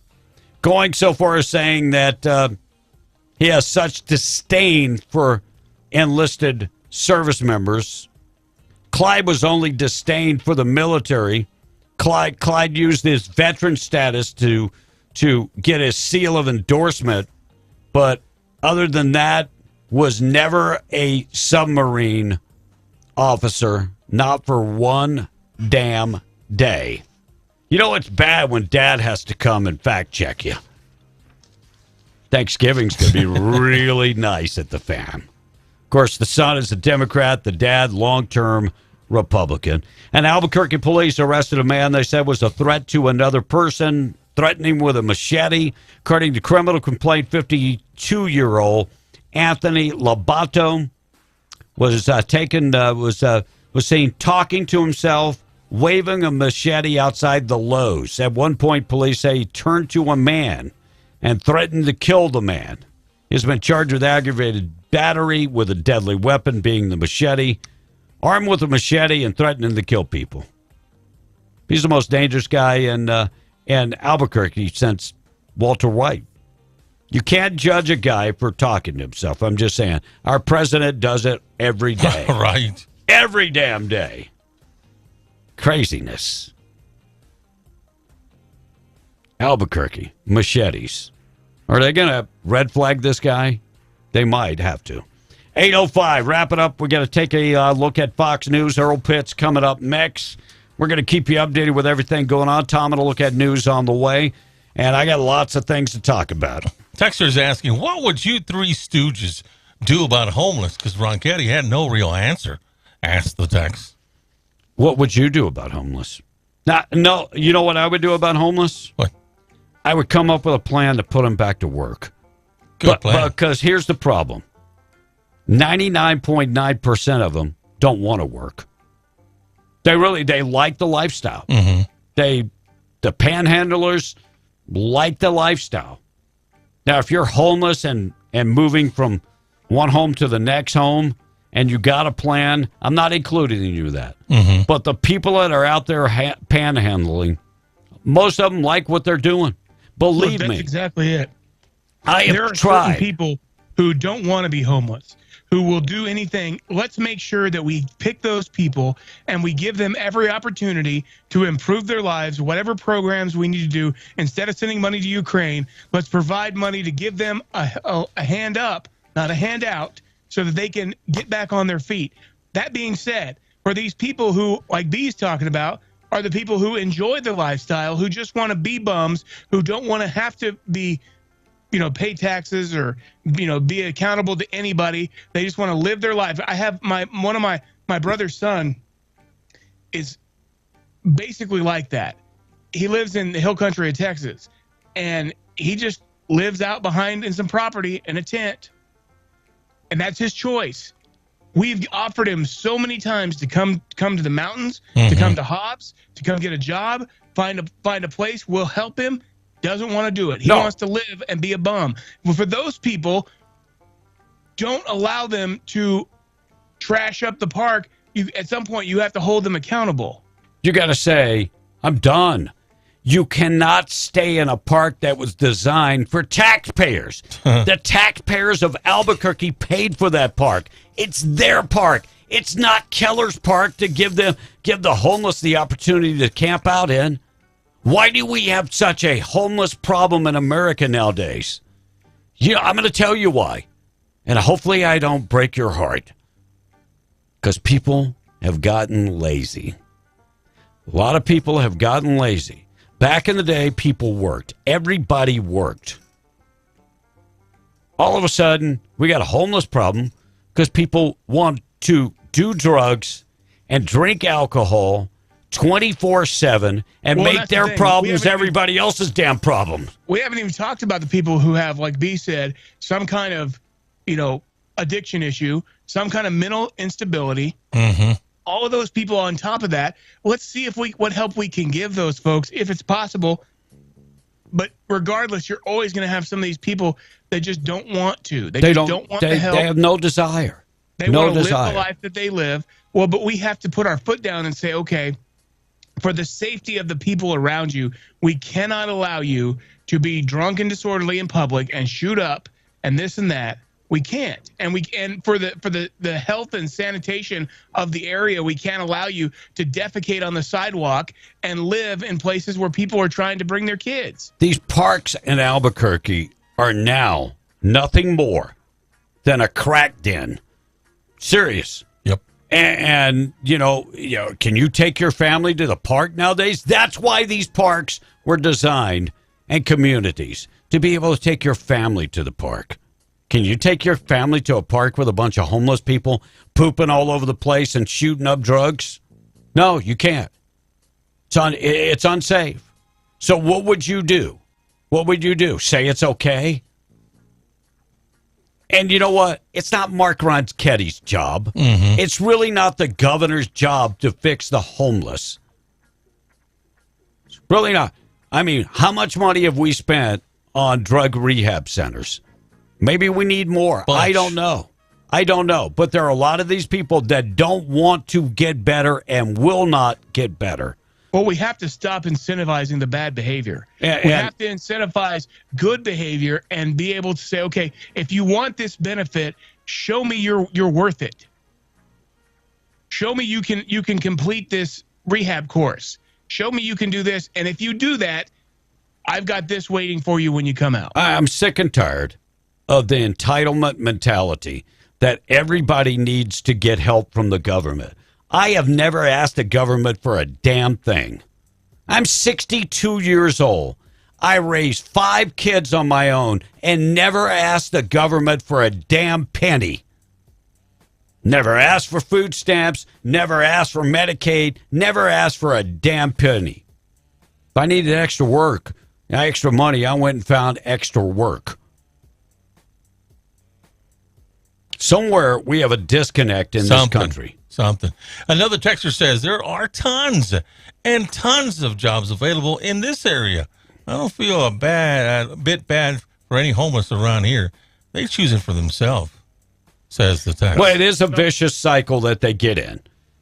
going so far as saying that he has such disdain for enlisted service members. Clyde was only disdain for the military. Clyde used his veteran status to get his seal of endorsement, but other than that, was never a submarine officer, not for one damn day. You know, it's bad when dad has to come and fact check you. Thanksgiving's going to be really nice at the fam. Of course, the son is a Democrat, the dad, long-term Republican. And Albuquerque police arrested a man they said was a threat to another person, threatening with a machete. According to criminal complaint, 52-year-old Anthony Labato was seen talking to himself, waving a machete outside the Lowe's. At one point, police say he turned to a man and threatened to kill the man. He's been charged with aggravated battery with a deadly weapon, being the machete, armed with a machete and threatening to kill people. He's the most dangerous guy in Albuquerque since Walter White. You can't judge a guy for talking to himself. I'm just saying. Our president does it every day. Right. Every damn day. Craziness. Albuquerque, machetes. Are they going to red flag this guy? They might have to. 8:05, wrap it up. We're going to take a look at Fox News. Earl Pitts coming up next. We're going to keep you updated with everything going on. Tom will look at news on the way. And I got lots of things to talk about. Texter's asking, what would you three stooges do about homeless? Because Ronchetti had no real answer, asked the text. What would you do about homeless? No, you know what I would do about homeless? What? I would come up with a plan to put them back to work. Good plan. Because here's the problem. 99.9% of them don't want to work. They like the lifestyle. Mm-hmm. The panhandlers like the lifestyle. Now, if you're homeless and moving from one home to the next home and you got a plan, I'm not including you in that. Mm-hmm. But the people that are out there panhandling, most of them like what they're doing. Believe me. That's exactly it. There are certain people who don't want to be homeless, who will do anything. Let's make sure that we pick those people and we give them every opportunity to improve their lives, whatever programs we need to do. Instead of sending money to Ukraine, let's provide money to give them a hand up, not a handout, so that they can get back on their feet. That being said, For these people who, like B's talking about, are the people who enjoy the lifestyle, who just want to be bums, who don't want to have to be, pay taxes or, be accountable to anybody. They just want to live their life. I have one of my brother's son is basically like that. He lives in the hill country of Texas, and he just lives out behind in some property in a tent, and that's his choice. We've offered him so many times to come to the mountains, to come to Hobbs, to come get a job, find a place. We'll help him. Doesn't want to do it. He wants to live and be a bum. Well, for those people, don't allow them to trash up the park. At some point, you have to hold them accountable. You got to say, I'm done. You cannot stay in a park that was designed for taxpayers. The taxpayers of Albuquerque paid for that park. It's their park. It's not Keller's park to give the homeless the opportunity to camp out in. Why do we have such a homeless problem in America nowadays? I'm going to tell you why. And hopefully I don't break your heart. Because people have gotten lazy. A lot of people have gotten lazy. Back in the day, people worked. Everybody worked. All of a sudden, we got a homeless problem because people want to do drugs and drink alcohol 24/7 and make their problems everybody else's damn problem. We haven't even talked about the people who have, like B said, some kind of, addiction issue, some kind of mental instability. All of those people on top of that. Let's see what help we can give those folks if it's possible. But regardless, you're always going to have some of these people that just don't want to. They don't want the help. They have no desire. They want to live the life that they live. Well, but we have to put our foot down and say, okay, for the safety of the people around you, we cannot allow you to be drunk and disorderly in public and shoot up and this and that. We can't. And for the health and sanitation of the area, we can't allow you to defecate on the sidewalk and live in places where people are trying to bring their kids. These parks in Albuquerque are now nothing more than a crack den. Serious. Yep. And can you take your family to the park nowadays? That's why these parks were designed, and communities, to be able to take your family to the park. Can you take your family to a park with a bunch of homeless people pooping all over the place and shooting up drugs? No, you can't. It's unsafe. So what would you do? What would you do? Say it's okay? And you know what? It's not Mark Ronchetti's job. It's really not the governor's job to fix the homeless. It's really not. I mean, how much money have we spent on drug rehab centers? Maybe we need more. I don't know. But there are a lot of these people that don't want to get better and will not get better. Well, we have to stop incentivizing the bad behavior. We have to incentivize good behavior and be able to say, okay, if you want this benefit, show me you're worth it. Show me you can complete this rehab course. Show me you can do this. And if you do that, I've got this waiting for you when you come out. I'm sick and tired of the entitlement mentality that everybody needs to get help from the government. I have never asked the government for a damn thing. I'm 62 years old. I raised 5 kids on my own and never asked the government for a damn penny. Never asked for food stamps, never asked for Medicaid, never asked for a damn penny. If I needed extra money, I went and found extra work. Somewhere we have a disconnect in this country. Another texter says there are tons and tons of jobs available in this area. I don't feel a bit bad for any homeless around here. They choose it for themselves, says the text. Well, it is a vicious cycle that they get in,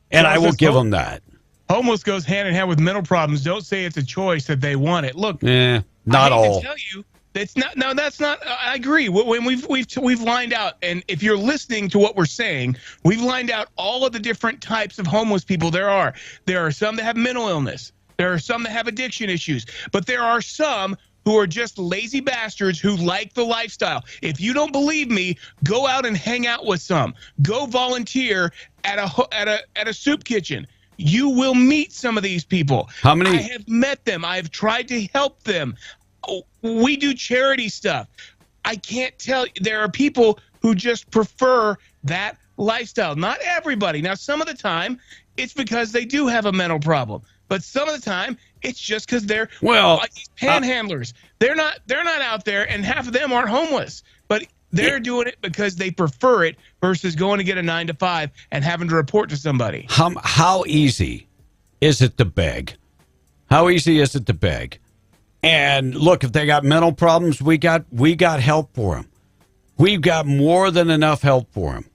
and I will give them that. Homeless goes hand in hand with mental problems. Don't say it's a choice that they want it. Look, not all. I tell you, that's not. No, that's not. I agree. When we've lined out, and if you're listening to what we're saying, we've lined out all of the different types of homeless people there are. There are some that have mental illness. There are some that have addiction issues, but there are some who are just lazy bastards who like the lifestyle. If you don't believe me, go out and hang out with some. Go volunteer at a soup kitchen. You will meet some of these people. How many? I have met them. I have tried to help them. We do charity stuff. I can't tell you. There are people who just prefer that lifestyle. Not everybody. Now, some of the time, it's because they do have a mental problem. But some of the time, it's just because they're like these panhandlers. They're not out there, and half of them aren't homeless. But they're doing it because they prefer it versus going to get a 9-to-5 and having to report to somebody. How easy is it to beg? How easy is it to beg? And look, if they got mental problems, we got help for them. We've got more than enough help for them.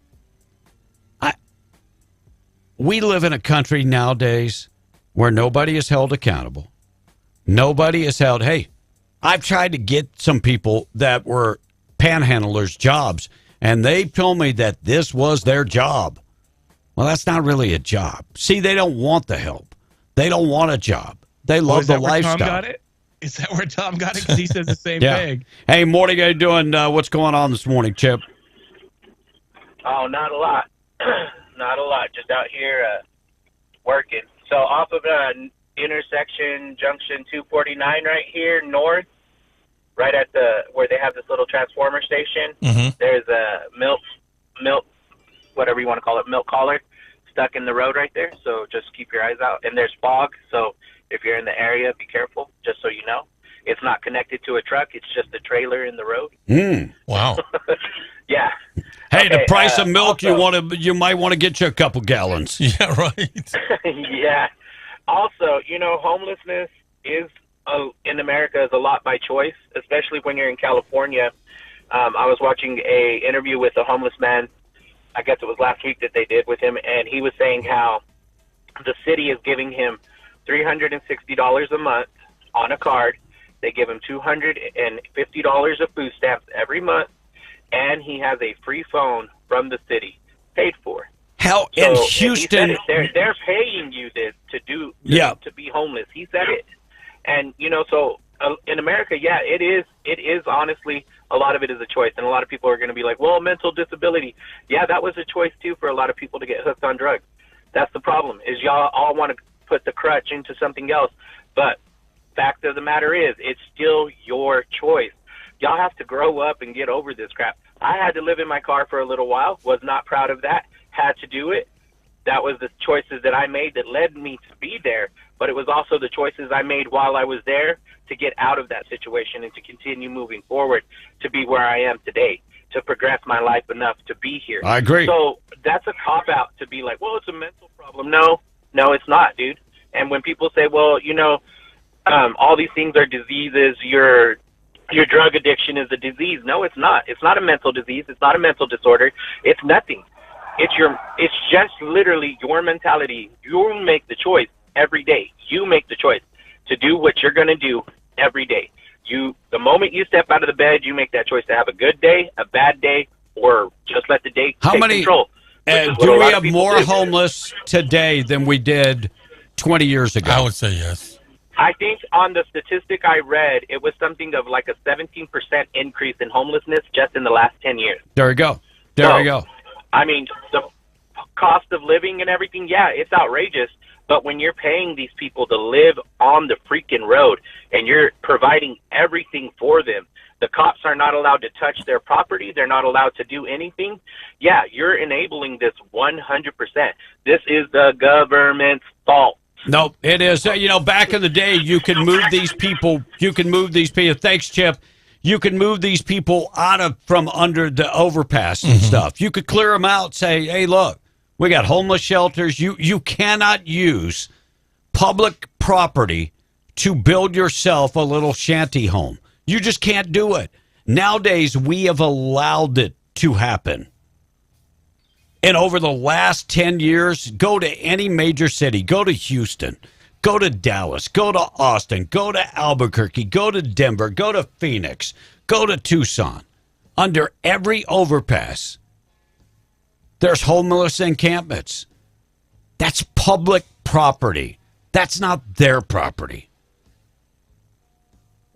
We live in a country nowadays where nobody is held accountable. Nobody is held. Hey, I've tried to get some people that were panhandlers jobs, and they told me that this was their job. Well, that's not really a job. See, they don't want the help. They don't want a job. They love the lifestyle. Tom got it? Is that where Tom got it? Because he says the same Yeah. thing. Hey, morning. How you doing? What's going on this morning, Chip? Oh, not a lot. Not a lot. Just out here working. So off of intersection junction 249 right here north, right at where they have this little transformer station, there's a milk, whatever you want to call it, milk collar stuck in the road right there. So just keep your eyes out. And there's fog, so if you're in the area, be careful, just so you know. It's not connected to a truck. It's just a trailer in the road. Wow. Yeah. Hey, Okay, the price of milk, also, you might want to get you a couple gallons. Yeah, right. Yeah. Also, homelessness is in America is a lot by choice, especially when you're in California. I was watching a interview with a homeless man. I guess it was last week that they did with him, and he was saying how the city is giving him $360 a month on a card. They give him $250 of food stamps every month, and he has a free phone from the city, paid for. Hell, in Houston, they're paying you to be homeless. He said it, and so in America, yeah, it is honestly, a lot of it is a choice, and a lot of people are going to be like, well, mental disability, yeah, that was a choice too for a lot of people to get hooked on drugs. That's the problem, is y'all all want to put the crutch into something else, but fact of the matter is, it's still your choice. Y'all have to grow up and get over this crap. I had to live in my car for a little while, was not proud of that, had to do it. That was the choices that I made that led me to be there, but it was also the choices I made while I was there to get out of that situation and to continue moving forward to be where I am today, to progress my life enough to be here. I agree. So that's a cop-out to be like, well, it's a mental problem. No, it's not, dude. And when people say, well, all these things are diseases, your drug addiction is a disease. No, it's not. It's not a mental disease. It's not a mental disorder. It's nothing. It's just literally your mentality. You make the choice every day. You make the choice to do what you're going to do every day. The moment you step out of the bed, you make that choice to have a good day, a bad day, or just let the day take control. Do we have more homeless today than we did 20 years ago? I would say yes. I think on the statistic I read, it was something of like a 17% increase in homelessness just in the last 10 years. There we go. There we go. I mean, the cost of living and everything, yeah, it's outrageous. But when you're paying these people to live on the freaking road and you're providing everything for them, the cops are not allowed to touch their property. They're not allowed to do anything. Yeah, you're enabling this 100%. This is the government's fault. No, it is. Back in the day, you could move these people. Thanks, Chip. You can move these people from under the overpass and stuff. You could clear them out, say, hey, look, we got homeless shelters. You cannot use public property to build yourself a little shanty home. You just can't do it. Nowadays, we have allowed it to happen. And over the last 10 years, go to any major city. Go to Houston. Go to Dallas. Go to Austin. Go to Albuquerque. Go to Denver. Go to Phoenix. Go to Tucson. Under every overpass, there's homeless encampments. That's public property. That's not their property.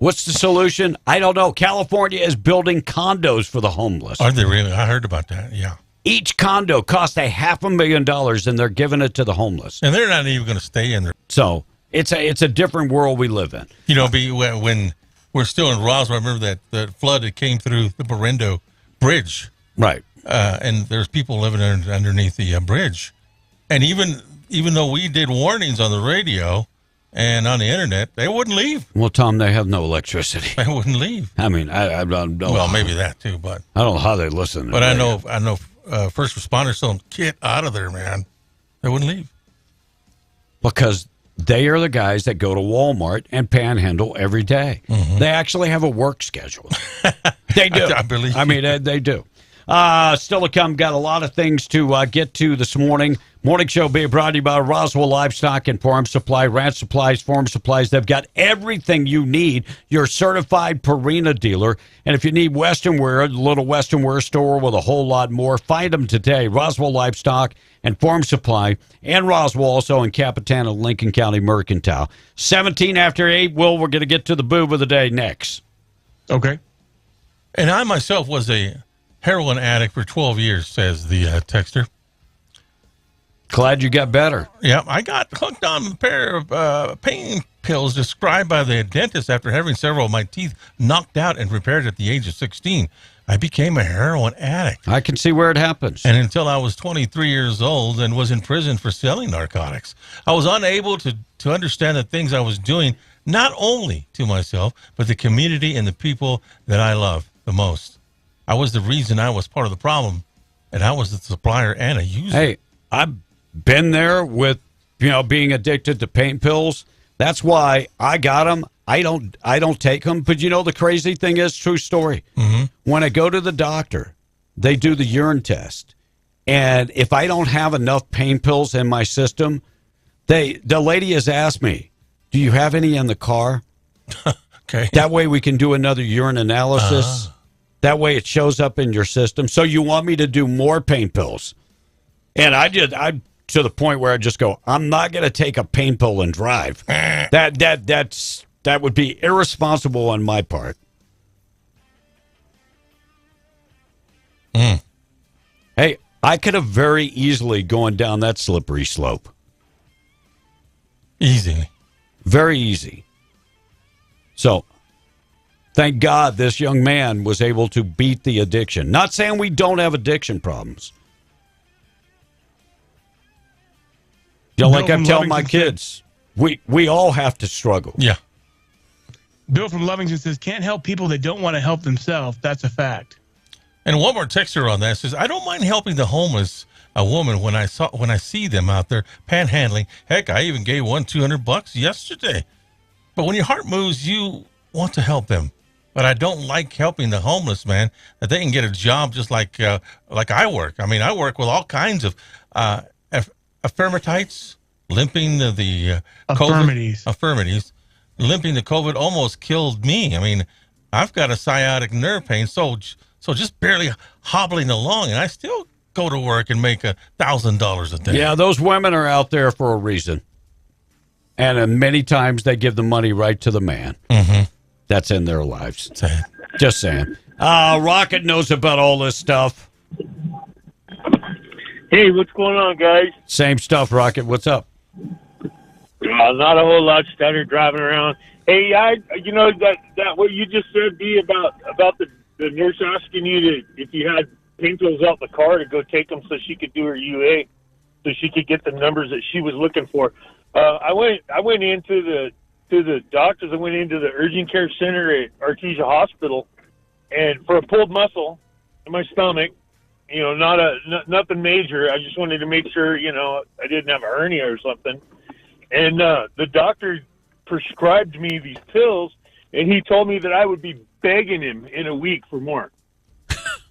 What's the solution? I don't know. California is building condos for the homeless. Are they really? I heard about that, yeah. Each condo costs $500,000, and they're giving it to the homeless. And they're not even going to stay in there. So it's a different world we live in. You know, when we're still in Roswell, I remember that flood that came through the Berendo Bridge. Right. And there's people living underneath the bridge. And even though we did warnings on the radio and on the internet, they wouldn't leave. Well, Tom, they have no electricity. They wouldn't leave. I mean, I don't know. Well, maybe that too, but I don't know how they listen. But I know first responders told them, get out of there, man. They wouldn't leave. Because they are the guys that go to Walmart and panhandle every day. Mm-hmm. They actually have a work schedule. They do. I believe. I mean, they do. Still to come, got a lot of things to get to this morning. Morning show being brought to you by Roswell Livestock and Farm Supply, Ranch Supplies, Farm Supplies. They've got everything you need. Your certified Purina dealer. And if you need Western wear, a little Western wear store with a whole lot more, find them today. Roswell Livestock and Farm Supply, and Roswell also in Capitan and Lincoln County Mercantile. 17 after 8. Will, we're going to get to the boob of the day next. Okay. And I myself was a heroin addict for 12 years, says the texter. Glad you got better. Yeah, I got hooked on a pair of pain pills described by the dentist after having several of my teeth knocked out and repaired at the age of 16. I became a heroin addict. I can see where it happens. And until I was 23 years old and was in prison for selling narcotics. I was unable to understand the things I was doing, not only to myself, but the community and the people that I love the most. I was the reason I was part of the problem, and I was the supplier and a user. Hey, I've been there with, being addicted to pain pills. That's why I got them. I don't take them. But the crazy thing is, true story. Mm-hmm. When I go to the doctor, they do the urine test. And if I don't have enough pain pills in my system, the lady has asked me, do you have any in the car? Okay. That way we can do another urine analysis. That way it shows up in your system. So you want me to do more pain pills? And I'm to the point where I just go, I'm not going to take a pain pill and drive. That would be irresponsible on my part. Hey, I could have very easily gone down that slippery slope. Easy. Very easy. So, thank God this young man was able to beat the addiction. Not saying we don't have addiction problems. Like I'm telling my kids, we all have to struggle. Yeah. Bill from Lovington says, can't help people that don't want to help themselves. That's a fact. And one more texter on that says, I don't mind helping the homeless woman when I see them out there panhandling. Heck, I even gave one $200 yesterday. But when your heart moves, you want to help them. But I don't like helping the homeless, man, that they can get a job just like I work. I mean, I work with all kinds of affirmatites, limping the COVID. Affirmities. Limping the COVID almost killed me. I mean, I've got a sciatic nerve pain, so just barely hobbling along, and I still go to work and make $1,000 a day. Yeah, those women are out there for a reason. And many times they give the money right to the man. Mm-hmm. That's in their lives. Just saying. Rocket knows about all this stuff. Hey, what's going on, guys? Same stuff, Rocket. What's up? Not a whole lot. Started driving around. Hey, that what you just said, B, about the nurse asking you if you had pain pills out in the car to go take them so she could do her UA, so she could get the numbers that she was looking for. I went into the doctors. I went into the urgent care center at Artesia Hospital, and for a pulled muscle in my stomach. Nothing major. I just wanted to make sure, I didn't have a hernia or something. And the doctor prescribed me these pills, and he told me that I would be begging him in a week for more.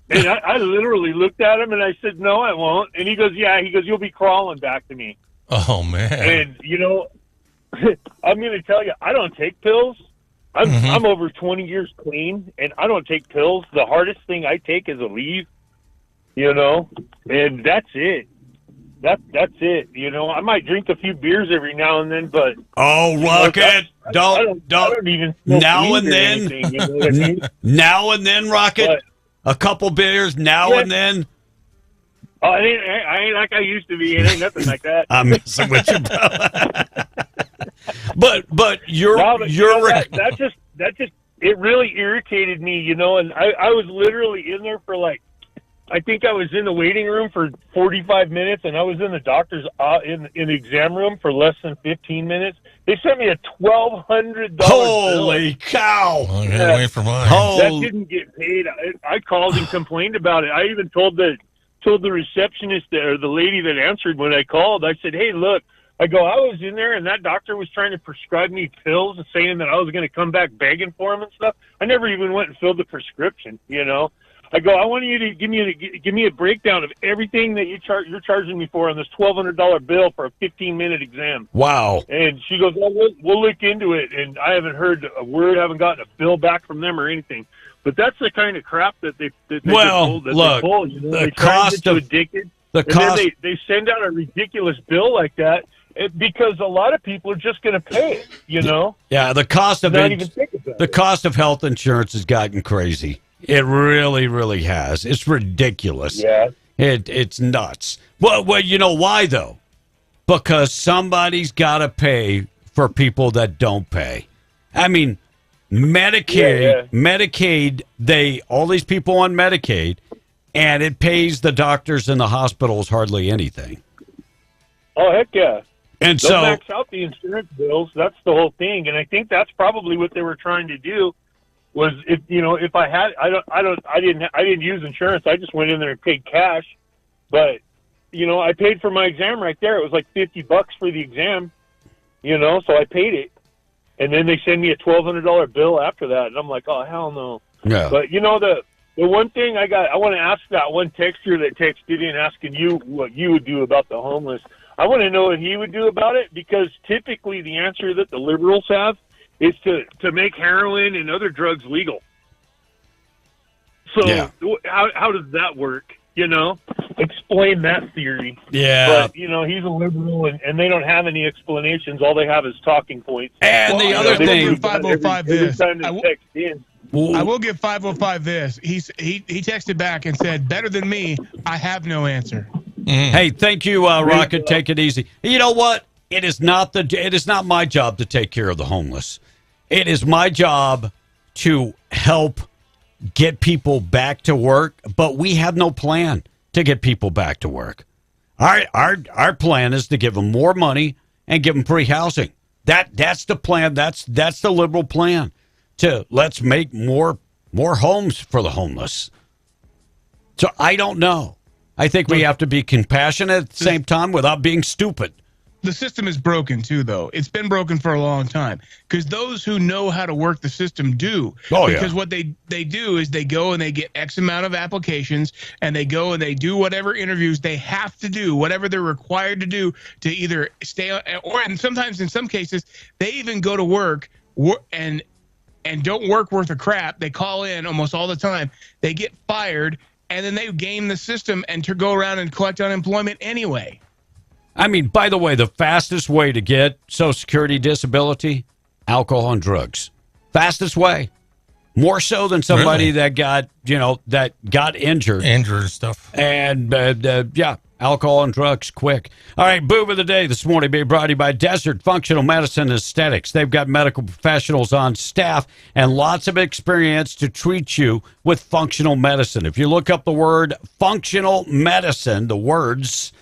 And I literally looked at him, and I said, no, I won't. And he goes, yeah. He goes, you'll be crawling back to me. Oh, man. And, I'm going to tell you, I don't take pills. I'm over 20 years clean, and I don't take pills. The hardest thing I take is a leave. And that's it. That's it. I might drink a few beers every now and then, but Rocket, don't even now and or then. anything, you know what I mean? Now and then, Rocket. A couple beers now and then. Oh, I ain't like I used to be. It ain't nothing like that. I'm messing with you, bro. but you're that just it really irritated me, you know. And I was literally in there for like, I think I was in the waiting room for 45 minutes, and I was in the doctor's in the exam room for less than 15 minutes. They sent me a $1,200 Holy bill. cow! Oh, yeah, wait for mine. That didn't get paid. I called and complained about it. I even told the receptionist or the lady that answered when I called. I said, "Hey, look." I go, I was in there, and that doctor was trying to prescribe me pills and saying that I was going to come back begging for them and stuff. I never even went and filled the prescription, you know. I go, I want you to give me a breakdown of everything that you're charging me for on this $1,200 bill for a 15-minute exam. Wow. And she goes, well, we'll look into it. And I haven't heard a word, haven't gotten a bill back from them or anything. But that's the kind of crap that they pull. You know? They try to get you addicted. Then they send out a ridiculous bill like that. Because a lot of people are just going to pay it, you know. Yeah, the cost of health insurance has gotten crazy. It really, really has. It's ridiculous. Yeah, it's nuts. Well, you know why though? Because somebody's got to pay for people that don't pay. I mean, Medicaid. All these people on Medicaid, and it pays the doctors and the hospitals hardly anything. Oh heck yeah. And they'll max out the insurance bills. That's the whole thing, and I think that's probably what they were trying to do. Was if I had I didn't use insurance. I just went in there and paid cash, but I paid for my exam right there. It was like $50 for the exam, so I paid it, and then they send me a $1,200 bill after that, and I'm like, oh hell no. Yeah. But the one thing I want to ask that one texter that texted in asking you what you would do about the homeless. I want to know what he would do about it, because typically the answer that the liberals have is to make heroin and other drugs legal. So how does that work? Explain that theory. Yeah. But, he's a liberal and they don't have any explanations. All they have is talking points. And the other thing, 505 this. I will give 505 this. He texted back and said, better than me, I have no answer. Hey, thank you, Rocket. Take it easy. You know what? It is not my job to take care of the homeless. It is my job to help get people back to work, but we have no plan to get people back to work. Our plan is to give them more money and give them free housing. That's the plan. That's the liberal plan. Let's make more homes for the homeless. So I don't know. I think we have to be compassionate at the same time without being stupid. The system is broken, too, though. It's been broken for a long time, because those who know how to work the system do. Because what they do is they go and they get X amount of applications, and they go and they do whatever interviews they have to do, whatever they're required to do to either stay on, and sometimes in some cases, they even go to work and don't work worth a crap. They call in almost all the time. They get fired, and then they game the system and to go around and collect unemployment anyway. I mean, by the way, the fastest way to get Social Security disability, alcohol and drugs. Fastest way. More so than somebody that got injured. Injured stuff. And, alcohol and drugs, quick. All right, Boob of the Day this morning being brought to you by Desert Functional Medicine Aesthetics. They've got medical professionals on staff and lots of experience to treat you with functional medicine. If you look up the word functional medicine, the words,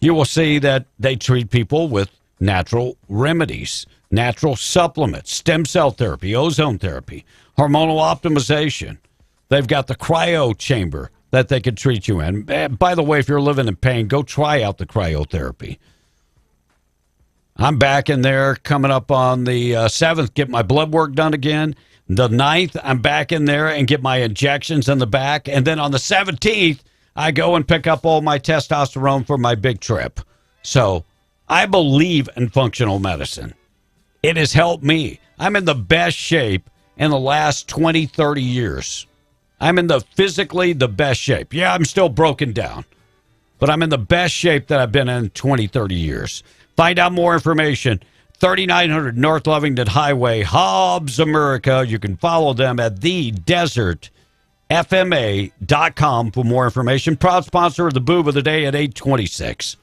you will see that they treat people with natural remedies, natural supplements, stem cell therapy, ozone therapy, hormonal optimization. They've got the cryo chamber that they could treat you in. By the way, if you're living in pain, go try out the cryotherapy. I'm back in there coming up on the 7th, get my blood work done again. The 9th, I'm back in there and get my injections in the back. And then on the 17th, I go and pick up all my testosterone for my big trip. So I believe in functional medicine. It has helped me. I'm in the best shape in the last 20, 30 years. I'm in physically the best shape. Yeah, I'm still broken down, but I'm in the best shape that I've been in 20, 30 years. Find out more information, 3900 North Lovington Highway, Hobbs, America. You can follow them at thedesertfma.com for more information. Proud sponsor of the Boob of the Day at 826.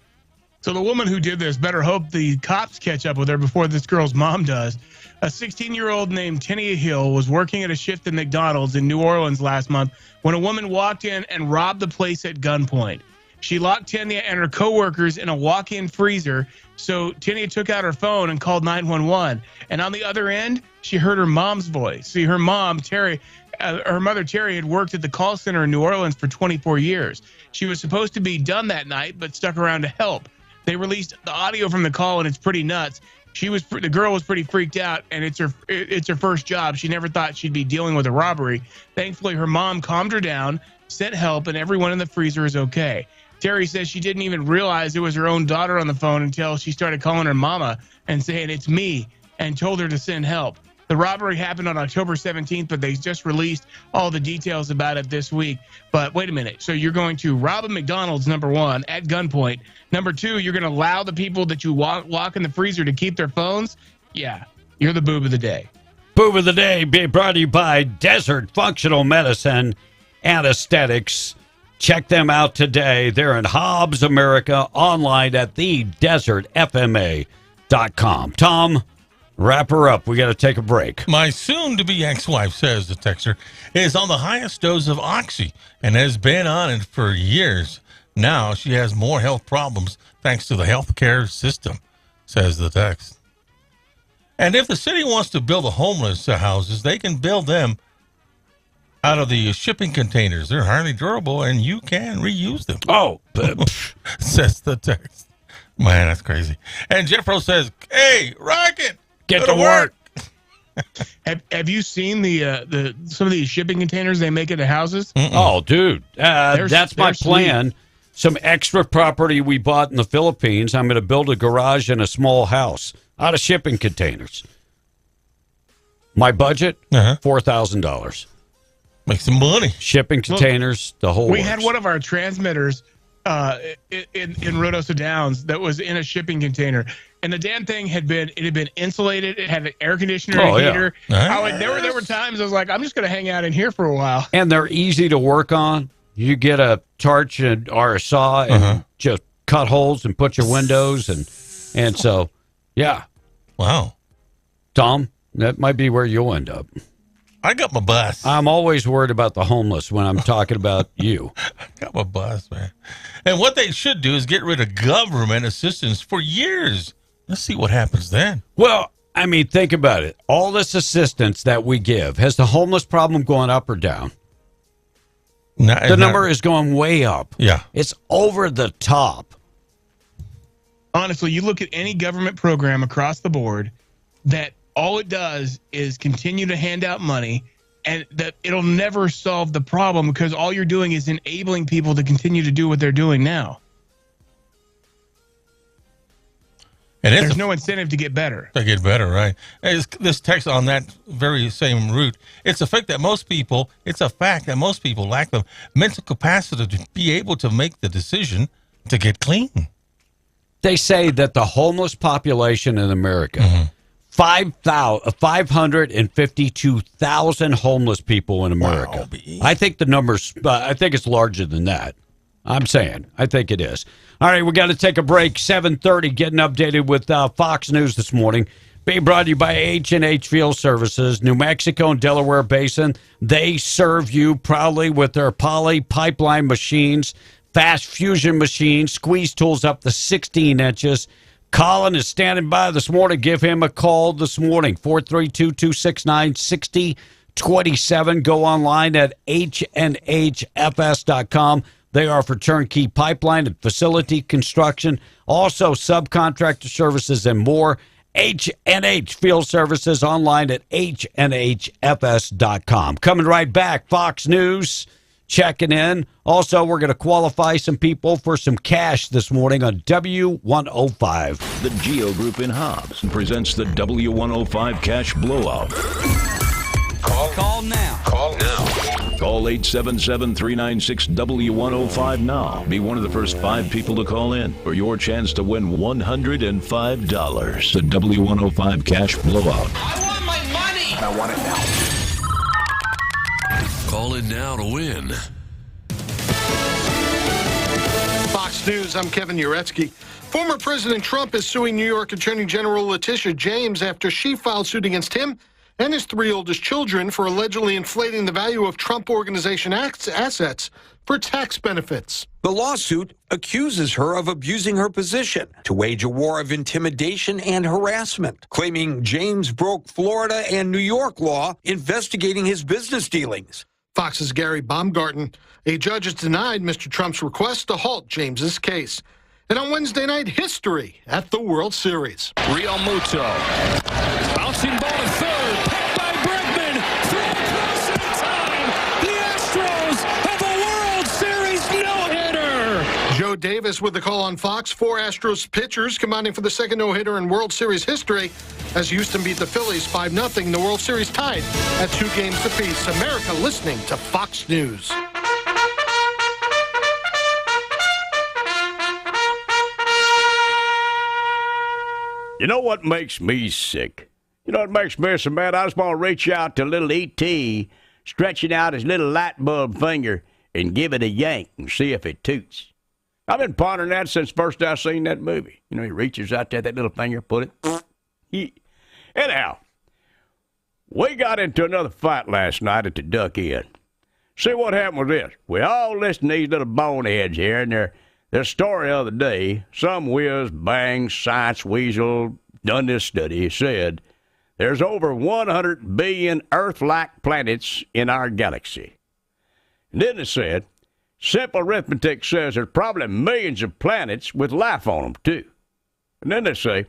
So the woman who did this better hope the cops catch up with her before this girl's mom does. A 16-year-old named Tenia Hill was working at a shift at McDonald's in New Orleans last month when a woman walked in and robbed the place at gunpoint. She locked Tenia and her coworkers in a walk-in freezer, so Tenia took out her phone and called 911. And on the other end, she heard her mom's voice. See, her mom, Terry, her mother, Terry, had worked at the call center in New Orleans for 24 years. She was supposed to be done that night, but stuck around to help. They released the audio from the call, and it's pretty nuts. The girl was pretty freaked out, and it's her first job. She never thought she'd be dealing with a robbery. Thankfully, her mom calmed her down, sent help, and everyone in the freezer is okay. Terry says she didn't even realize it was her own daughter on the phone until she started calling her mama and saying, "It's me," and told her to send help. The robbery happened on October 17th, but they just released all the details about it this week. But wait a minute. So you're going to rob a McDonald's, number one, at gunpoint. Number two, you're going to allow the people that you lock in the freezer to keep their phones? Yeah, you're the boob of the day. Boob of the Day being brought to you by Desert Functional Medicine Anesthetics. Check them out today. They're in Hobbs, America, online at thedesertfma.com. Tom, wrap her up. We got to take a break. My soon-to-be ex-wife, says the texter, is on the highest dose of Oxy and has been on it for years. Now she has more health problems thanks to the healthcare system, says the text. And if the city wants to build the homeless houses, they can build them out of the shipping containers. They're highly durable, and you can reuse them. Oh, says the text. Man, that's crazy. And Jeffro says, "Hey, Rocket, get to work." Have you seen the some of these shipping containers they make into houses? Oh, dude, that's my plan. Sweet. Some extra property we bought in the Philippines. I'm going to build a garage and a small house out of shipping containers. My budget, $4,000. Make some money. Shipping containers, the whole We works. had one of our transmitters in Ruidoso Downs that was in a shipping container. And the damn thing had been insulated. It had an air conditioner and heater. Nice. There were times I was like, I'm just going to hang out in here for a while. And they're easy to work on. You get a torch or a saw and just cut holes and put your windows and so, yeah. Wow. Tom, that might be where you'll end up. I got my bus. I'm always worried about the homeless when I'm talking about you. I got my bus, man. And what they should do is get rid of government assistance for years. Let's see what happens then. Well, I mean, think about it. All this assistance that we give, has the homeless problem gone up or down? The number is going way up. Yeah. It's over the top. Honestly, you look at any government program across the board that all it does is continue to hand out money, and that it'll never solve the problem because all you're doing is enabling people to continue to do what they're doing now. And there's no incentive to get better. To get better, right? This text on that very same route. It's a fact that most people lack the mental capacity to be able to make the decision to get clean. They say that the homeless population in America, 552,000 homeless people in America. Wow. I think the number's, I think it's larger than that. I'm saying, I think it is. All right, we got to take a break. 7:30, getting updated with Fox News this morning. Being brought to you by H&H Field Services, New Mexico and Delaware Basin. They serve you proudly with their poly pipeline machines, fast fusion machines, squeeze tools up to 16 inches. Colin is standing by this morning. Give him a call this morning, 432-269-6027. Go online at hnhfs.com. They are for turnkey pipeline and facility construction, also subcontractor services and more. H&H Field Services online at hnhfs.com. Coming right back, Fox News checking in. Also, we're going to qualify some people for some cash this morning on W105. The Geo Group in Hobbs presents the W105 Cash Blowout. Call now. Call now. Call 877-396-W105 now. Be one of the first 5 people to call in for your chance to win $105. The W105 Cash Blowout. I want my money! I want it now. Call in now to win. Fox News, I'm Kevin Uretsky. Former President Trump is suing New York Attorney General Letitia James after she filed suit against him and his 3 oldest children for allegedly inflating the value of Trump Organization assets for tax benefits. The lawsuit accuses her of abusing her position to wage a war of intimidation and harassment, claiming James broke Florida and New York law investigating his business dealings. Fox's Gary Baumgarten. A judge has denied Mr. Trump's request to halt James's case. And on Wednesday night, history at the World Series. Real Muto. Bouncing ball to third. Picked by Bregman. Throw across in time. The Astros have a World Series no-hitter. Joe Davis with the call on Fox. 4 Astros pitchers combining for the second no-hitter in World Series history as Houston beat the Phillies 5-0. The World Series tied at 2 games apiece. America listening to Fox News. You know what makes me sick? You know what makes me so mad? I just want to reach out to little E.T., stretching out his little light bulb finger and give it a yank and see if it toots. I've been pondering that since first I seen that movie. You know, he reaches out there, that little finger, put it. Anyhow, we got into another fight last night at the Duck Inn. See what happened with this? We all listened to these little boneheads here, and their story of the day, some whiz, bang, science weasel, done this study, said there's over 100 billion Earth-like planets in our galaxy. And then it said, simple arithmetic says there's probably millions of planets with life on them, too. And then they say,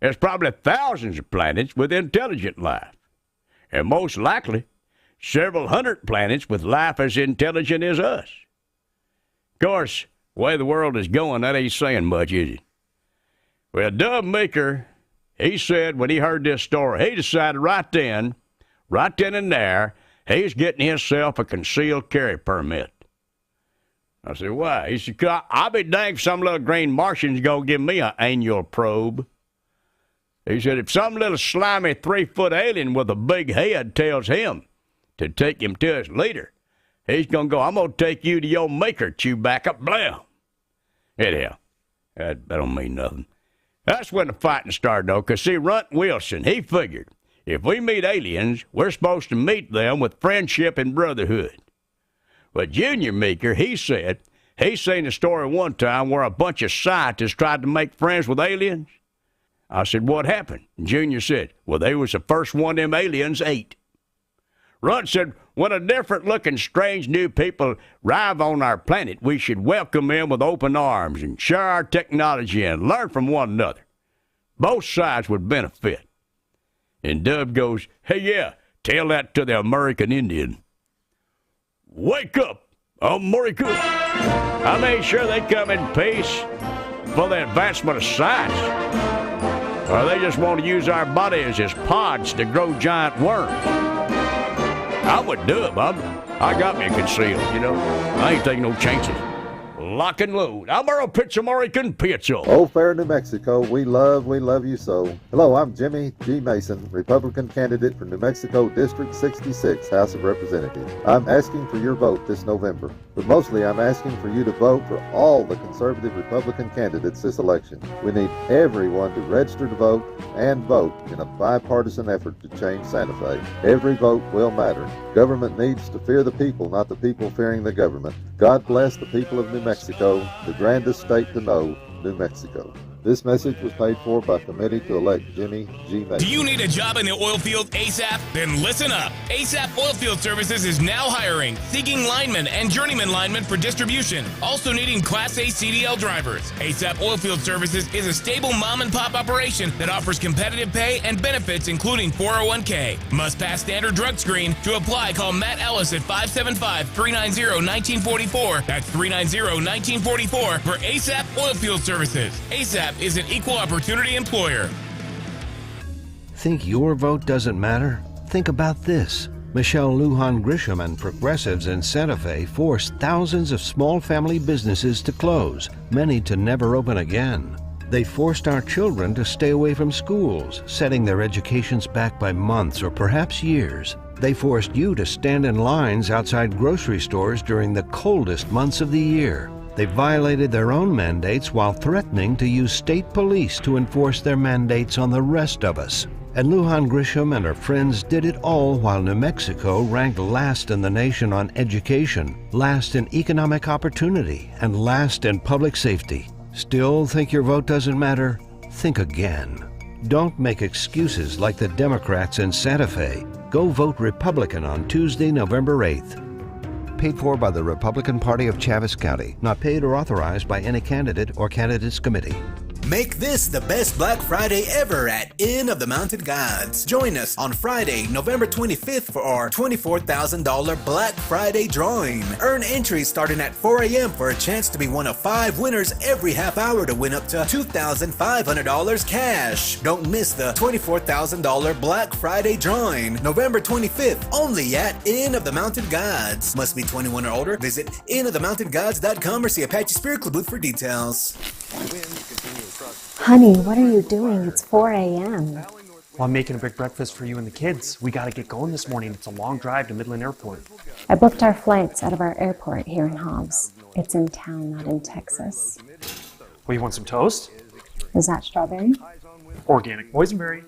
there's probably thousands of planets with intelligent life. And most likely, several hundred planets with life as intelligent as us. Of course, the way the world is going, that ain't saying much, is it? Well, Dub Meeker, he said when he heard this story, he decided right then and there, he's getting himself a concealed carry permit. I said, why? He said, I'll be danged if some little green Martian's going to give me an annual probe. He said, if some little slimy 3-foot alien with a big head tells him to take him to his leader, he's going to go, I'm going to take you to your maker, Chewbacca. Blam. Anyhow, that don't mean nothing. That's when the fighting started, though, because, see, Runt Wilson, he figured if we meet aliens, we're supposed to meet them with friendship and brotherhood. But Junior Meeker, he said, he seen a story one time where a bunch of scientists tried to make friends with aliens. I said, what happened? And Junior said, well, they was the first one them aliens ate. Runt said, when a different-looking, strange new people arrive on our planet, we should welcome them with open arms and share our technology and learn from one another. Both sides would benefit. And Dub goes, hey, yeah, tell that to the American Indian. Wake up, America. I made sure they come in peace for the advancement of science. Or they just want to use our bodies as pods to grow giant worms. I would do it, Bob. I got me concealed, you know. I ain't taking no chances. Lock and load. Alvaro Pizza American Pizza. Oh, fair New Mexico, we love you so. Hello, I'm Jimmy G. Mason, Republican candidate for New Mexico District 66, House of Representatives. I'm asking for your vote this November, but mostly I'm asking for you to vote for all the conservative Republican candidates this election. We need everyone to register to vote and vote in a bipartisan effort to change Santa Fe. Every vote will matter. Government needs to fear the people, not the people fearing the government. God bless the people of New Mexico, the grandest state to know, New Mexico. This message was paid for by committee to elect Jimmy G. Mason. Do you need a job in the oil field ASAP? Then listen up. ASAP Oilfield Services is now hiring, seeking linemen and journeyman linemen for distribution. Also needing Class A CDL drivers. ASAP Oilfield Services is a stable mom-and-pop operation that offers competitive pay and benefits, including 401k. Must pass standard drug screen. To apply, call Matt Ellis at 575-390-1944. That's 390-1944 for ASAP Oilfield Services. ASAP is an equal opportunity employer. Think your vote doesn't matter? Think about this. Michelle Lujan Grisham and progressives in Santa Fe forced thousands of small family businesses to close, many to never open again. They forced our children to stay away from schools, setting their educations back by months or perhaps years. They forced you to stand in lines outside grocery stores during the coldest months of the year. They violated their own mandates while threatening to use state police to enforce their mandates on the rest of us. And Lujan Grisham and her friends did it all while New Mexico ranked last in the nation on education, last in economic opportunity, and last in public safety. Still think your vote doesn't matter? Think again. Don't make excuses like the Democrats in Santa Fe. Go vote Republican on Tuesday, November 8th. Paid for by the Republican Party of Chaves County. Not paid or authorized by any candidate or candidates committee. Make this the best Black Friday ever at Inn of the Mountain Gods. Join us on Friday, November 25th for our $24,000 Black Friday drawing. Earn entries starting at 4 a.m. for a chance to be one of 5 winners every half hour to win up to $2,500 cash. Don't miss the $24,000 Black Friday drawing, November 25th, only at Inn of the Mountain Gods. Must be 21 or older. Visit innofthemountaingods.com or see Apache Spirit Club booth for details. Honey, what are you doing? It's 4 a.m. Well, I'm making a big breakfast for you and the kids. We got to get going this morning. It's a long drive to Midland Airport. I booked our flights out of our airport here in Hobbs. It's in town, not in Texas. Well, you want some toast? Is that strawberry? Organic boysenberry.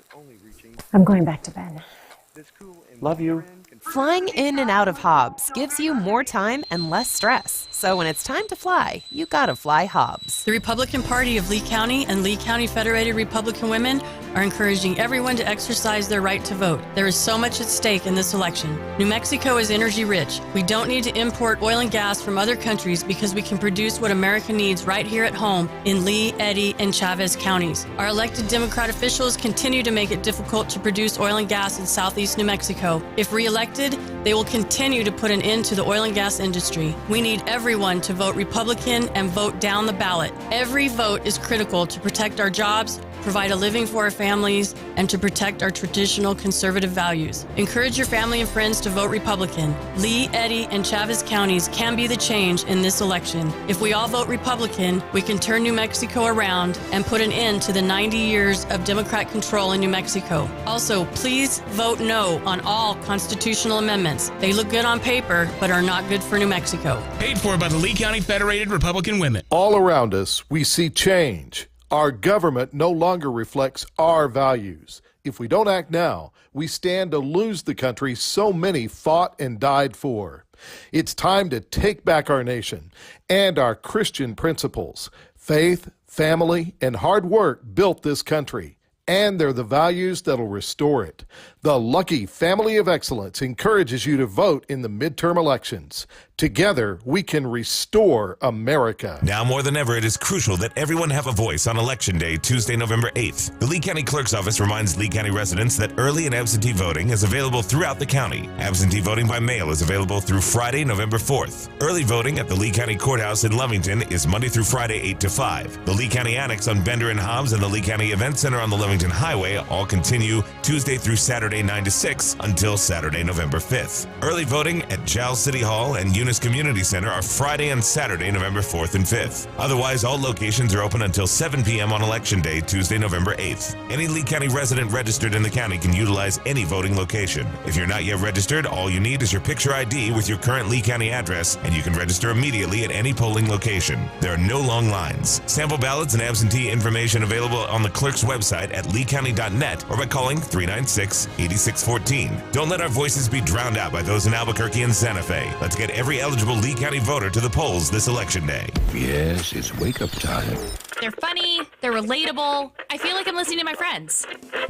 I'm going back to bed. Love you. Flying in and out of Hobbs gives you more time and less stress. So when it's time to fly, you gotta fly Hobbs. The Republican Party of Lee County and Lee County Federated Republican Women are encouraging everyone to exercise their right to vote. There is so much at stake in this election. New Mexico is energy rich. We don't need to import oil and gas from other countries because we can produce what America needs right here at home in Lee, Eddy, and Chaves counties. Our elected Democrat officials continue to make it difficult to produce oil and gas in southeast New Mexico. If reelected, they will continue to put an end to the oil and gas industry. We need everyone to vote Republican and vote down the ballot. Every vote is critical to protect our jobs, provide a living for our families, and to protect our traditional conservative values. Encourage your family and friends to vote Republican. Lee, Eddy, and Chaves counties can be the change in this election. If we all vote Republican, we can turn New Mexico around and put an end to the 90 years of Democrat control in New Mexico. Also, please vote no on all constitutional amendments. They look good on paper, but are not good for New Mexico. Paid for by the Lee County Federated Republican Women. All around us, we see change. Our government no longer reflects our values. If we don't act now, we stand to lose the country so many fought and died for. It's time to take back our nation and our Christian principles. Faith, family, and hard work built this country, and they're the values that'll restore it. The Lucky Family of Excellence encourages you to vote in the midterm elections. Together, we can restore America. Now more than ever, it is crucial that everyone have a voice on Election Day, Tuesday, November 8th. The Lee County Clerk's Office reminds Lee County residents that early and absentee voting is available throughout the county. Absentee voting by mail is available through Friday, November 4th. Early voting at the Lee County Courthouse in Lovington is Monday through Friday, 8 to 5. The Lee County Annex on Bender and Hobbs and the Lee County Event Center on the Lovington Highway all continue Tuesday through Saturday, 9 to 6 until Saturday, November 5th. Early voting at Giles City Hall and Eunice Community Center are Friday and Saturday, November 4th and 5th. Otherwise, all locations are open until 7 p.m. on Election Day, Tuesday, November 8th. Any Lee County resident registered in the county can utilize any voting location. If you're not yet registered, all you need is your picture ID with your current Lee County address, and you can register immediately at any polling location. There are no long lines. Sample ballots and absentee information available on the clerk's website at leecounty.net or by calling 396-8614. Don't let our voices be drowned out by those in Albuquerque and Santa Fe. Let's get every eligible Lee County voter to the polls this Election Day. Yes, it's wake-up time. They're funny, they're relatable. I feel like I'm listening to my friends.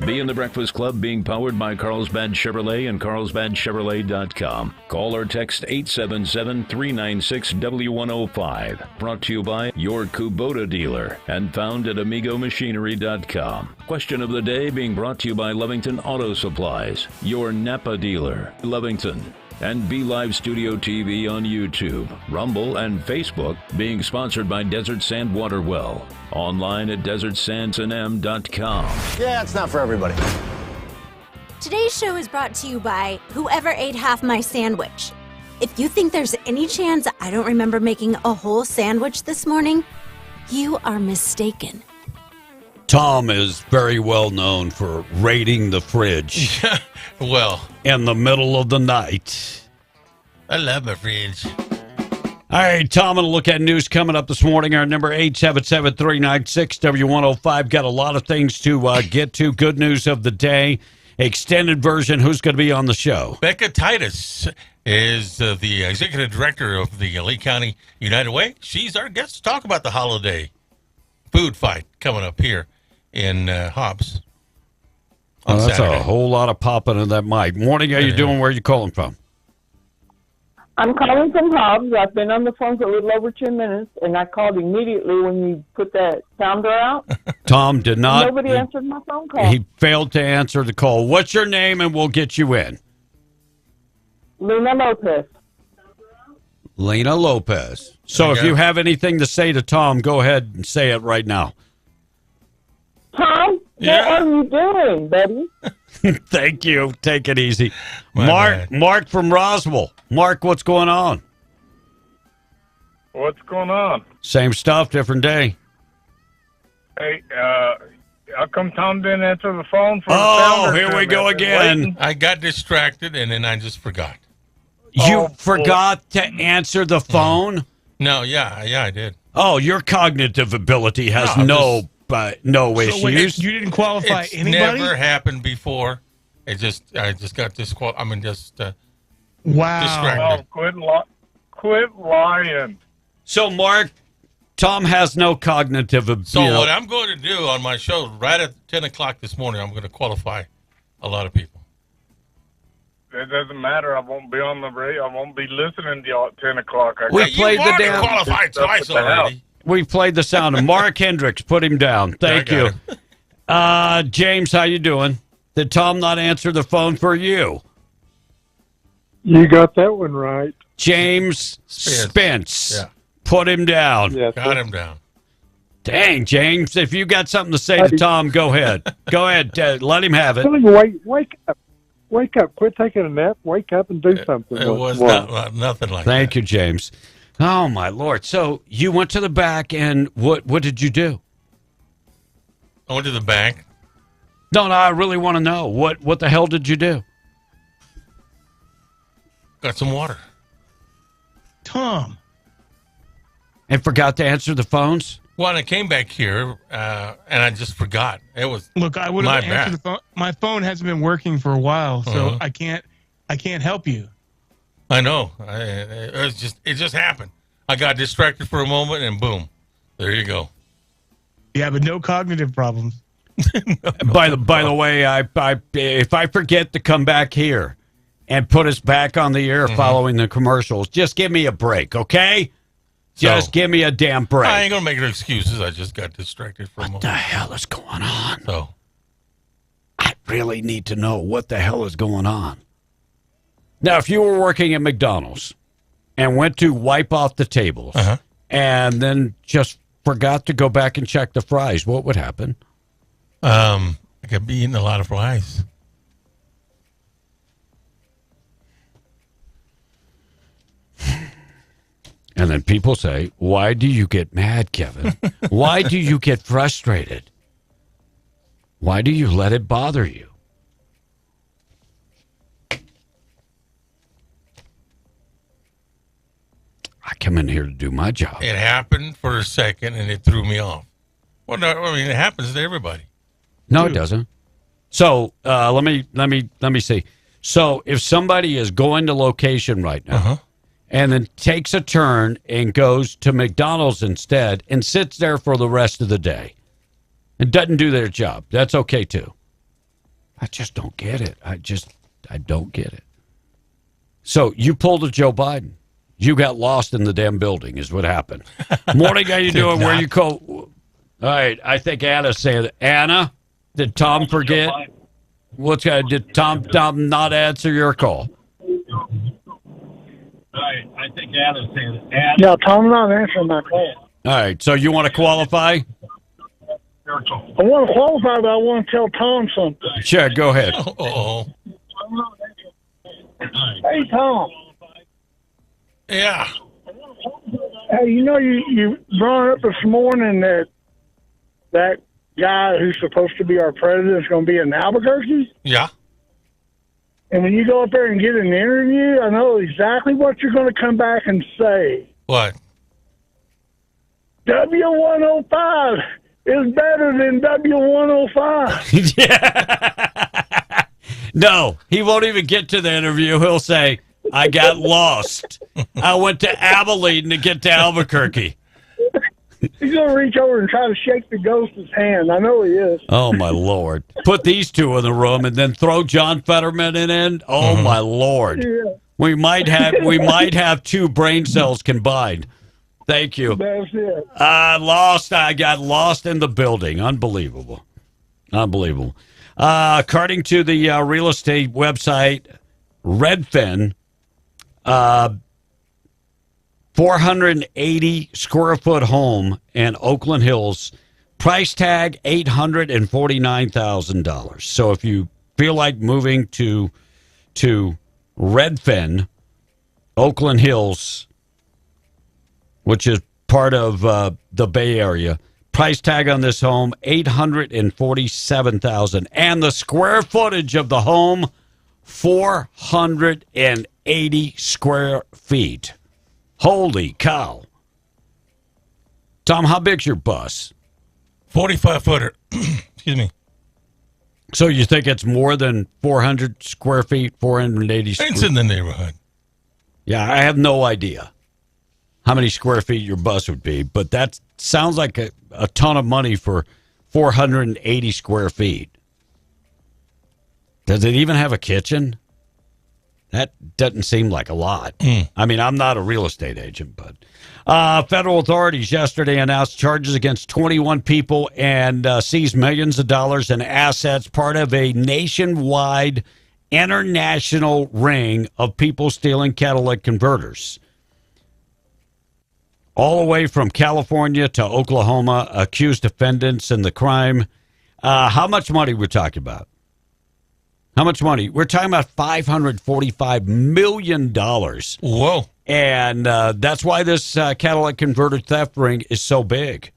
Be in the Breakfast Club, being powered by Carlsbad Chevrolet and carlsbadchevrolet.com. Call or text 877-396-W105. Brought to you by your Kubota dealer and found at AmigoMachinery.com. Question of the day being brought to you by Lovington Auto Supplies, your Napa dealer, Lovington. And Be Live Studio TV on YouTube, Rumble, and Facebook, being sponsored by Desert Sand Water Well. Online at DesertSandsNM.com. Yeah, it's not for everybody. Today's show is brought to you by whoever ate half my sandwich. If you think there's any chance I don't remember making a whole sandwich this morning, you are mistaken. Tom is very well known for raiding the fridge. Well, in the middle of the night. I love my fridge. All right, Tom, and a look at news coming up this morning. Our number 877-396-W105. Got a lot of things to get to. Good news of the day. Extended version. Who's going to be on the show? Becca Titus is the executive director of the Lee County United Way. She's our guest to talk about the holiday food fight coming up here in Hobbs on That's Saturday. a whole lot of popping in that mic. Morning, how you doing? Where are you calling from? I'm calling from Hobbs. I've been on the phone for a little over 2 minutes, and I called immediately when you put that sounder out. Tom did not. Nobody answered my phone call. He failed to answer the call. What's your name, and we'll get you in? Lena Lopez. Lena Lopez. So if you have anything to say to Tom, go ahead and say it right now. Tom, what are you doing, buddy? Thank you. Take it easy. My Mark from Roswell. Mark, what's going on? What's going on? Same stuff, different day. Hey, how come Tom didn't answer the phone for Oh, the here we go again. I got distracted, and then I just forgot. You forgot to answer the phone? No, yeah, I did. Oh, your cognitive ability has no issues. Wait, you didn't qualify It's anybody? never happened before. I just got disqualified. I mean, wow. distracted. Quit lying. So, Mark, Tom has no cognitive ability. So what I'm going to do on my show right at 10 o'clock this morning, I'm going to qualify a lot of people. It doesn't matter. I won't be on the radio. I won't be listening to y'all at 10 o'clock. We played the damn. qualified twice already. We played the sound of Mark Hendricks. Put him down. Thank you. James, how you doing? Did Tom not answer the phone for you? You got that one right. James Spence. Yeah. Put him down. Yes, Got him down. Dang, James. If you got something to say to Tom, go ahead. Go ahead. Let him have it. Wake up. Wake up. Quit taking a nap. Wake up and do something. It was nothing like Thank you, James. Oh, my Lord. So you went to the back, and what did you do? I went to the bank. No, I really want to know. What the hell did you do? Got some water. Tom. And forgot to answer the phones? Well, I came back here, and I just forgot. It was Look, I would my have answered bad. the phone. My phone hasn't been working for a while, so Uh-huh. I can't help you. I know. It just happened. I got distracted for a moment, and boom, there you go. Yeah, but no cognitive problems. By the way, if I forget to come back here and put us back on the air following the commercials, just give me a break, okay? Just give me a damn break. I ain't gonna make no excuses. I just got distracted for a moment. What the hell is going on? So I really need to know what the hell is going on. Now, if you were working at McDonald's and went to wipe off the tables and then just forgot to go back and check the fries, what would happen? I could be eating a lot of fries. And then people say, why do you get mad, Kevin? Why do you get frustrated? Why do you let it bother you? I come in here to do my job. It happened for a second, and it threw me off. Well, no, I mean, it happens to everybody. No, it doesn't. So let me see. So if somebody is going to location right now and then takes a turn and goes to McDonald's instead and sits there for the rest of the day and doesn't do their job, that's okay too. I just don't get it. I don't get it. So you pulled a Joe Biden. You got lost in the damn building is what happened. Morning, how you doing? Where you call? All right, I think Anna's saying it. Anna, did Tom forget? Did Tom not answer your call? I think Adam's saying it. Yeah, Tom's not answering my call. All right, so you want to qualify? I want to qualify, but I want to tell Tom something. Sure, go ahead. Oh. Hey, Tom. Yeah. Hey, you brought up this morning that guy who's supposed to be our president is going to be in Albuquerque? Yeah. And when you go up there and get an interview, I know exactly what you're going to come back and say. What? W105 is better than W105. Yeah. No, he won't even get to the interview. He'll say, I got lost. I went to Abilene to get to Albuquerque. He's going to reach over and try to shake the ghost's hand. I know he is. Oh, my Lord. Put these two in the room and then throw John Fetterman in. Oh, my Lord. Yeah. We might have two brain cells combined. Thank you. That's it. I got lost in the building. Unbelievable. According to the real estate website, Redfin, 480 square foot home in Oakland Hills, price tag $849,000. So if you feel like moving to Redfin, Oakland Hills, which is part of the Bay Area, price tag on this home $847,000, and the square footage of the home 480 square feet. Holy cow! Tom, how big's your bus? 45-footer. Excuse me. So you think it's more than 400 square feet, 480 square feet? It's in the neighborhood. Yeah, I have no idea how many square feet your bus would be, but that sounds like a ton of money for 480 square feet. Does it even have a kitchen? That doesn't seem like a lot. I mean, I'm not a real estate agent, but federal authorities yesterday announced charges against 21 people and seized millions of dollars in assets, part of a nationwide international ring of people stealing catalytic converters. All the way from California to Oklahoma, accused defendants in the crime. How much money we're talking about? How much money? We're talking about $545 million. Whoa. And that's why this catalytic converter theft ring is so big.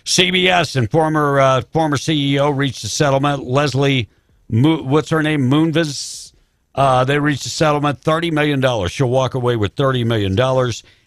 CBS and former CEO reached a settlement. Leslie, what's her name? Moonves. They reached a settlement, $30 million. She'll walk away with $30 million.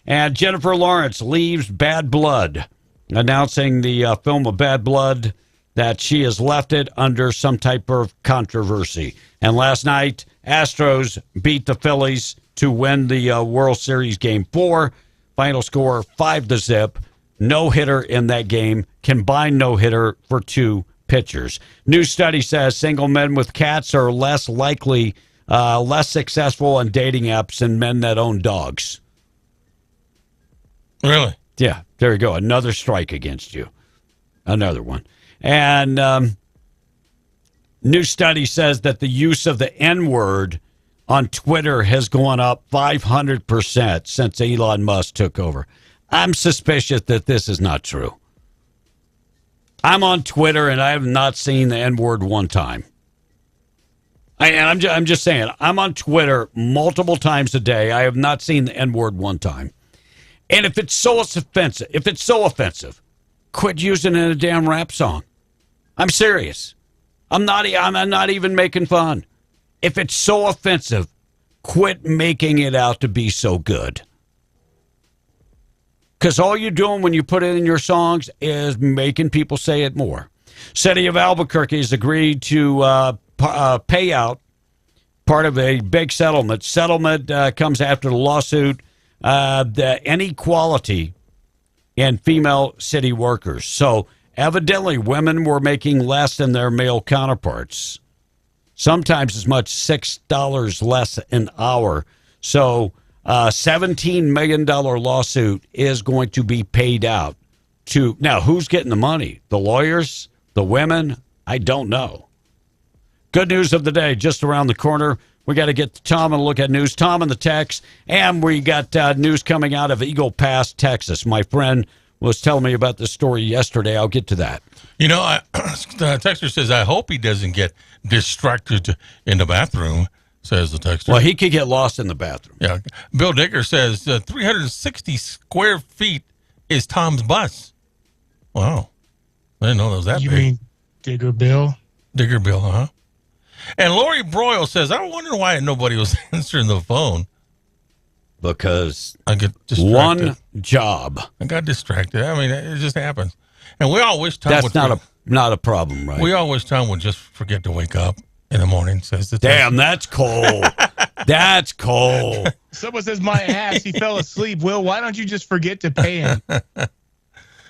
And Jennifer Lawrence leaves Bad Blood, announcing the film of Bad Blood, that she has left it under some type of controversy. And last night, Astros beat the Phillies to win the World Series Game 4. Final score 5-0. No-hitter in that game. Combined no-hitter for two pitchers. New study says single men with cats are less likely, less successful on dating apps than men that own dogs. Really? Yeah, there you go. Another strike against you. Another one. And new study says that the use of the N-word on Twitter has gone up 500% since Elon Musk took over. I'm suspicious that this is not true. I'm on Twitter, and I have not seen the N-word one time. I'm just saying, I'm on Twitter multiple times a day. I have not seen the N-word one time. And if it's so offensive, quit using it in a damn rap song. I'm serious. I'm not even making fun. If it's so offensive, quit making it out to be so good. Because all you're doing when you put it in your songs is making people say it more. City of Albuquerque has agreed to pay out part of a big settlement. Settlement comes after the lawsuit, the inequality in female city workers. So evidently women were making less than their male counterparts, sometimes as much $6 less an hour. So $17 million lawsuit is going to be paid out to, now who's getting the money? The lawyers? The women? I don't know. Good news of the day just around the corner. We got to get to Tom and look at news. Tom and the text. And we got news coming out of Eagle Pass, Texas. My friend was telling me about this story yesterday. I'll get to that. You know, the texter says, I hope he doesn't get distracted in the bathroom, says the texter. Well, he could get lost in the bathroom. Yeah. Bill Dicker says 360 square feet is Tom's bus. Wow. I didn't know it was that You big. mean Digger Bill? Digger Bill, huh? And Lori Broyle says, I wonder why nobody was answering the phone. Because I get distracted. One job. I got distracted. I mean, it just happens. And we all wish Tom That's would... not a problem, right? We all wish Tom would just forget to wake up in the morning, says the Damn, that's cold. That's cold. Someone says, my ass, he fell asleep. Will, why don't you just forget to pay him?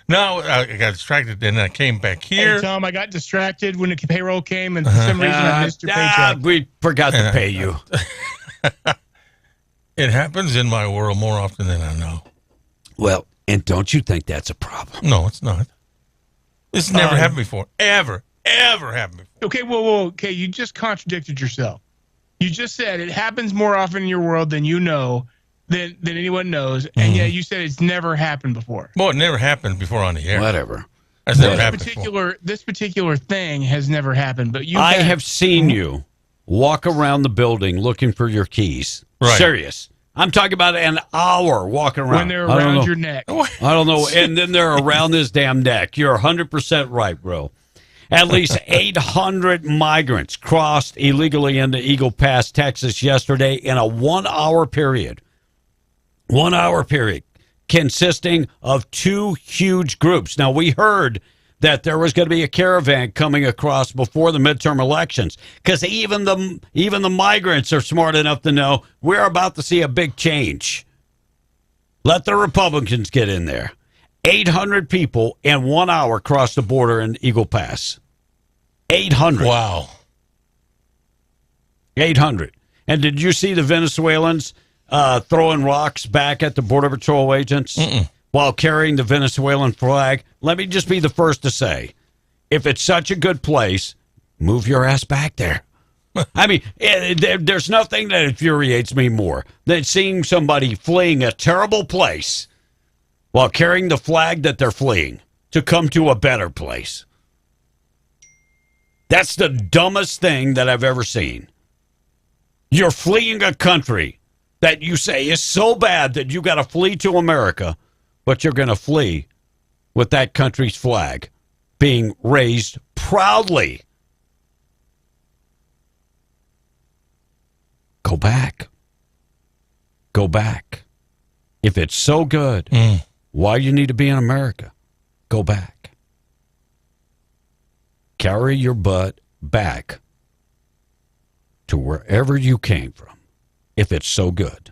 No, I got distracted, and I came back here. Hey, Tom, I got distracted when the payroll came, and for some reason I missed your paycheck. We forgot to pay you. It happens in my world more often than I know. Well, and don't you think that's a problem? No, it's not. This never happened before. Ever happened before. Okay, okay, you just contradicted yourself. You just said it happens more often in your world than you know, than anyone knows, and yet you said it's never happened before. Well, it never happened before on the air. Whatever. That's never happened before. This particular thing has never happened, but you I have seen you walk around the building looking for your keys. Right. Serious. I'm talking about an hour walking around. when they're around your neck. I don't know. And then they're around this damn neck. You're 100% right, bro. At least 800 migrants crossed illegally into Eagle Pass, Texas yesterday in a 1 hour period. 1 hour period consisting of two huge groups. Now, we heard that there was going to be a caravan coming across before the midterm elections because even the migrants are smart enough to know we're about to see a big change. Let the Republicans get in there. 800 people in 1 hour crossed the border in Eagle Pass. 800. Wow. 800. And did you see the Venezuelans throwing rocks back at the Border Patrol agents while carrying the Venezuelan flag? Let me just be the first to say, if it's such a good place, move your ass back there. I mean, there's nothing that infuriates me more than seeing somebody fleeing a terrible place while carrying the flag that they're fleeing to come to a better place. That's the dumbest thing that I've ever seen. You're fleeing a country that you say is so bad that you got to flee to America, but you're going to flee with that country's flag being raised proudly. Go back. Go back. If it's so good, why you need to be in America? Go back. Carry your butt back to wherever you came from, if it's so good.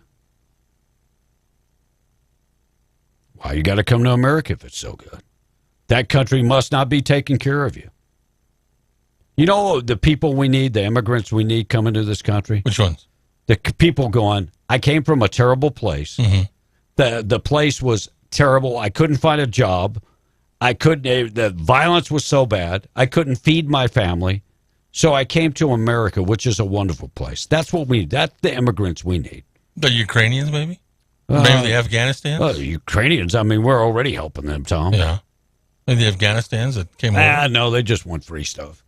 Why you got to come to America if it's so good? That country must not be taking care of you. You know the people we need, the immigrants we need coming to this country? Which ones? The people going, I came from a terrible place. The place was terrible. I couldn't find a job. The violence was so bad. I couldn't feed my family. So I came to America, which is a wonderful place. That's what we need. That's the immigrants we need. The Ukrainians, maybe? Maybe the Afghanistans? Well, the Ukrainians, I mean, we're already helping them, Tom. Yeah. Maybe the Afghanistans that came over? No, they just want free stuff.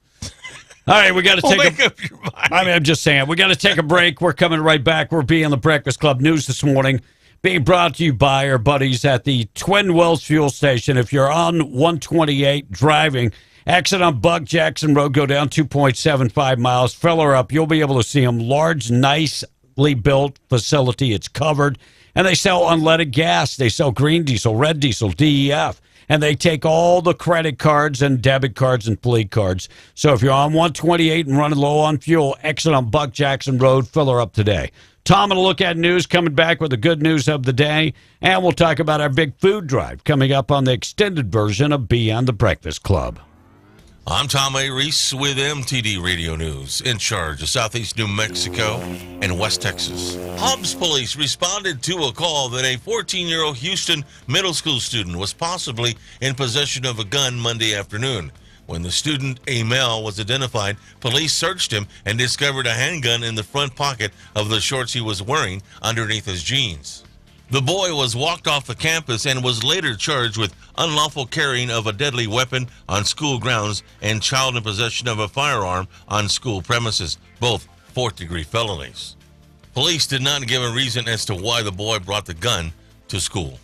All right, we got to take up your mind. I mean, I'm just saying, we got to take a break. We're coming right back. We're being the Breakfast Club News this morning, being brought to you by our buddies at the Twin Wells Fuel Station. If you're on 128 driving, exit on Buck Jackson Road, go down 2.75 miles, fill her up. You'll be able to see them. Large, nicely built facility. It's covered. And they sell unleaded gas. They sell green diesel, red diesel, DEF. And they take all the credit cards and debit cards and fleet cards. So if you're on 128 and running low on fuel, exit on Buck Jackson Road, fill her up today. Tom and a look at news coming back with the good news of the day. And we'll talk about our big food drive coming up on the extended version of Beyond the Breakfast Club. I'm Tom A. Reese with MTD Radio News, in charge of Southeast New Mexico and West Texas. Hobbs police responded to a call that a 14-year-old Houston middle school student was possibly in possession of a gun Monday afternoon. When the student, a male, was identified, police searched him and discovered a handgun in the front pocket of the shorts he was wearing underneath his jeans. The boy was walked off the campus and was later charged with unlawful carrying of a deadly weapon on school grounds and child in possession of a firearm on school premises, both fourth-degree felonies. Police did not give a reason as to why the boy brought the gun to school.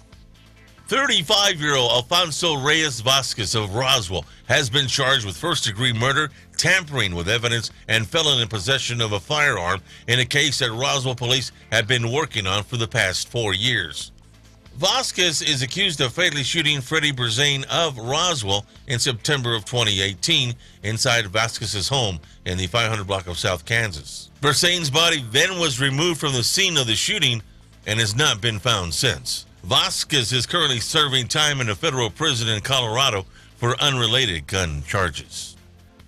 35-year-old Alfonso Reyes Vasquez of Roswell has been charged with first-degree murder, tampering with evidence, and felon in possession of a firearm in a case that Roswell police have been working on for the past 4 years. Vasquez is accused of fatally shooting Freddie Berzane of Roswell in September of 2018 inside Vasquez's home in the 500 block of South Kansas. Berzane's body then was removed from the scene of the shooting and has not been found since. Vasquez is currently serving time in a federal prison in Colorado for unrelated gun charges.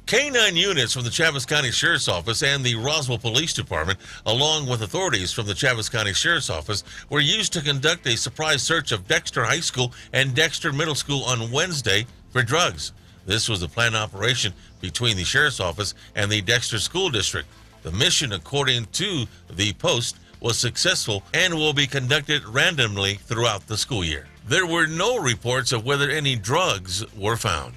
K-9 units from the Chaves County Sheriff's Office and the Roswell Police Department, along with authorities from the Chaves County Sheriff's Office, were used to conduct a surprise search of Dexter High School and Dexter Middle School on Wednesday for drugs. This was a planned operation between the Sheriff's Office and the Dexter School District. The mission, according to the Post, was successful and will be conducted randomly throughout the school year. There were no reports of whether any drugs were found.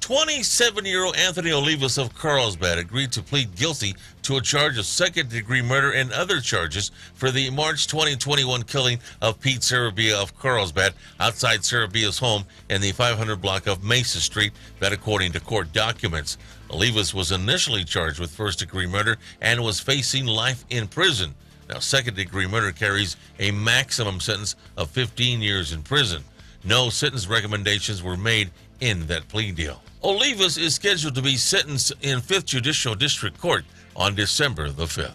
27-year-old Anthony Olivas of Carlsbad agreed to plead guilty to a charge of second-degree murder and other charges for the March 2021 killing of Pete Sarabia of Carlsbad outside Sarabia's home in the 500 block of Mesa Street, that according to court documents. Olivas was initially charged with first-degree murder and was facing life in prison. Now, second-degree murder carries a maximum sentence of 15 years in prison. No sentence recommendations were made in that plea deal. Olivas is scheduled to be sentenced in 5th Judicial District Court on December the 5th.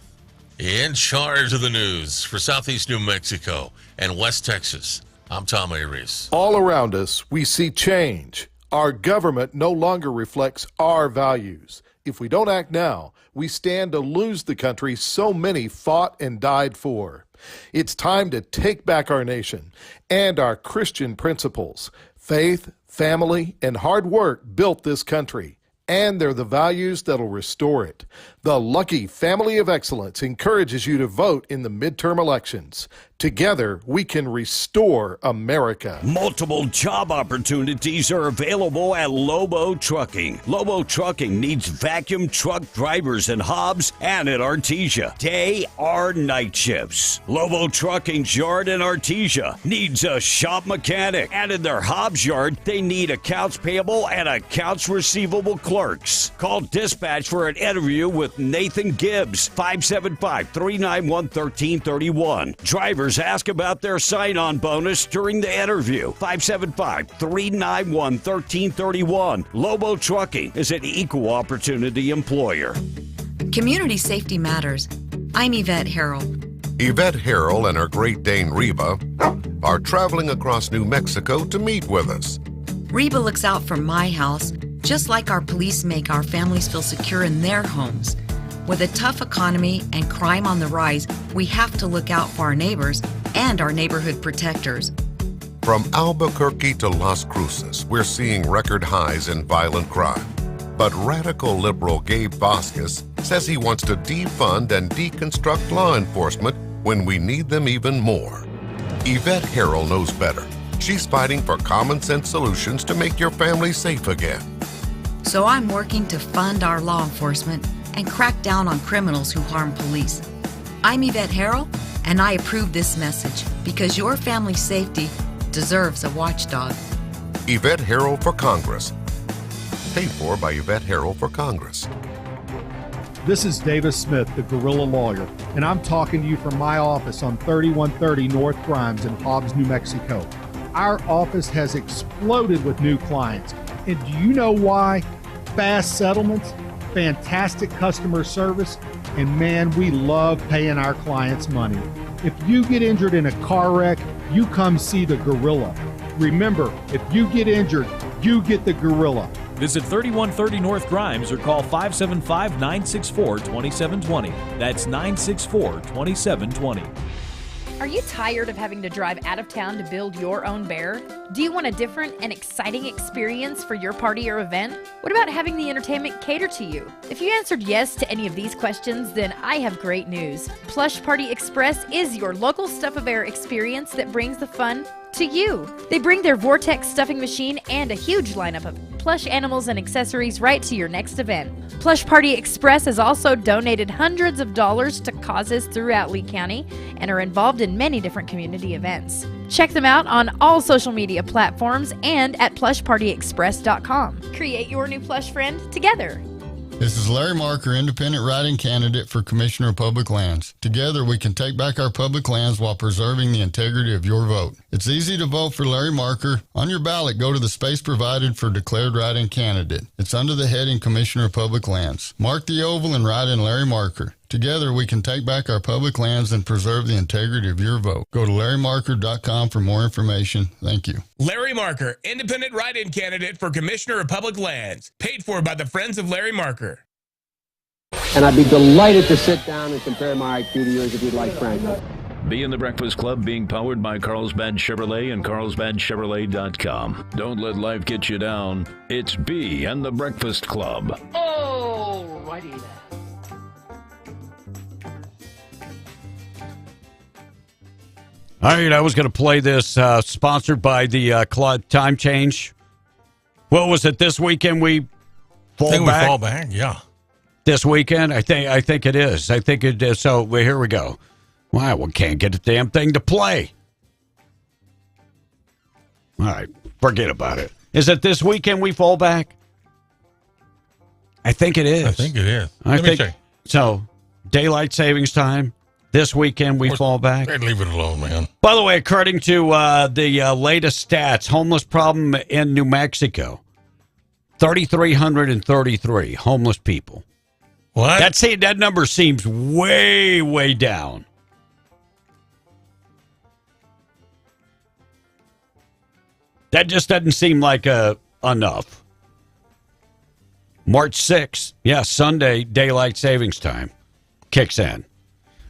In charge of the news for Southeast New Mexico and West Texas, I'm Tom Aries. All around us, we see change. Our government no longer reflects our values. If we don't act now, we stand to lose the country so many fought and died for. It's time to take back our nation and our Christian principles. Faith, family, and hard work built this country, and they're the values that'll restore it. The Lucky Family of Excellence encourages you to vote in the midterm elections. Together, we can restore America. Multiple job opportunities are available at Lobo Trucking. Lobo Trucking needs vacuum truck drivers in Hobbs and at Artesia, day or night shifts. Lobo Trucking's yard in Artesia needs a shop mechanic, and in their Hobbs yard, they need accounts payable and accounts receivable clerks. Call dispatch for an interview with Nathan Gibbs, 575-391-1331. Drivers ask about their sign-on bonus during the interview. 575-391-1331. Lobo Trucking is an equal opportunity employer. Community safety matters. I'm Yvette Harrell. Yvette Harrell and her Great Dane Reba are traveling across New Mexico to meet with us. Reba looks out for my house, just like our police make our families feel secure in their homes. With a tough economy and crime on the rise, we have to look out for our neighbors and our neighborhood protectors. From Albuquerque to Las Cruces, we're seeing record highs in violent crime. But radical liberal Gabe Vasquez says he wants to defund and deconstruct law enforcement when we need them even more. Yvette Harrell knows better. She's fighting for common sense solutions to make your family safe again. So I'm working to fund our law enforcement and crack down on criminals who harm police. I'm Yvette Harrell, and I approve this message because your family's safety deserves a watchdog. Yvette Harrell for Congress. Paid for by Yvette Harrell for Congress. This is Davis Smith, the Guerrilla Lawyer, and I'm talking to you from my office on 3130 North Grimes in Hobbs, New Mexico. Our office has exploded with new clients. And do you know why? Fast settlements, fantastic customer service, and man, we love paying our clients money. If you get injured in a car wreck, you come see the Gorilla. Remember, if you get injured, you get the Gorilla. Visit 3130 North Grimes or call 575-964-2720. That's 964-2720. Are you tired of having to drive out of town to build your own bear? Do you want a different and exciting experience for your party or event? What about having the entertainment cater to you? If you answered yes to any of these questions, then I have great news. Plush Party Express is your local Stuff-A-Bear experience that brings the fun to you. They bring their Vortex stuffing machine and a huge lineup of plush animals and accessories right to your next event. Plush Party Express has also donated hundreds of dollars to causes throughout Lee County and are involved in many different community events. Check them out on all social media platforms and at plushpartyexpress.com. Create your new plush friend together. This is Larry Marker, independent write-in candidate for Commissioner of Public Lands. Together, we can take back our public lands while preserving the integrity of your vote. It's easy to vote for Larry Marker. On your ballot, go to the space provided for declared write-in candidate. It's under the heading Commissioner of Public Lands. Mark the oval and write in Larry Marker. Together, we can take back our public lands and preserve the integrity of your vote. Go to LarryMarker.com for more information. Thank you. Larry Marker, independent write-in candidate for Commissioner of Public Lands. Paid for by the Friends of Larry Marker. And I'd be delighted to sit down and compare my IQ to yours if you'd like, Frank. Be in the Breakfast Club, being powered by Carlsbad Chevrolet and carlsbadchevrolet.com. Don't let life get you down. It's B and the Breakfast Club. Oh, righty then. All right, I was going to play this, sponsored by the Time Change. What was it, this weekend we fall back? We fall back, yeah. This weekend? I think it is. I think it is. So here we go. Wow, we can't get the damn thing to play. All right, forget about it. Is it this weekend we fall back? I think it is. I think it is. Let me check. So, daylight savings time. This weekend we fall back. Leave it alone, man. By the way, according to the latest stats, homeless problem in New Mexico, 3,333 homeless people. What? That number seems way, way down. That just doesn't seem like enough. March 6th, Sunday, daylight savings time kicks in.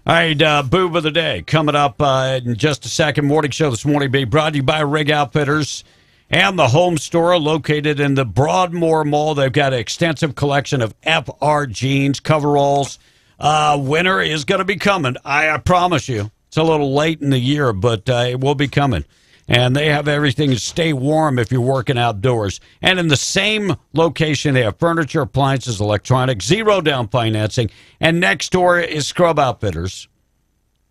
All right, Boob of the Day coming up in just a second. Morning show this morning being brought to you by Rig Outfitters and the Home Store located in the Broadmoor Mall. They've got an extensive collection of FR jeans, coveralls. Winter is going to be coming. I promise you. It's a little late in the year, but it will be coming. And they have everything to stay warm if you're working outdoors. And in the same location, they have furniture, appliances, electronics, zero down financing. And next door is Scrub Outfitters.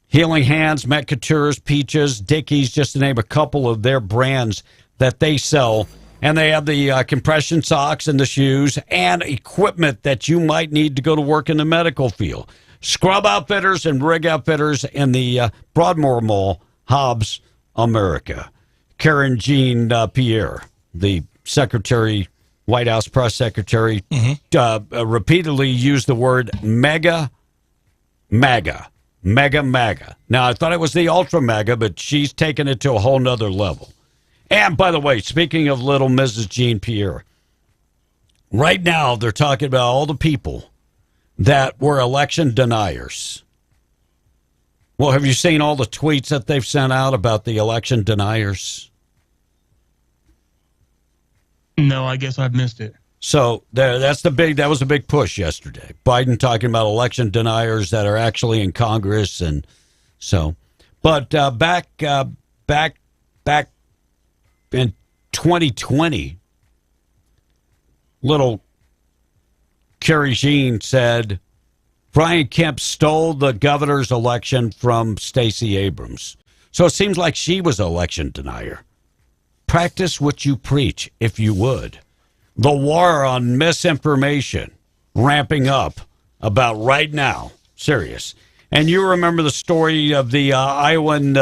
Healing Hands, Met Coutures, Peaches, Dickies, just to name a couple of their brands that they sell. And they have the compression socks and the shoes and equipment that you might need to go to work in the medical field. Scrub Outfitters and Rig Outfitters in the Broadmoor Mall, Hobbs, America. Karen Jean Pierre, the secretary, White House press secretary, repeatedly used the word MAGA. Now, I thought it was the ultra MAGA, but she's taken it to a whole nother level. And by the way, speaking of little Mrs. Jean Pierre, right now they're talking about all the people that were election deniers. Well, have you seen all the tweets that they've sent out about the election deniers? No, I guess I've missed it. So that was a big push yesterday. Biden talking about election deniers that are actually in Congress, and so. But back in 2020, little Carrie Jean said Brian Kemp stole the governor's election from Stacey Abrams. So it seems like she was an election denier. Practice what you preach, if you would. The war on misinformation ramping up about right now. Serious. And you remember the story of the Iowan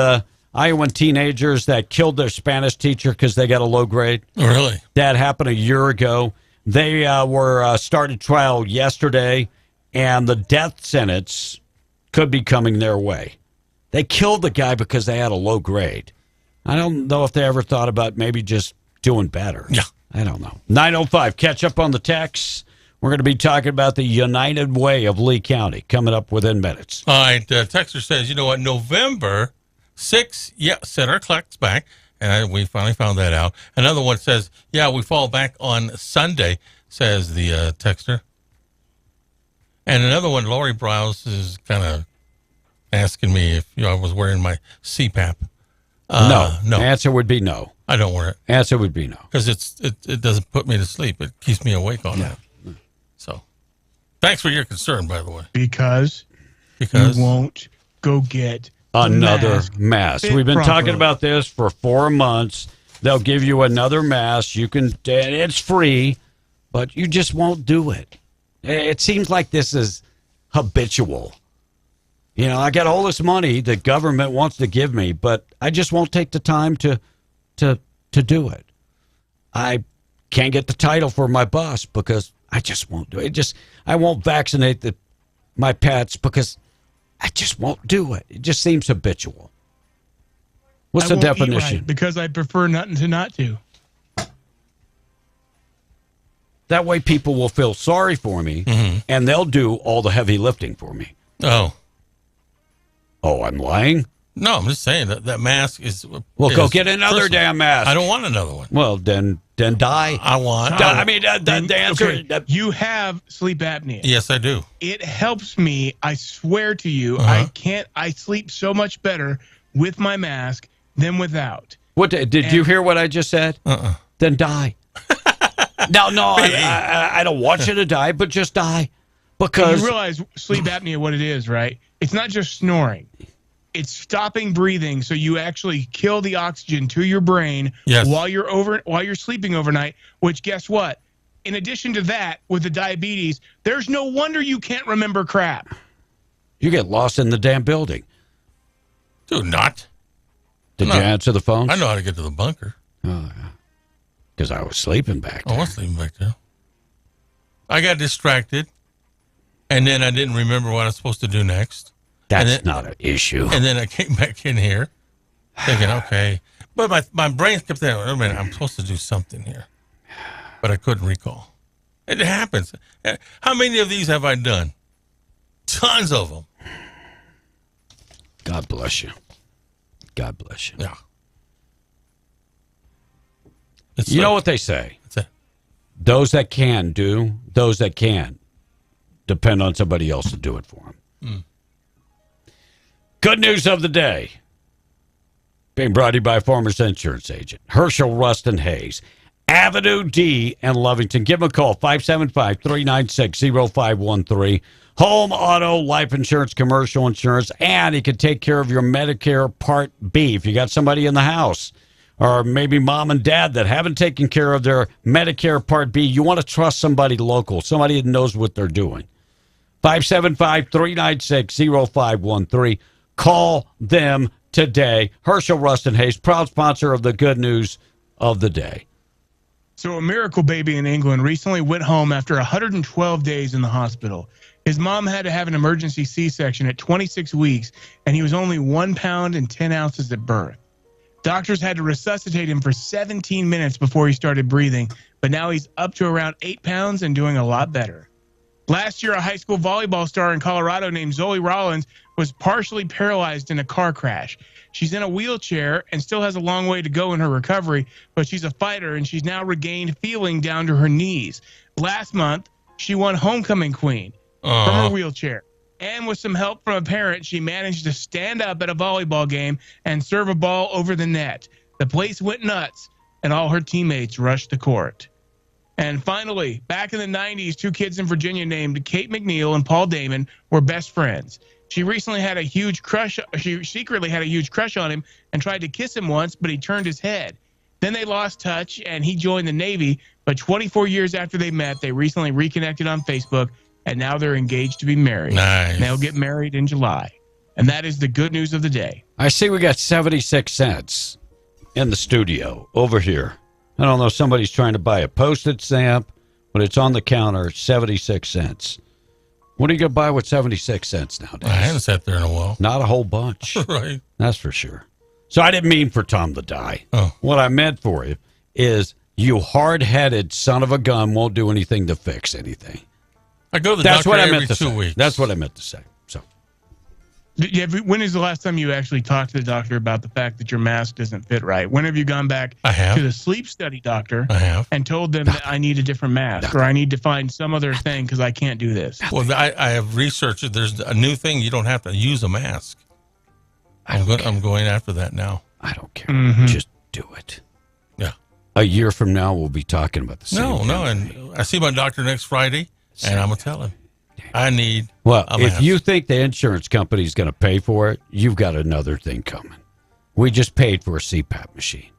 teenagers that killed their Spanish teacher because they got a low grade? Oh, really? That happened a year ago. They were started trial yesterday, and the death sentence could be coming their way. They killed the guy because they had a low grade. I don't know if they ever thought about maybe just doing better. Yeah. I don't know. 9:05, catch up on the texts. We're going to be talking about the United Way of Lee County coming up within minutes. All right. Texter says, you know what? November 6, set our clocks back. And we finally found that out. Another one says, we fall back on Sunday, says the texter. And another one, Lori Browse, is kind of asking me if I was wearing my CPAP. No. No. Answer would be no. I don't wear it. Answer would be no. Because it doesn't put me to sleep. It keeps me awake all night. So, thanks for your concern, by the way. Because you won't go get another mask. We've been properly. talking about this for 4 months. They'll give you another mask. You can. It's free, but you just won't do it. It seems like this is habitual. I got all this money the government wants to give me, but I just won't take the time to do it. I can't get the title for my bus because I just won't do it. I won't vaccinate my pets because I just won't do it. It just seems habitual. What's the definition? Right because I prefer nothing to not to. That way people will feel sorry for me, and they'll do all the heavy lifting for me. Oh, I'm lying? No, I'm just saying that mask is... Well, go get another damn mask. I don't want another one. Well, then die. I want... the answer... Okay. You have sleep apnea. Yes, I do. It helps me. I swear to you, I sleep so much better with my mask than without. What did you hear what I just said? Then die. No, I don't want you to die, but just die. Because you realize sleep apnea, what it is, right? It's not just snoring. It's stopping breathing, so you actually kill the oxygen to your brain while you're sleeping overnight. Which, guess what? In addition to that, with the diabetes, there's no wonder you can't remember crap. You get lost in the damn building. Do not. Did you answer the phone? I know how to get to the bunker. Oh, yeah. Because I was sleeping back there. I was sleeping back there. I got distracted, and then I didn't remember what I was supposed to do next. That's not an issue. And then I came back in here thinking, okay. But my brain kept saying, wait a minute, I'm supposed to do something here. But I couldn't recall. It happens. How many of these have I done? Tons of them. God bless you. God bless you. Yeah. You know what they say? Those that can do, those that can't depend on somebody else to do it for them. Good news of the day. Being brought to you by Farmers Insurance Agent Herschel Rustin Hayes. Avenue D and Lovington. Give them a call, 575-396-0513. Home, auto, life insurance, commercial insurance, and he can take care of your Medicare Part B. If you got somebody in the house, or maybe mom and dad that haven't taken care of their Medicare Part B, you want to trust somebody local, somebody that knows what they're doing. 575-396-0513. Call them today. Herschel Rustin Hayes, proud sponsor of the Good News of the Day. So a miracle baby in England recently went home after 112 days in the hospital. His mom had to have an emergency C-section at 26 weeks, and he was only 1 pound and 10 ounces at birth. Doctors had to resuscitate him for 17 minutes before he started breathing, but now he's up to around 8 pounds and doing a lot better. Last year, a high school volleyball star in Colorado named Zoe Rollins was partially paralyzed in a car crash. She's in a wheelchair and still has a long way to go in her recovery, but she's a fighter and she's now regained feeling down to her knees. Last month, she won Homecoming Queen from her wheelchair. And with some help from a parent, she managed to stand up at a volleyball game and serve a ball over the net. The place went nuts, and all her teammates rushed the court. And finally, back in the 90s, 2 kids in Virginia named Kate McNeil and Paul Damon were best friends. She recently had a huge crush. She secretly had a huge crush on him and tried to kiss him once, but he turned his head. Then they lost touch, and he joined the Navy. But 24 years after they met, they recently reconnected on Facebook, and now they're engaged to be married. Nice. They'll get married in July. And that is the good news of the day. I see we got 76 cents in the studio over here. I don't know, somebody's trying to buy a postage stamp, but it's on the counter, 76 cents. What are you going to buy with 76 cents nowadays? I haven't sat there in a while. Not a whole bunch. Right. That's for sure. So I didn't mean for Tom to die. Oh. What I meant for you is you hard-headed son of a gun won't do anything to fix anything. I go to the That's doctor what I every meant to 2 say. weeks. That's what I meant to say. So When is the last time you actually talked to the doctor about the fact that your mask doesn't fit right? When have you gone back to the sleep study doctor and told them that I need a different mask or I need to find some other thing because I can't do this? Well, I have researched it. There's a new thing. You don't have to use a mask. I'm going after that now. I don't care. Just do it. Yeah. A year from now, we'll be talking about the same. No. And I see my doctor next Friday, and I'm going to tell him. I need if you think the insurance company is going to pay for it, you've got another thing coming. We just paid for a CPAP machine.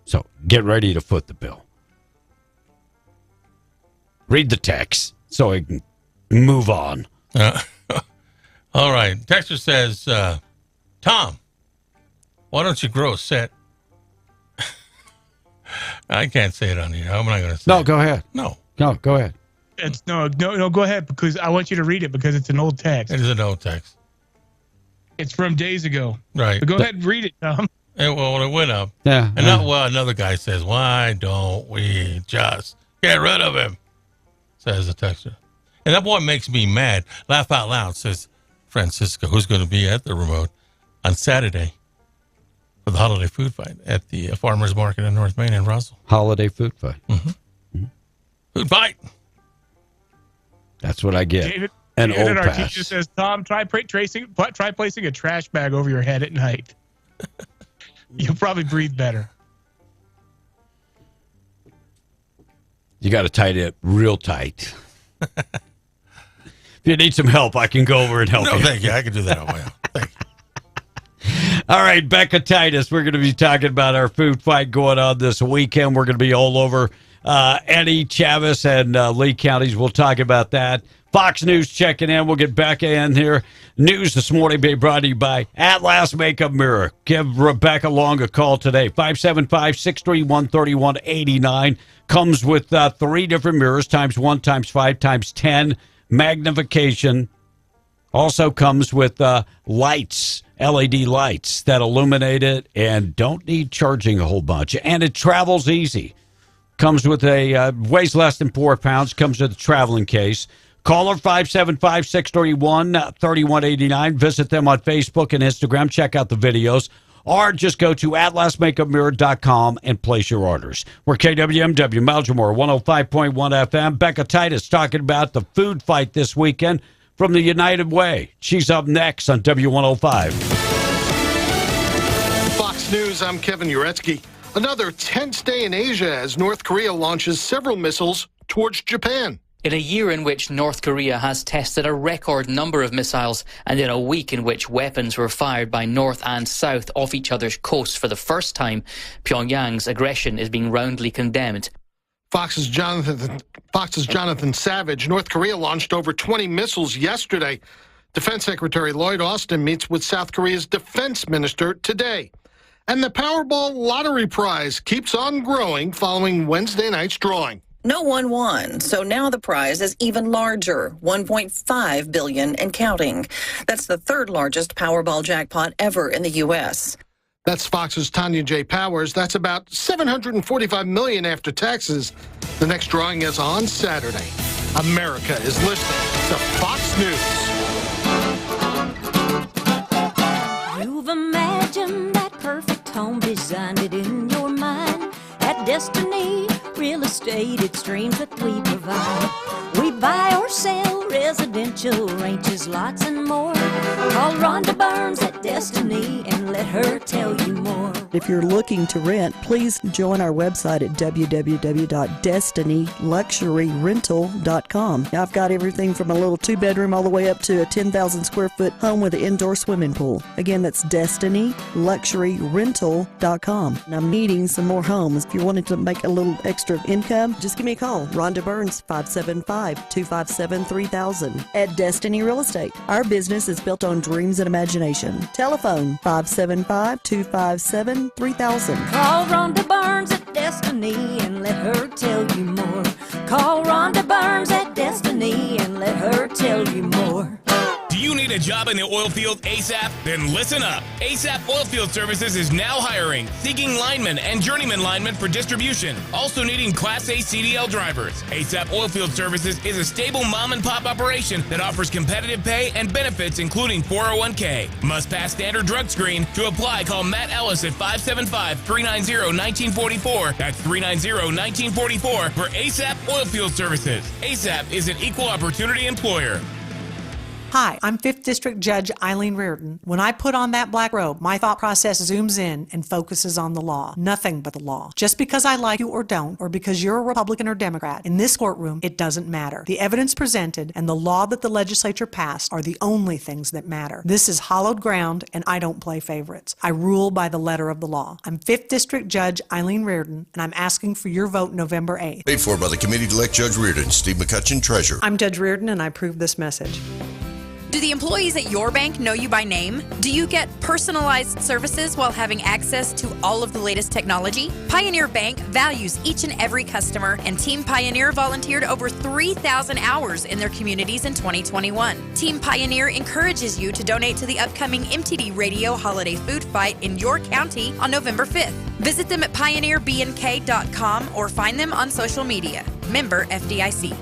So get ready to foot the bill. Read the text so I can move on. All right. Texter says, Tom, why don't you grow a set? I can't say it on here. I'm not going to say No, it. go ahead. No, go ahead. No, go ahead because I want you to read it because it's an old text. It is an old text. It's from days ago. Right. But go ahead and read it, Tom. Well, it went up. Yeah. And another guy says, why don't we just get rid of him? Says the texter. And that boy makes me mad. Laugh out loud, says Francisco, who's going to be at the remote on Saturday for the holiday food fight at the farmers market in North Main in Russell. Holiday food fight. Food fight. That's what I get. David, An old our pass. teacher says, Tom, try placing a trash bag over your head at night. You'll probably breathe better. You got to tighten it real tight. If you need some help, I can go over and help you. No, thank you. I can do that on my own. Thank you. All right, Becca Titus. We're going to be talking about our food fight going on this weekend. We're going to be all over Eddie, Chavis, and Lee counties. We'll talk about that. Fox News checking in. We'll get Becca in here. News this morning being brought to you by Atlas Makeup Mirror. Give Rebecca Long a call today. 575-631-3189. Comes with 3 different mirrors, times 1, times 5, times 10 magnification. Also comes with lights, LED lights that illuminate it and don't need charging a whole bunch. And it travels easy. Comes with weighs less than 4 pounds. Comes with a traveling case. Caller 575-631-3189. Visit them on Facebook and Instagram. Check out the videos. Or just go to atlasmakeupmirror.com and place your orders. We're KWMW, Malgemore, 105.1 FM. Becca Titus talking about the food fight this weekend from the United Way. She's up next on W105. Fox News, I'm Kevin Uretsky. Another tense day in Asia as North Korea launches several missiles towards Japan. In a year in which North Korea has tested a record number of missiles, and in a week in which weapons were fired by North and South off each other's coasts for the first time, Pyongyang's aggression is being roundly condemned. Fox's Jonathan Savage. North Korea launched over 20 missiles yesterday. Defense Secretary Lloyd Austin meets with South Korea's defense minister today. And the Powerball lottery prize keeps on growing following Wednesday night's drawing. No one won, so now the prize is even larger, $1.5 billion and counting. That's the third largest Powerball jackpot ever in the U.S. That's Fox's Tanya J. Powers. That's about $745 million after taxes. The next drawing is on Saturday. America is listening to Fox News. You've imagined that perfect home, designed it in your mind. At Destiny Real Estate, it's dreams that we provide. We buy or sell residential ranches, lots and more. Call Rhonda Burns at Destiny and let her tell you more. If you're looking to rent, please join our website at www.destinyluxuryrental.com. I've got everything from a little 2-bedroom all the way up to a 10,000 square foot home with an indoor swimming pool. Again, that's destinyluxuryrental.com. And I'm needing some more homes. If you wanted to make a little extra income, just give me a call. Rhonda Burns, 575-257-3000. At Destiny Real Estate, our business is built on dreams and imagination. Telephone 575-257-3000. Call Rhonda Burns at Destiny and let her tell you more. Call Rhonda Burns at Destiny and let her tell you more. Do you need a job in the oil field ASAP? Then listen up. ASAP Oilfield Services is now hiring, seeking linemen and journeyman linemen for distribution, also needing Class A CDL drivers. ASAP Oilfield Services is a stable mom-and-pop operation that offers competitive pay and benefits, including 401k. Must pass standard drug screen. To apply, call Matt Ellis at 575-390-1944. That's 390-1944 for ASAP Oilfield Services. ASAP is an equal opportunity employer. Hi, I'm 5th District Judge Eileen Reardon. When I put on that black robe, my thought process zooms in and focuses on the law. Nothing but the law. Just because I like you or don't, or because you're a Republican or Democrat, in this courtroom, it doesn't matter. The evidence presented and the law that the legislature passed are the only things that matter. This is hallowed ground, and I don't play favorites. I rule by the letter of the law. I'm 5th District Judge Eileen Reardon, and I'm asking for your vote November 8th. Paid for by the Committee-elect Judge Reardon, Steve McCutcheon, Treasurer. I'm Judge Reardon, and I approve this message. Do the employees at your bank know you by name? Do you get personalized services while having access to all of the latest technology? Pioneer Bank values each and every customer, and Team Pioneer volunteered over 3,000 hours in their communities in 2021. Team Pioneer encourages you to donate to the upcoming MTD Radio Holiday Food Fight in your county on November 5th. Visit them at pioneerbnk.com or find them on social media. Member FDIC.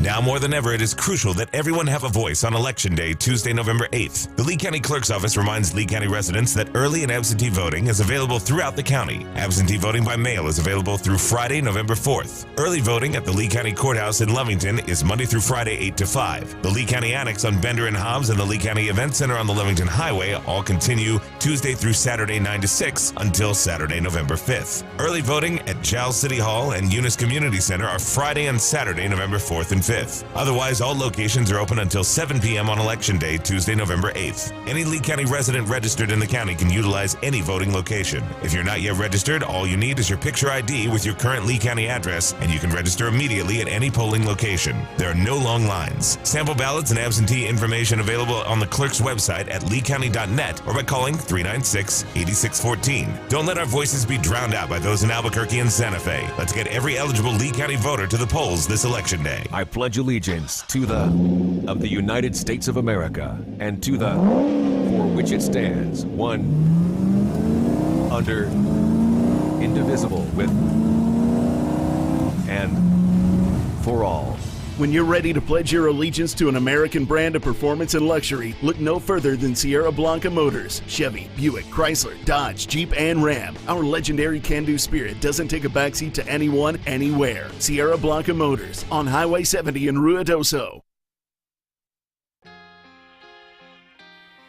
Now more than ever, it is crucial that everyone have a voice on Election Day, Tuesday, November 8th. The Lee County Clerk's Office reminds Lee County residents that early and absentee voting is available throughout the county. Absentee voting by mail is available through Friday, November 4th. Early voting at the Lee County Courthouse in Lovington is Monday through Friday, 8 to 5. The Lee County Annex on Bender and Hobbs and the Lee County Event Center on the Lovington Highway all continue Tuesday through Saturday, 9 to 6 until Saturday, November 5th. Early voting at Giles City Hall and Eunice Community Center are Friday and Saturday, November 4th and 5th. Otherwise, all locations are open until 7 p.m. on Election Day, Tuesday, November 8th. Any Lee County resident registered in the county can utilize any voting location. If you're not yet registered, all you need is your picture ID with your current Lee County address, and you can register immediately at any polling location. There are no long lines. Sample ballots and absentee information available on the clerk's website at leecounty.net or by calling 396-8614. Don't let our voices be drowned out by those in Albuquerque and Santa Fe. Let's get every eligible Lee County voter to the polls this Election Day. I pledge allegiance to the of the United States of America and to the for which it stands, one under indivisible with and for all. When you're ready to pledge your allegiance to an American brand of performance and luxury, look no further than Sierra Blanca Motors. Chevy, Buick, Chrysler, Dodge, Jeep, and Ram. Our legendary can-do spirit doesn't take a backseat to anyone, anywhere. Sierra Blanca Motors on Highway 70 in Ruidoso.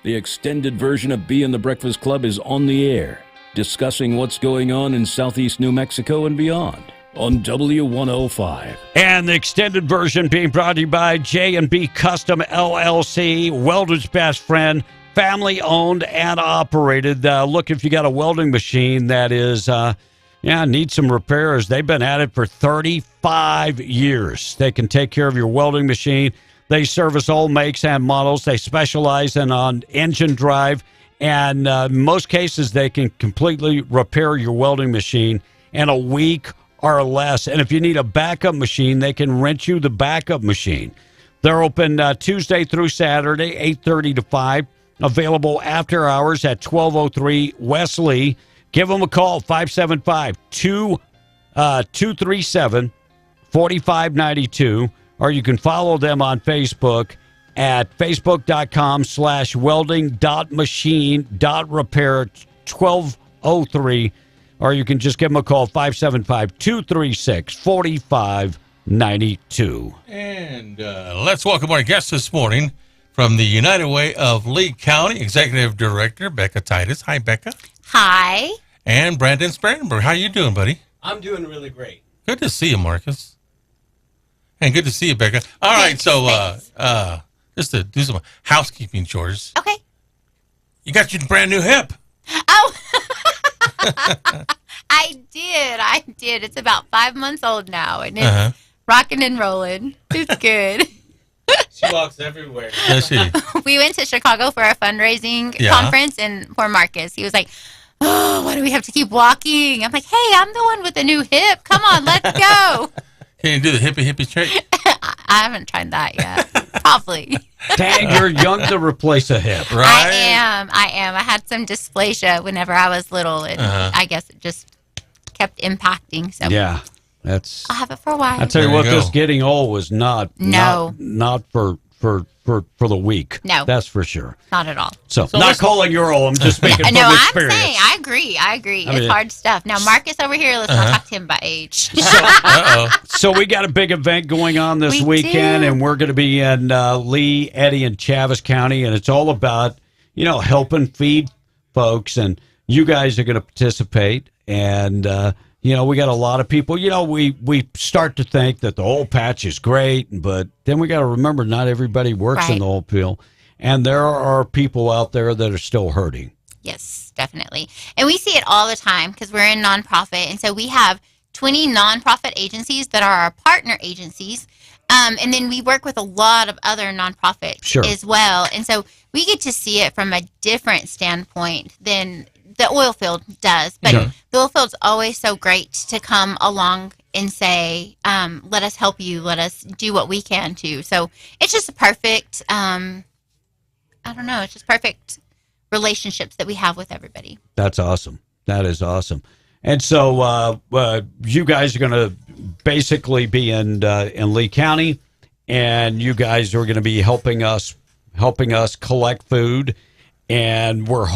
The extended version of Bee and the Breakfast Club is on the air, discussing what's going on in southeast New Mexico and beyond. On W105. And the extended version being brought to you by J&B Custom LLC, welder's best friend, family owned and operated. Look, if you got a welding machine that is, needs some repairs, they've been at it for 35 years. They can take care of your welding machine. They service all makes and models. They specialize on engine drive, and in most cases, they can completely repair your welding machine in a week or less. And if you need a backup machine, they can rent you the backup machine. They're open Tuesday through Saturday, 8:30 to 5. Available after hours at 1203 West Lee. Give them a call, 575-237-4592. Or you can follow them on Facebook at facebook.com/welding.machine.repair 1203. Or you can just give them a call, 575-236-4592. And let's welcome our guest this morning from the United Way of Lee County, Executive Director Becca Titus. Hi, Becca. Hi. And Brandon Sparrenberg. How you doing, buddy? I'm doing really great. Good to see you, Marcus. And good to see you, Becca. All right, so just to do some housekeeping chores. Okay. You got your brand new hip. Oh. I did. It's about 5 months old now, and it's rocking and rolling. It's good. She walks everywhere. Does she? We went to Chicago for a fundraising conference, and poor Marcus, he was like, "Oh, why do we have to keep walking?" I'm like, "Hey, I'm the one with the new hip. Come on, let's go." Can you do the hippie trick? I haven't tried that yet. Probably. Dang, you're young to replace a hip. Right? I am. I had some dysplasia whenever I was little, and I guess it just kept impacting. So yeah, that's. I'll have it for a while. I tell you what, this getting old was not for the weak. No, that's for sure. Not at all. So not calling you old. I'm just speaking from experience. I'm saying I agree. It's hard stuff. Now Marcus over here, let's not talk to him about age. So we got a big event going on this weekend, and we're going to be in Lee, Eddy, and Chaves County, and it's all about helping feed folks, and you guys are going to participate, and we got a lot of people. We start to think that the oil patch is great, but then we got to remember not everybody works in the oil field, and there are people out there that are still hurting. Yes, definitely. And we see it all the time because we're in nonprofit, and so we have 20 nonprofit agencies that are our partner agencies, and then we work with a lot of other nonprofits as well, and so we get to see it from a different standpoint than the oil field does, but the oil field's always so great to come along and say, let us help you, let us do what we can too. So it's just a perfect, it's just perfect relationships that we have with everybody. That's awesome. That is awesome. And so you guys are going to basically be in Lee County, and you guys are going to be helping us collect food, and we're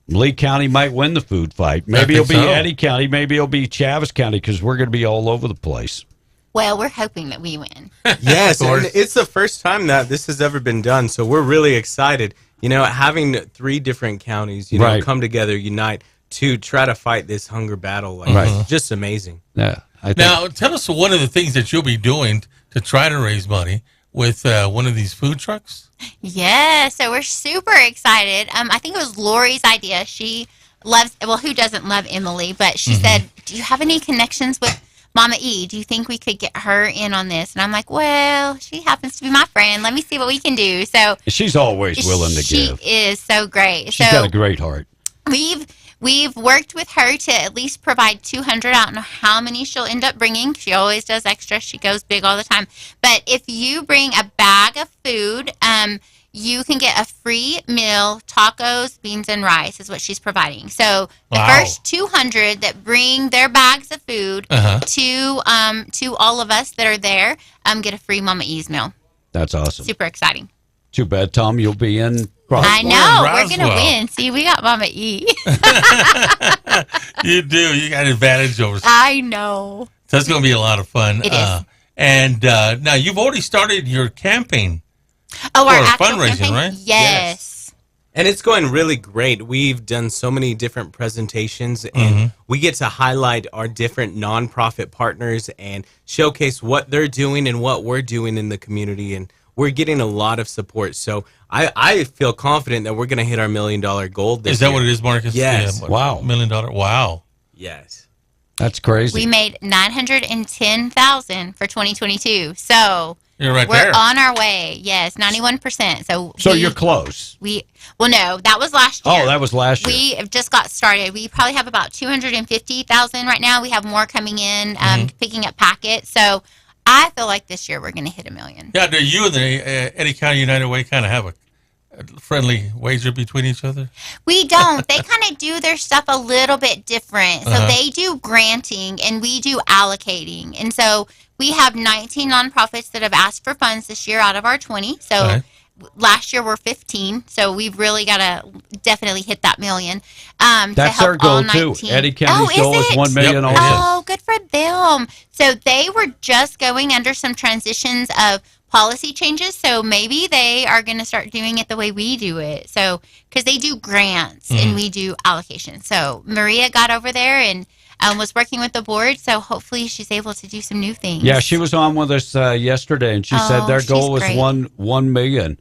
Lee County might win the food fight. Maybe it'll be Eddy County. Maybe it'll be Chaves County, because we're going to be all over the place. Well, we're hoping that we win. Yes, and it's the first time that this has ever been done, so we're really excited. Having 3 different counties, come together, unite to try to fight this hunger battle. It's just amazing. Yeah. Now, tell us one of the things that you'll be doing to try to raise money with one of these food trucks. Yeah, so we're super excited. I think it was Lori's idea. She loves, who doesn't love Emily, but she said, do you have any connections with Mama E? Do you think we could get her in on this? And I'm like, well, she happens to be my friend. Let me see what we can do. So she's always willing to give. She is so great. She's got a great heart. We've worked with her to at least provide 200. I don't know how many she'll end up bringing. She always does extra. She goes big all the time. But if you bring a bag of food, you can get a free meal, tacos, beans, and rice is what she's providing. So the first 200 that bring their bags of food to all of us that are there get a free Mama E's meal. That's awesome. Super exciting. Too bad, Tom, you'll be in Roswell. I know. We're going to win. See, we got Mama E. You do. You got advantage over. I know. So it's going to be a lot of fun. It is. And now you've already started your campaign. Oh, our fundraising, campaign? right? Yes. And it's going really great. We've done so many different presentations, and we get to highlight our different nonprofit partners and showcase what they're doing and what we're doing in the community. And we're getting a lot of support. So I feel confident that we're going to hit our $1 million goal this year. Is that what it is, Marcus? Yes. Yeah, wow. $1 million. Wow. Yes. That's crazy. We made $910,000 for 2022. So you're right we're there. on our way. Yes, 91%. So you're close. Well, no, that was last year. Oh, that was last year. We have just got started. We probably have about 250,000 right now. We have more coming in, picking up packets. So I feel like this year we're going to hit $1 million. Yeah, do you and the Eddy County United Way kind of have a friendly wager between each other? We don't. They kind of do their stuff a little bit different. So they do granting and we do allocating. And so we have 19 nonprofits that have asked for funds this year out of our 20. So last year we're 15. So we've really got to definitely hit that $1 million. That's our goal too. Eddy County's goal is $1 million also. Oh, good for them. So they were just going under some transitions of policy changes, so maybe they are going to start doing it the way we do it. So because they do grants and we do allocation. So Maria got over there and was working with the board, so hopefully she's able to do some new things. Yeah, she was on with us yesterday, and she said their goal was $1 million,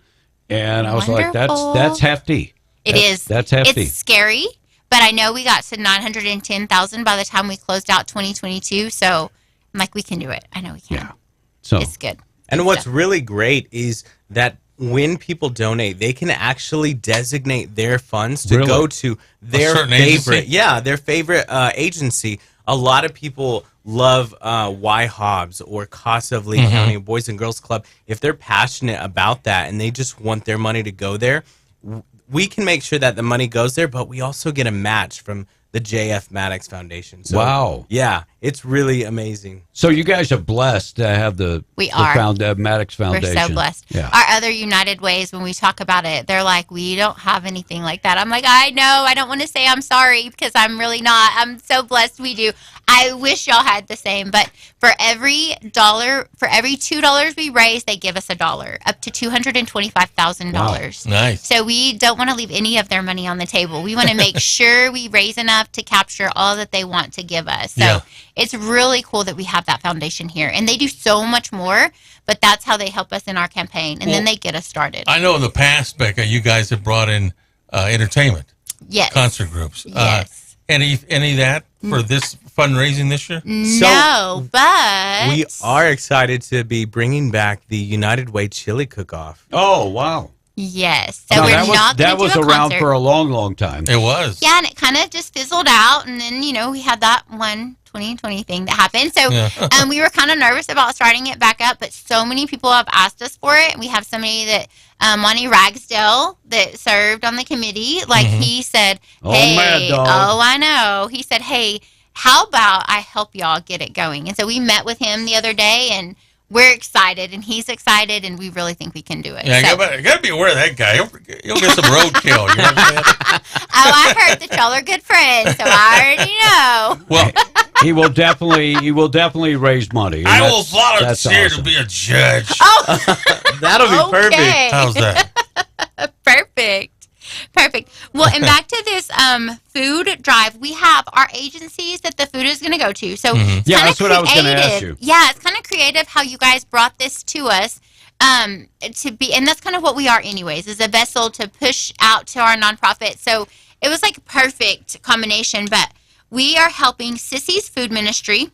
and I was like, that's hefty. It is. That's hefty. It's scary, but I know we got to 910,000 by the time we closed out 2022. So I'm like, we can do it. I know we can. Yeah. So it's good. And what's really great is that when people donate, they can actually designate their funds to Really? go to their certain favorite, agency? their favorite agency. A lot of people love Y Hobbs or Casa of Lee County Boys and Girls Club. If they're passionate about that and they just want their money to go there, we can make sure that the money goes there, but we also get a match from the JF Maddox Foundation. So, Wow. Yeah, it's really amazing. So you guys are blessed to have the Maddox Foundation. We're so blessed. Yeah. Our other United Ways, when we talk about it, they're like, we don't have anything like that. I'm like, I know. I don't want to say I'm sorry because I'm really not. I'm so blessed we do. I wish y'all had the same. But for every $2 we raise, they give us $1, up to $225,000. Wow. Nice. So we don't want to leave any of their money on the table. We want to make sure we raise enough to capture all that they want to give us. So it's really cool that we have that foundation here. And they do so much more, but that's how they help us in our campaign. And then they get us started. I know in the past, Becca, you guys have brought in entertainment. Yes. Concert groups. Yes. Any of that for this fundraising this year? No, but We are excited to be bringing back the United Way Chili Cook-Off. Oh, wow. yes. So No, we're that was, not that going was to do a around concert. for a long, long time. It was. Yeah, and it kind of just fizzled out. And then, we had that one 2020 thing that happened. So we were kind of nervous about starting it back up, but so many people have asked us for it. And we have somebody that, Monty Ragsdale, that served on the committee. Like, he said, hey, Mad Dog. I know. He said, hey, how about I help y'all get it going? And so we met with him the other day, and we're excited, and he's excited, and we really think we can do it. Yeah, So- you got to be aware of that guy. He'll get some roadkill. You know what I'm saying? I heard that y'all are good friends, so I already know. Well, He will definitely raise money. I will That's volunteer awesome. to be a judge. That'll be perfect. Okay. How's that? Perfect. Well, and back to this food drive, we have our agencies that the food is going to go to. So it's Yeah, kinda that's what I was gonna ask creative. you. Yeah, it's kind of creative how you guys brought this to us to be, and that's kind of what we are anyways, is a vessel to push out to our nonprofit. So it was like a perfect combination, but we are helping Sissy's Food Ministry.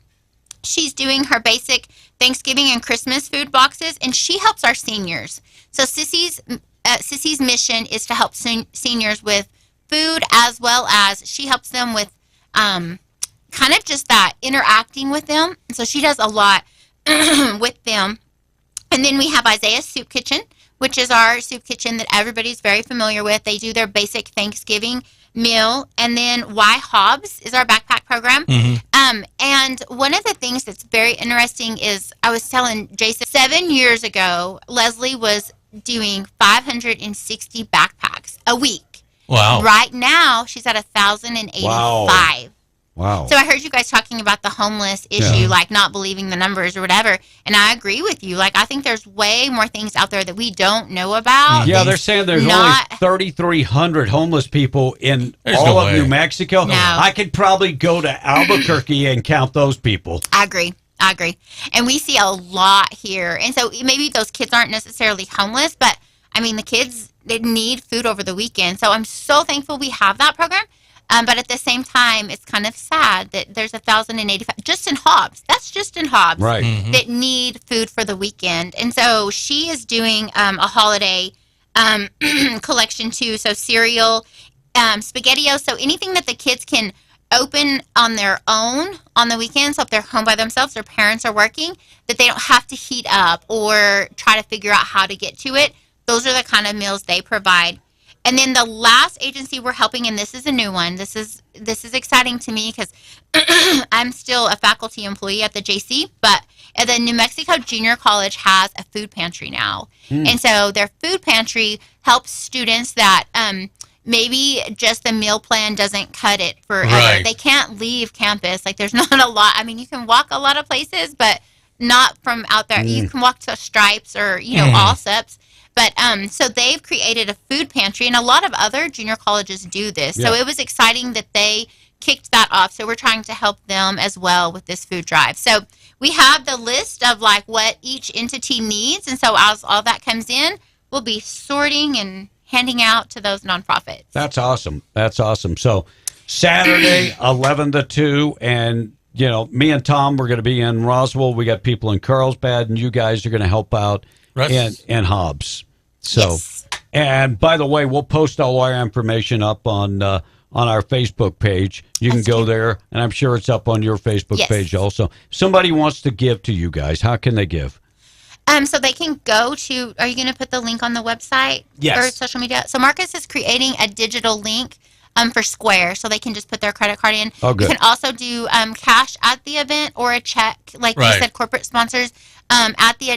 She's doing her basic Thanksgiving and Christmas food boxes, and she helps our seniors. So Sissy's mission is to help seniors with food, as well as she helps them with kind of just that interacting with them. So she does a lot with them. And then we have Isaiah's Soup Kitchen, which is our soup kitchen that everybody's very familiar with. They do their basic Thanksgiving meal. And then Y Hobbs is our backpack program. And one of the things that's very interesting is I was telling Jason, 7 years ago, Leslie was doing 560 backpacks a week. Wow. Right now, she's at 1,085. Wow. So I heard you guys talking about the homeless issue, like not believing the numbers or whatever. And I agree with you. Like, I think there's way more things out there that we don't know about. Yeah, they're saying there's only 3,300 homeless people in all of New Mexico. No. I could probably go to Albuquerque and count those people. I agree. And we see a lot here. And so maybe those kids aren't necessarily homeless, but I mean, the kids, they need food over the weekend. So I'm so thankful we have that program. But at the same time, it's kind of sad that there's 1,085 just in Hobbs. That's just in Hobbs, right? That need food for the weekend. And so she is doing a holiday collection too. So cereal, SpaghettiOs. So anything that the kids can open on their own on the weekends. So if they're home by themselves, their parents are working, that they don't have to heat up or try to figure out how to get to it. Those are the kind of meals they provide. And then the last agency we're helping, and this is a new one. This is exciting to me because I'm still a faculty employee at the JC, but the New Mexico Junior College has a food pantry now. And so their food pantry helps students that maybe just the meal plan doesn't cut it forever. Right. They can't leave campus. Like, there's not a lot. I mean, you can walk a lot of places, but not from out there. You can walk to Stripes or, Allsups. But so they've created a food pantry, and a lot of other junior colleges do this. So it was exciting that they kicked that off. So we're trying to help them as well with this food drive. So we have the list of like what each entity needs. And so as all that comes in, we'll be sorting and handing out to those nonprofits. That's awesome. So Saturday, 11 to 2, and me and Tom, we're going to be in Roswell. We got people in Carlsbad, and you guys are going to help out in Hobbs. So, and by the way, we'll post all our information up on our Facebook page. You can go there, and I'm sure it's up on your Facebook page also. If somebody wants to give to you guys, how can they give? So they can go to, are you going to put the link on the website? Yes. Or social media? So Marcus is creating a digital link for Square, so they can just put their credit card in. Oh, good. You can also do cash at the event or a check, like you said, corporate sponsors. At the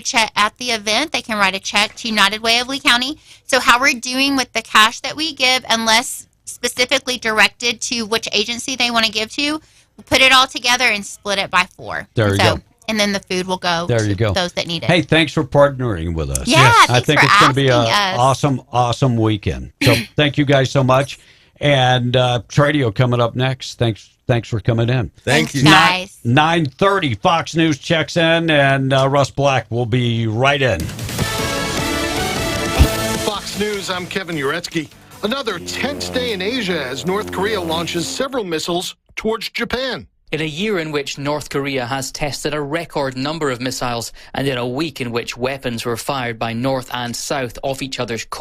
event, they can write a check to United Way of Lee County. So how we're doing with the cash that we give, unless specifically directed to which agency they want to give to, we'll put it all together and split it by 4. There you go. And then the food will go to those that need it. Hey, thanks for partnering with us. Yeah, I think it's going to be an awesome weekend. So thank you guys so much. And Tradio coming up next. Thanks for coming in. Thank you, guys. 9:30, Fox News checks in, and Russ Black will be right in. Fox News, I'm Kevin Uretsky. Another tense day in Asia as North Korea launches several missiles towards Japan. In a year in which North Korea has tested a record number of missiles, and in a week in which weapons were fired by North and South off each other's coast.